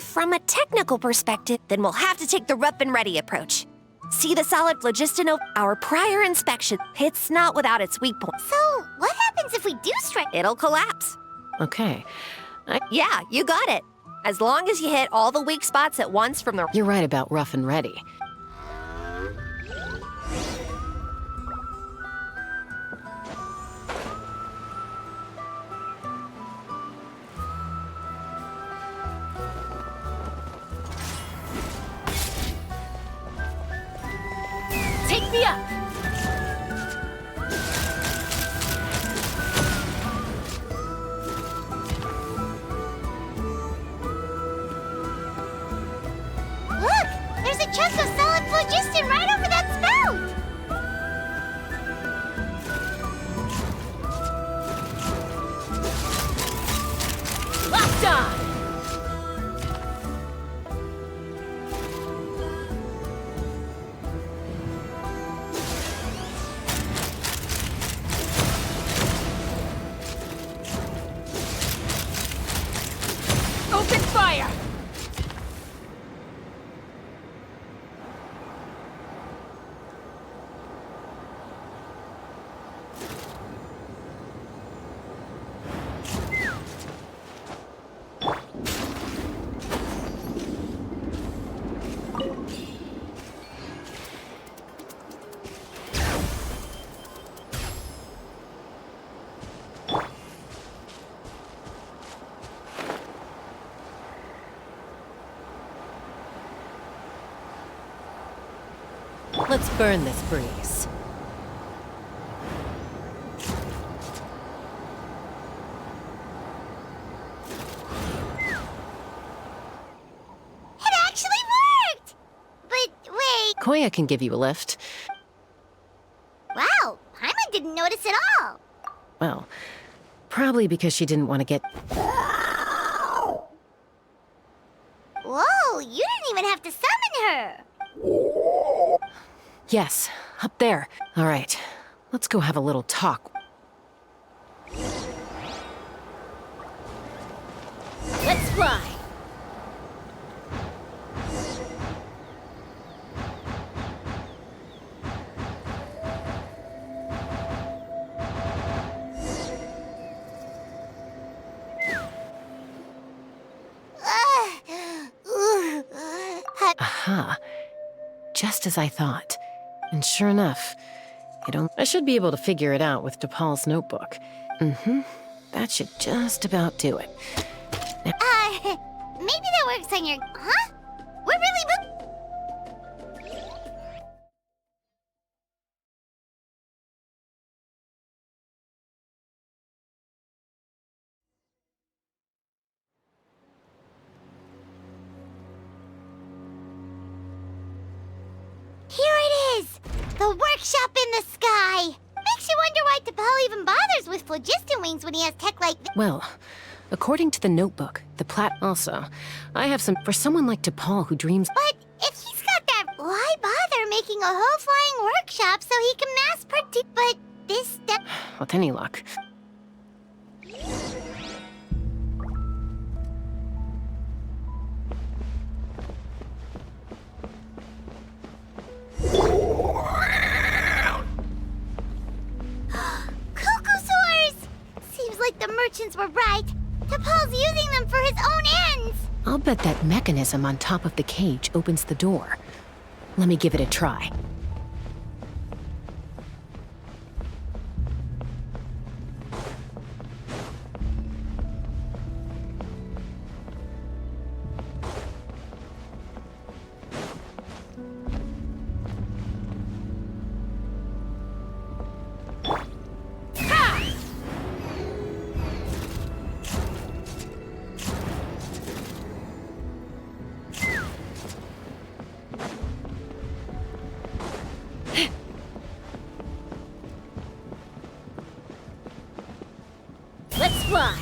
From a technical perspective, then we'll have to take the rough and ready approach. See the solid phlogiston of our prior inspection. It's not without its weak points. So, what happens if we do strike? It'll collapse. okay. Yeah, you got it. As long as you hit all the weak spots at once from the... You're right about rough and ready. Take me up! Look! There's a chunk of solid phlogiston right over that spout! Locked on! Open fire! Let's burn this breeze. It actually worked! But wait... Koya can give you a lift. Wow, Paimon didn't notice at all. Well, probably because she didn't want to get... Whoa, you didn't even have to summon her. Yes, up there. All right, let's go have a little talk. Let's fly! Aha. Just as I thought. And sure enough, I should be able to figure it out with DePaul's notebook. Mm-hmm. That should just about do it. Maybe that works on your... Huh? We're really... Here it is! The workshop in the sky! Makes you wonder why DePaul even bothers with phlogiston wings when he has tech like this. Well, according to the notebook, the plat also, I have some for someone like DePaul who dreams. But if he's got that, why bother making a whole flying workshop so he can mass produce? But this step... With any luck. Cuckoosaurs! Seems like the merchants were right. T'Pol's using them for his own ends! I'll bet that mechanism on top of the cage opens the door. Let me give it a try. Let's fly!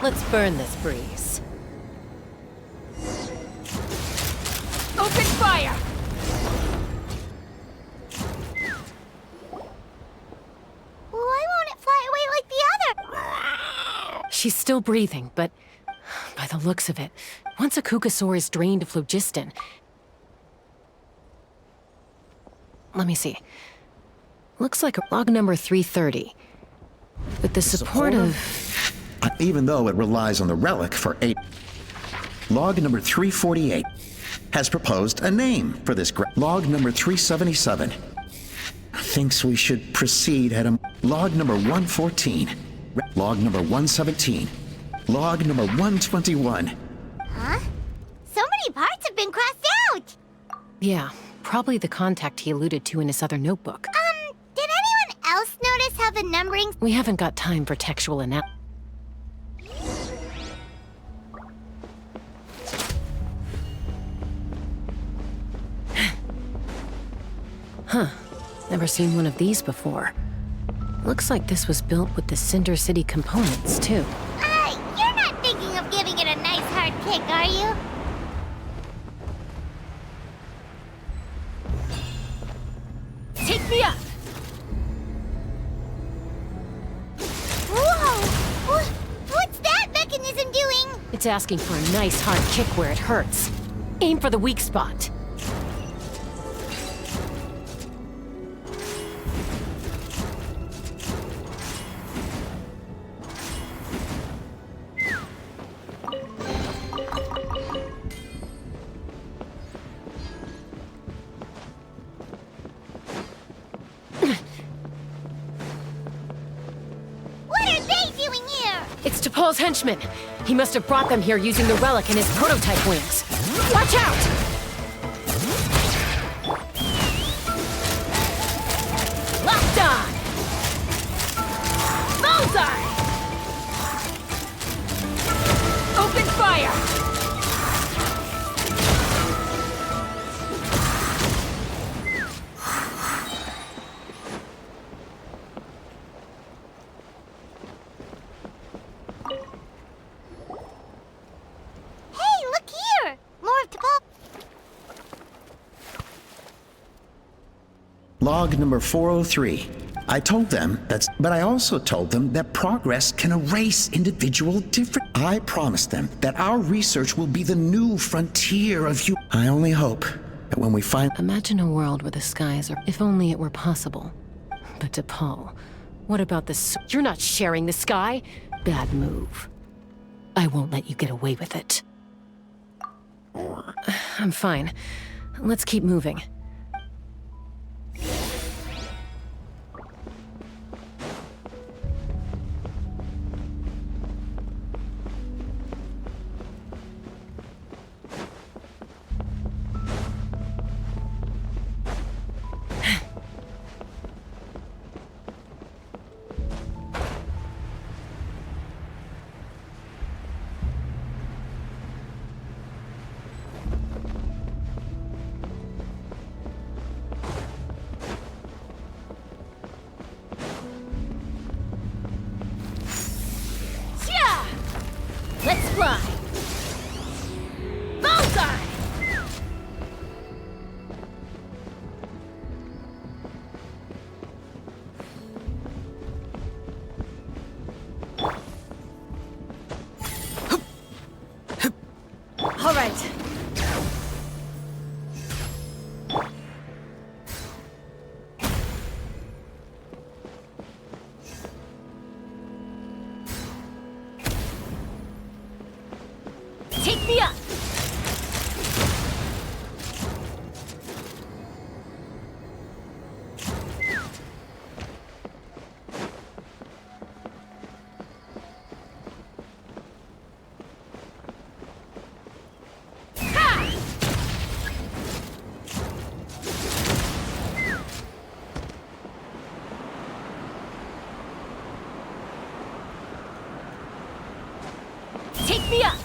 Let's burn this breeze. Open fire! Why won't it fly away like the other? She's still breathing, but by the looks of it, once a Kukasaur is drained of phlogiston... Let me see. Looks like log number 330. With the support of... Even though it relies on the relic for 8. Log number 348 has proposed a name for this log number 377 thinks we should proceed at a log number 114, log number 117, log number 121. Huh? So many parts have been crossed out! Yeah, probably the contact he alluded to in his other notebook. Did anyone else notice how the numbering... We haven't got time for textual analysis. Huh. Never seen one of these before. Looks like this was built with the Cinder City components, too. You're not thinking of giving it a nice hard kick, are you? Take me up! Whoa! What's that mechanism doing? It's asking for a nice hard kick where it hurts. Aim for the weak spot. It's T'Pol's henchman. He must have brought them here using the relic in his prototype wings. Watch out! Locked on! Bullseye! Open fire! Log number 403. I told them but I also told them that progress can erase individual different. I promised them that our research will be the new frontier of you. I only hope that when we find... Imagine a world where the skies are... If only it were possible. But T'Pol, what about the... You're not sharing the sky? Bad move. I won't let you get away with it. I'm fine. Let's keep moving. All right. Take me up! Take me up!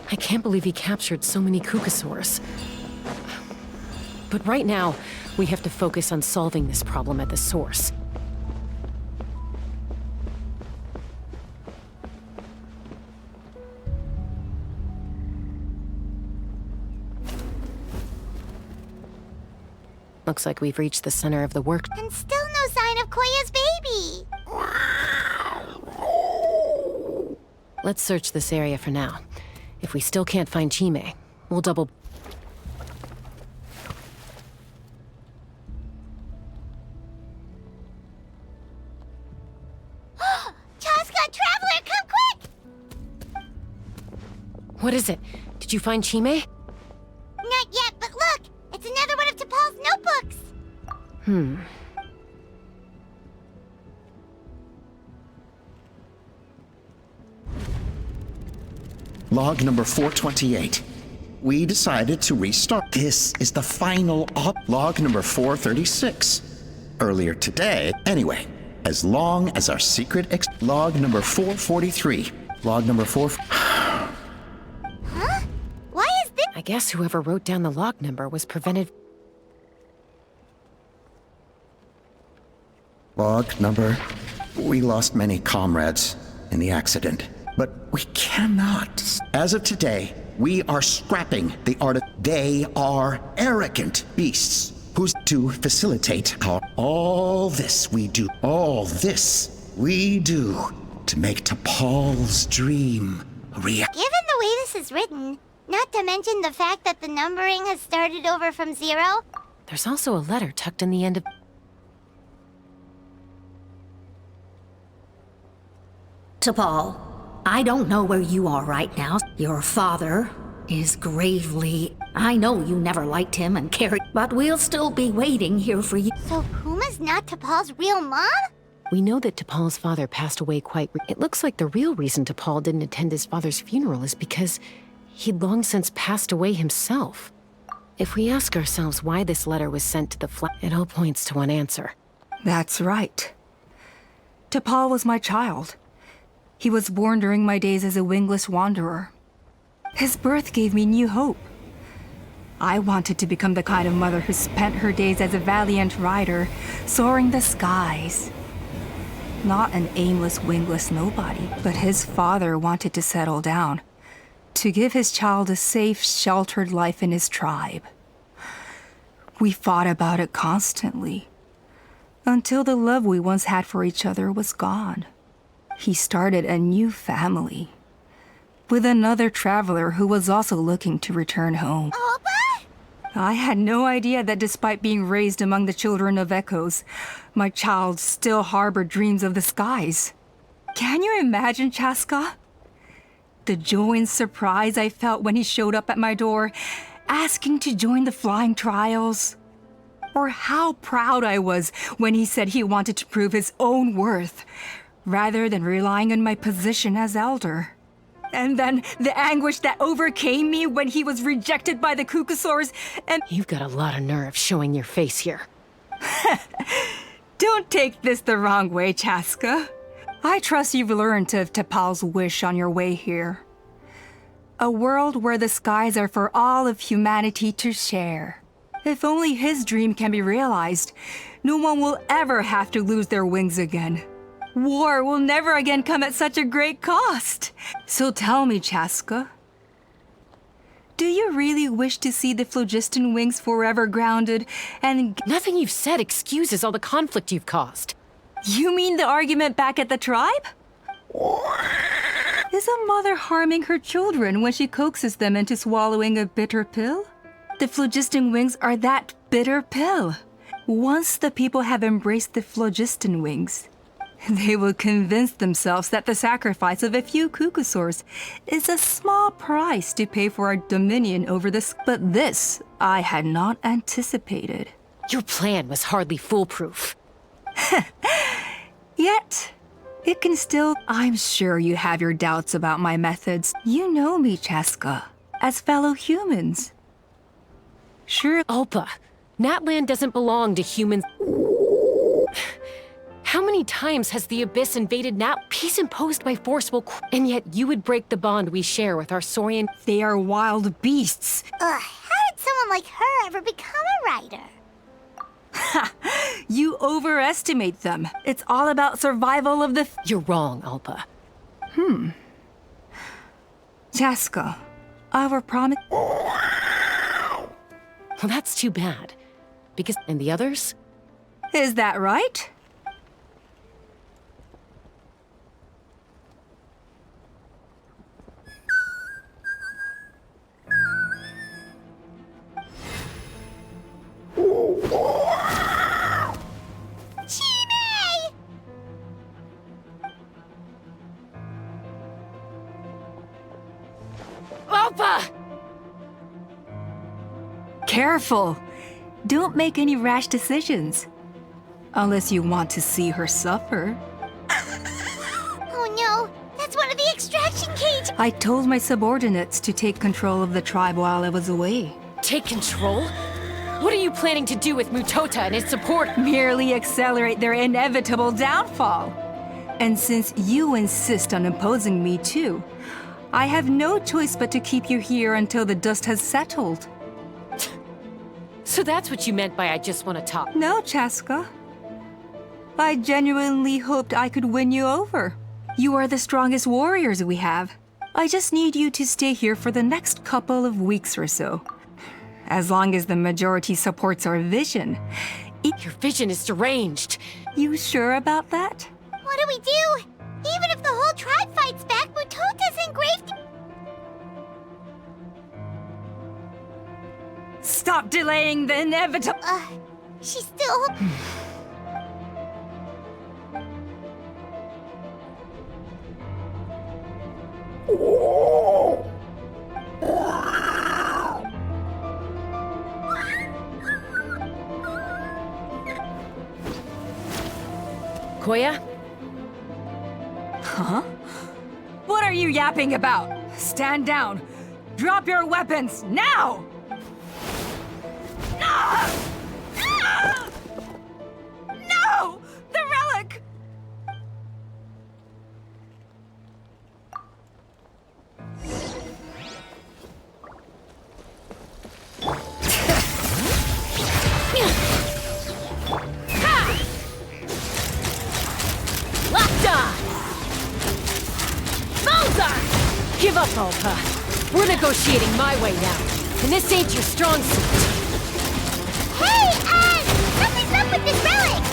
I can't believe he captured so many Kukasaurs. But right now, we have to focus on solving this problem at the source. Looks like we've reached the center of the work. And still no sign of Koya's baby. Let's search this area for now. If we still can't find Chime, we'll double... Chaska, Traveler, come quick! What is it? Did you find Chime? Not yet, but look! It's another one of T'Pol's notebooks! Log number 428. We decided to restart. This is the final log number 436. Earlier today, anyway, as long as our secret log number 443. Log number 4... Huh? Why is this? I guess whoever wrote down the log number was prevented... Log number... We lost many comrades in the accident. But we cannot. As of today, we are scrapping the art. They are arrogant beasts who's to facilitate all this we do to make T'Pol's dream a reality. Given the way this is written, not to mention the fact that the numbering has started over from 0. There's also a letter tucked in the end of... T'Pol, I don't know where you are right now. Your father is gravely... I know you never liked him and cared, but we'll still be waiting here for you. So Puma's not T'Pol's real mom? We know that T'Pol's father passed away quite... It looks like the real reason T'Pol didn't attend his father's funeral is because he'd long since passed away himself. If we ask ourselves why this letter was sent to the flat, it all points to one answer. That's right. T'Pol was my child. He was born during my days as a wingless wanderer. His birth gave me new hope. I wanted to become the kind of mother who spent her days as a valiant rider, soaring the skies. Not an aimless, wingless nobody, but his father wanted to settle down, to give his child a safe, sheltered life in his tribe. We fought about it constantly, until the love we once had for each other was gone. He started a new family, with another traveler who was also looking to return home. I had no idea that despite being raised among the children of echoes, my child still harbored dreams of the skies. Can you imagine, Chaska? The joy and surprise I felt when he showed up at my door, asking to join the flying trials. Or how proud I was when he said he wanted to prove his own worth, rather than relying on my position as elder. And then the anguish that overcame me when he was rejected by the Kukasaurs and— You've got a lot of nerve showing your face here. Don't take this the wrong way, Chaska. I trust you've learned of T'Pol's wish on your way here. A world where the skies are for all of humanity to share. If only his dream can be realized, no one will ever have to lose their wings again. War will never again come at such a great cost. So tell me, Chaska, do you really wish to see the phlogiston wings forever grounded and... Nothing you've said excuses all the conflict you've caused. You mean the argument back at the tribe? Is a mother harming her children when she coaxes them into swallowing a bitter pill? The phlogiston wings are that bitter pill. Once the people have embraced the phlogiston wings, they will convince themselves that the sacrifice of a few cucosaurs is a small price to pay for our dominion over this. But this I had not anticipated. Your plan was hardly foolproof. Yet, it can still... I'm sure you have your doubts about my methods. You know me, Chaska, as fellow humans. Sure, Ulpa, Natland doesn't belong to humans. How many times has the Abyss invaded Nat? Peace imposed by force will... And yet you would break the bond we share with our Saurian... They are wild beasts. How did someone like her ever become a writer? You overestimate them. It's all about survival of the... You're wrong, Ulpa. Chaska, our promise... Well, that's too bad. Because... And the others? Is that right? Ulpa! Careful! Don't make any rash decisions. Unless you want to see her suffer. Oh no, that's one of the extraction cages! I told my subordinates to take control of the tribe while I was away. Take control? What are you planning to do with Mutota and his support? Merely accelerate their inevitable downfall. And since you insist on imposing me too, I have no choice but to keep you here until the dust has settled. So that's what you meant by I just want to talk? No, Chaska. I genuinely hoped I could win you over. You are the strongest warriors we have. I just need you to stay here for the next couple of weeks or so. As long as the majority supports our vision. Your vision is deranged. You sure about that? What do we do? Even if the whole tribe fights back, Mutota's engraved... Stop delaying the inevitable... She's still... Koya? Huh? What are you yapping about? Stand down. Drop your weapons, now! No! The relic! Locked on! Bullseye! Give up, Ulpa. We're negotiating my way now, and this ain't your strong suit. Hey, something's up with this relic!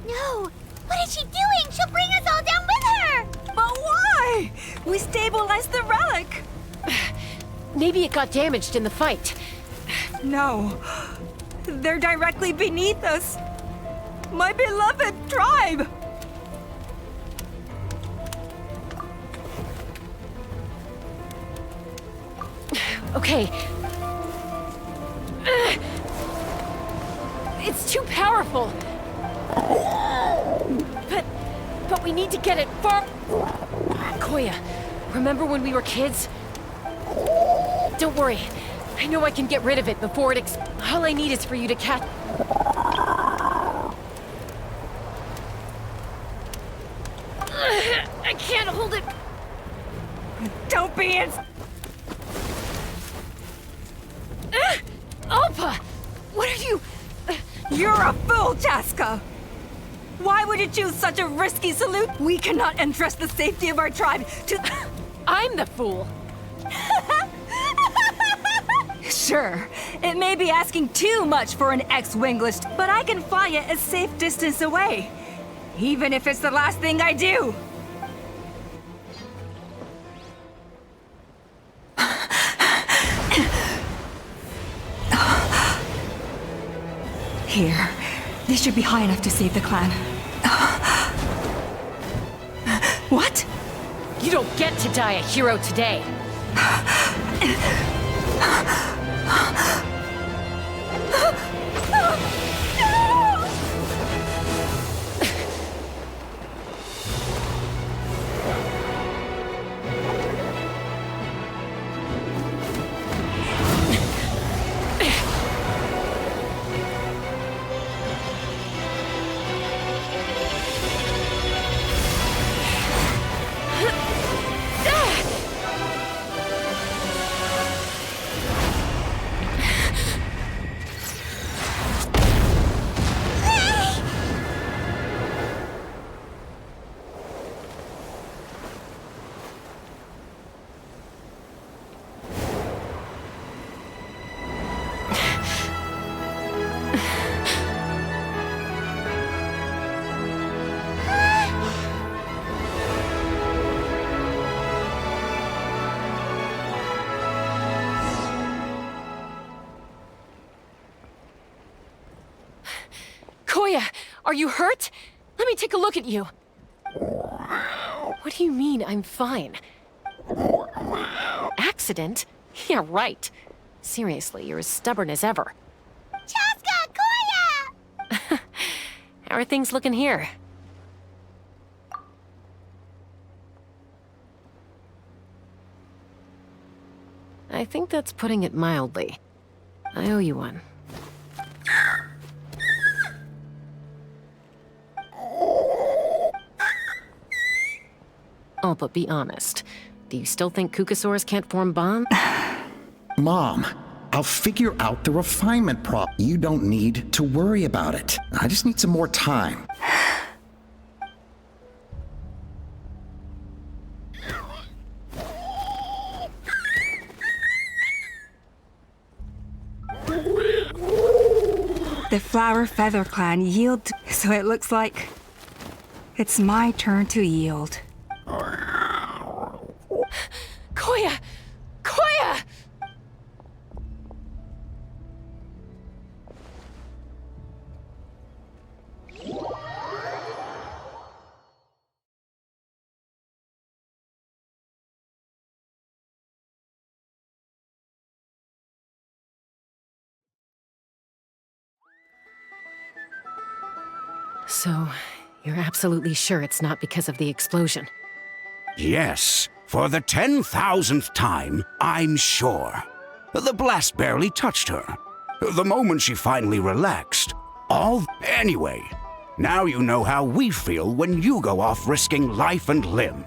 No! What is she doing? She'll bring us all down with her! But why? We stabilized the relic! Maybe it got damaged in the fight. No. They're directly beneath us. My beloved tribe! Okay. It's too powerful. But we need to get it far... Koya, remember when we were kids? Don't worry. I know I can get rid of it before it all I need is for you to catch... I can't hold it. Don't be in. Alpa! What are you? You're a fool, Chaska! Why would you choose such a risky salute? We cannot entrust the safety of our tribe to... I'm the fool. Sure, it may be asking too much for an ex-wingless, but I can fly it a safe distance away. Even if it's the last thing I do. Here. This should be high enough to save the clan. What? You don't get to die a hero today. Koya, are you hurt? Let me take a look at you. What do you mean, I'm fine? Accident? Yeah, right. Seriously, you're as stubborn as ever. Chaska! Koya! How are things looking here? I think that's putting it mildly. I owe you one. Oh, but be honest. Do you still think Kukasaurs can't form bonds? Mom, I'll figure out the refinement problem. You don't need to worry about it. I just need some more time. The Flower Feather Clan yield, so it looks like it's my turn to yield. Koya! Koya! So, you're absolutely sure it's not because of the explosion? Yes, for the 10,000th time, I'm sure. The blast barely touched her. The moment she finally relaxed, Anyway, now you know how we feel when you go off risking life and limb.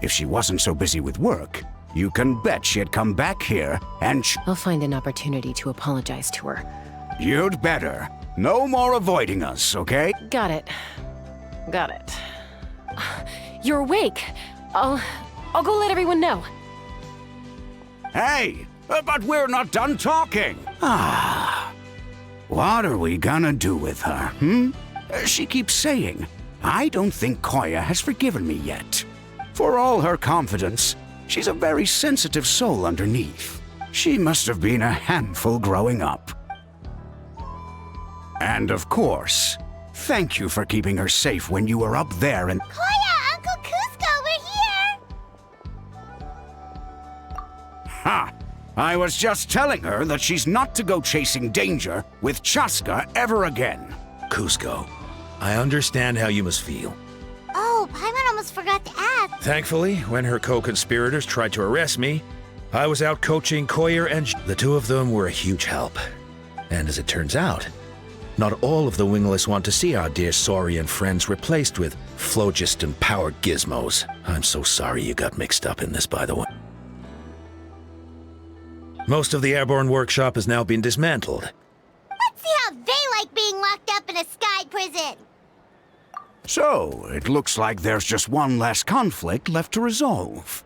If she wasn't so busy with work, you can bet she'd come back here and I'll find an opportunity to apologize to her. You'd better. No more avoiding us, okay? Got it. Got it. You're awake. I'll go let everyone know. Hey, but we're not done talking. What are we gonna do with her, She keeps saying, I don't think Koya has forgiven me yet. For all her confidence, she's a very sensitive soul underneath. She must have been a handful growing up. And of course, thank you for keeping her safe when you were up there and— Koya, Uncle Cusco, we're here! Ha! I was just telling her that she's not to go chasing danger with Chaska ever again. Cusco, I understand how you must feel. Oh, Paimon almost forgot to ask. Thankfully, when her co-conspirators tried to arrest me, I was out coaching Koya and the two of them were a huge help. And as it turns out, Not all of the wingless want to see our dear Saurian friends replaced with phlogiston-powered gizmos. I'm so sorry you got mixed up in this, by the way. Most of the airborne workshop has now been dismantled. Let's see how they like being locked up in a sky prison. So, it looks like there's just one less conflict left to resolve.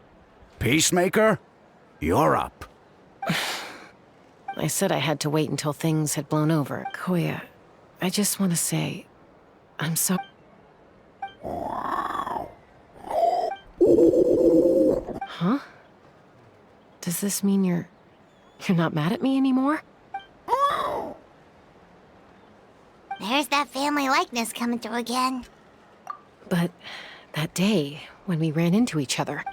Peacemaker, you're up. I said I had to wait until things had blown over. Koya, I just want to say, I'm so... Huh? Does this mean you're not mad at me anymore? There's that family likeness coming through again. But that day, when we ran into each other...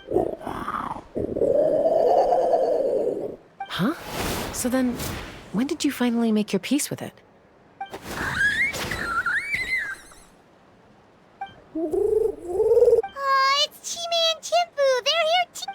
Huh? So then, when did you finally make your peace with it? Oh, it's Chime and Chimpu. They're here too.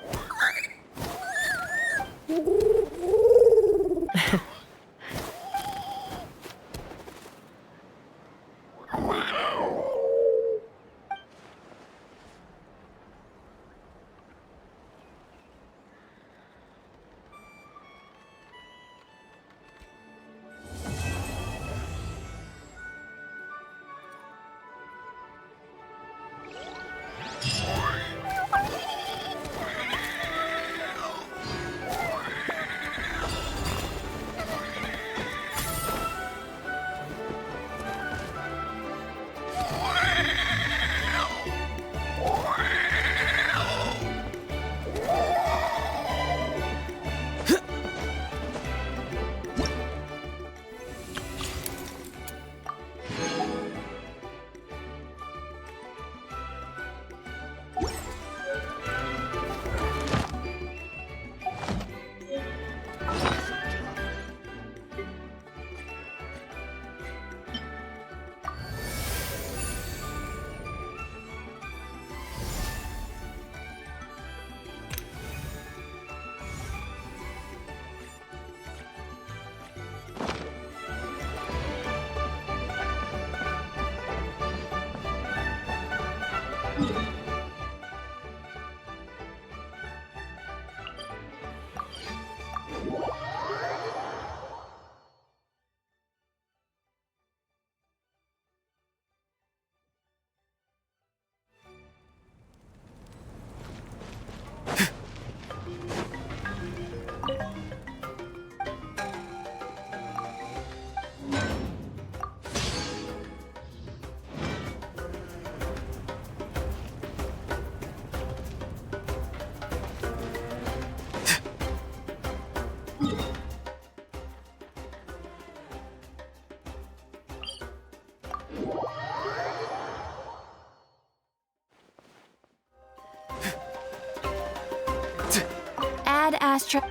Ad Astra.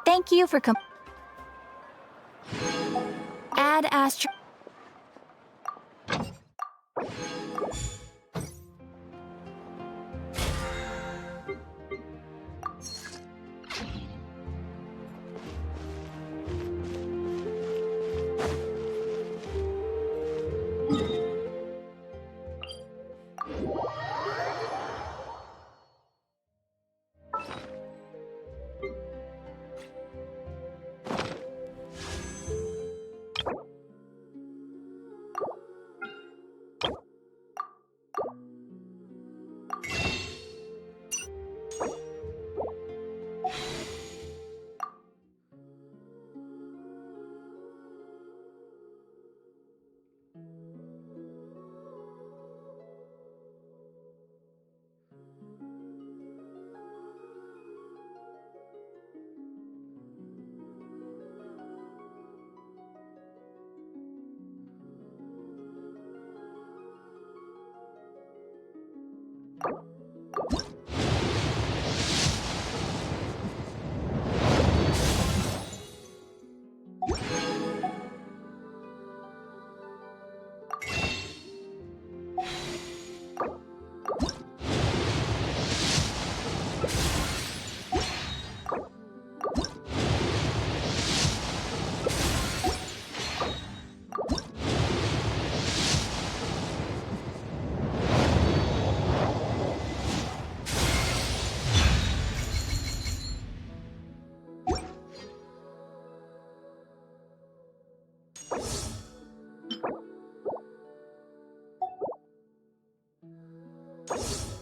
Thank you for Ad Astra. What?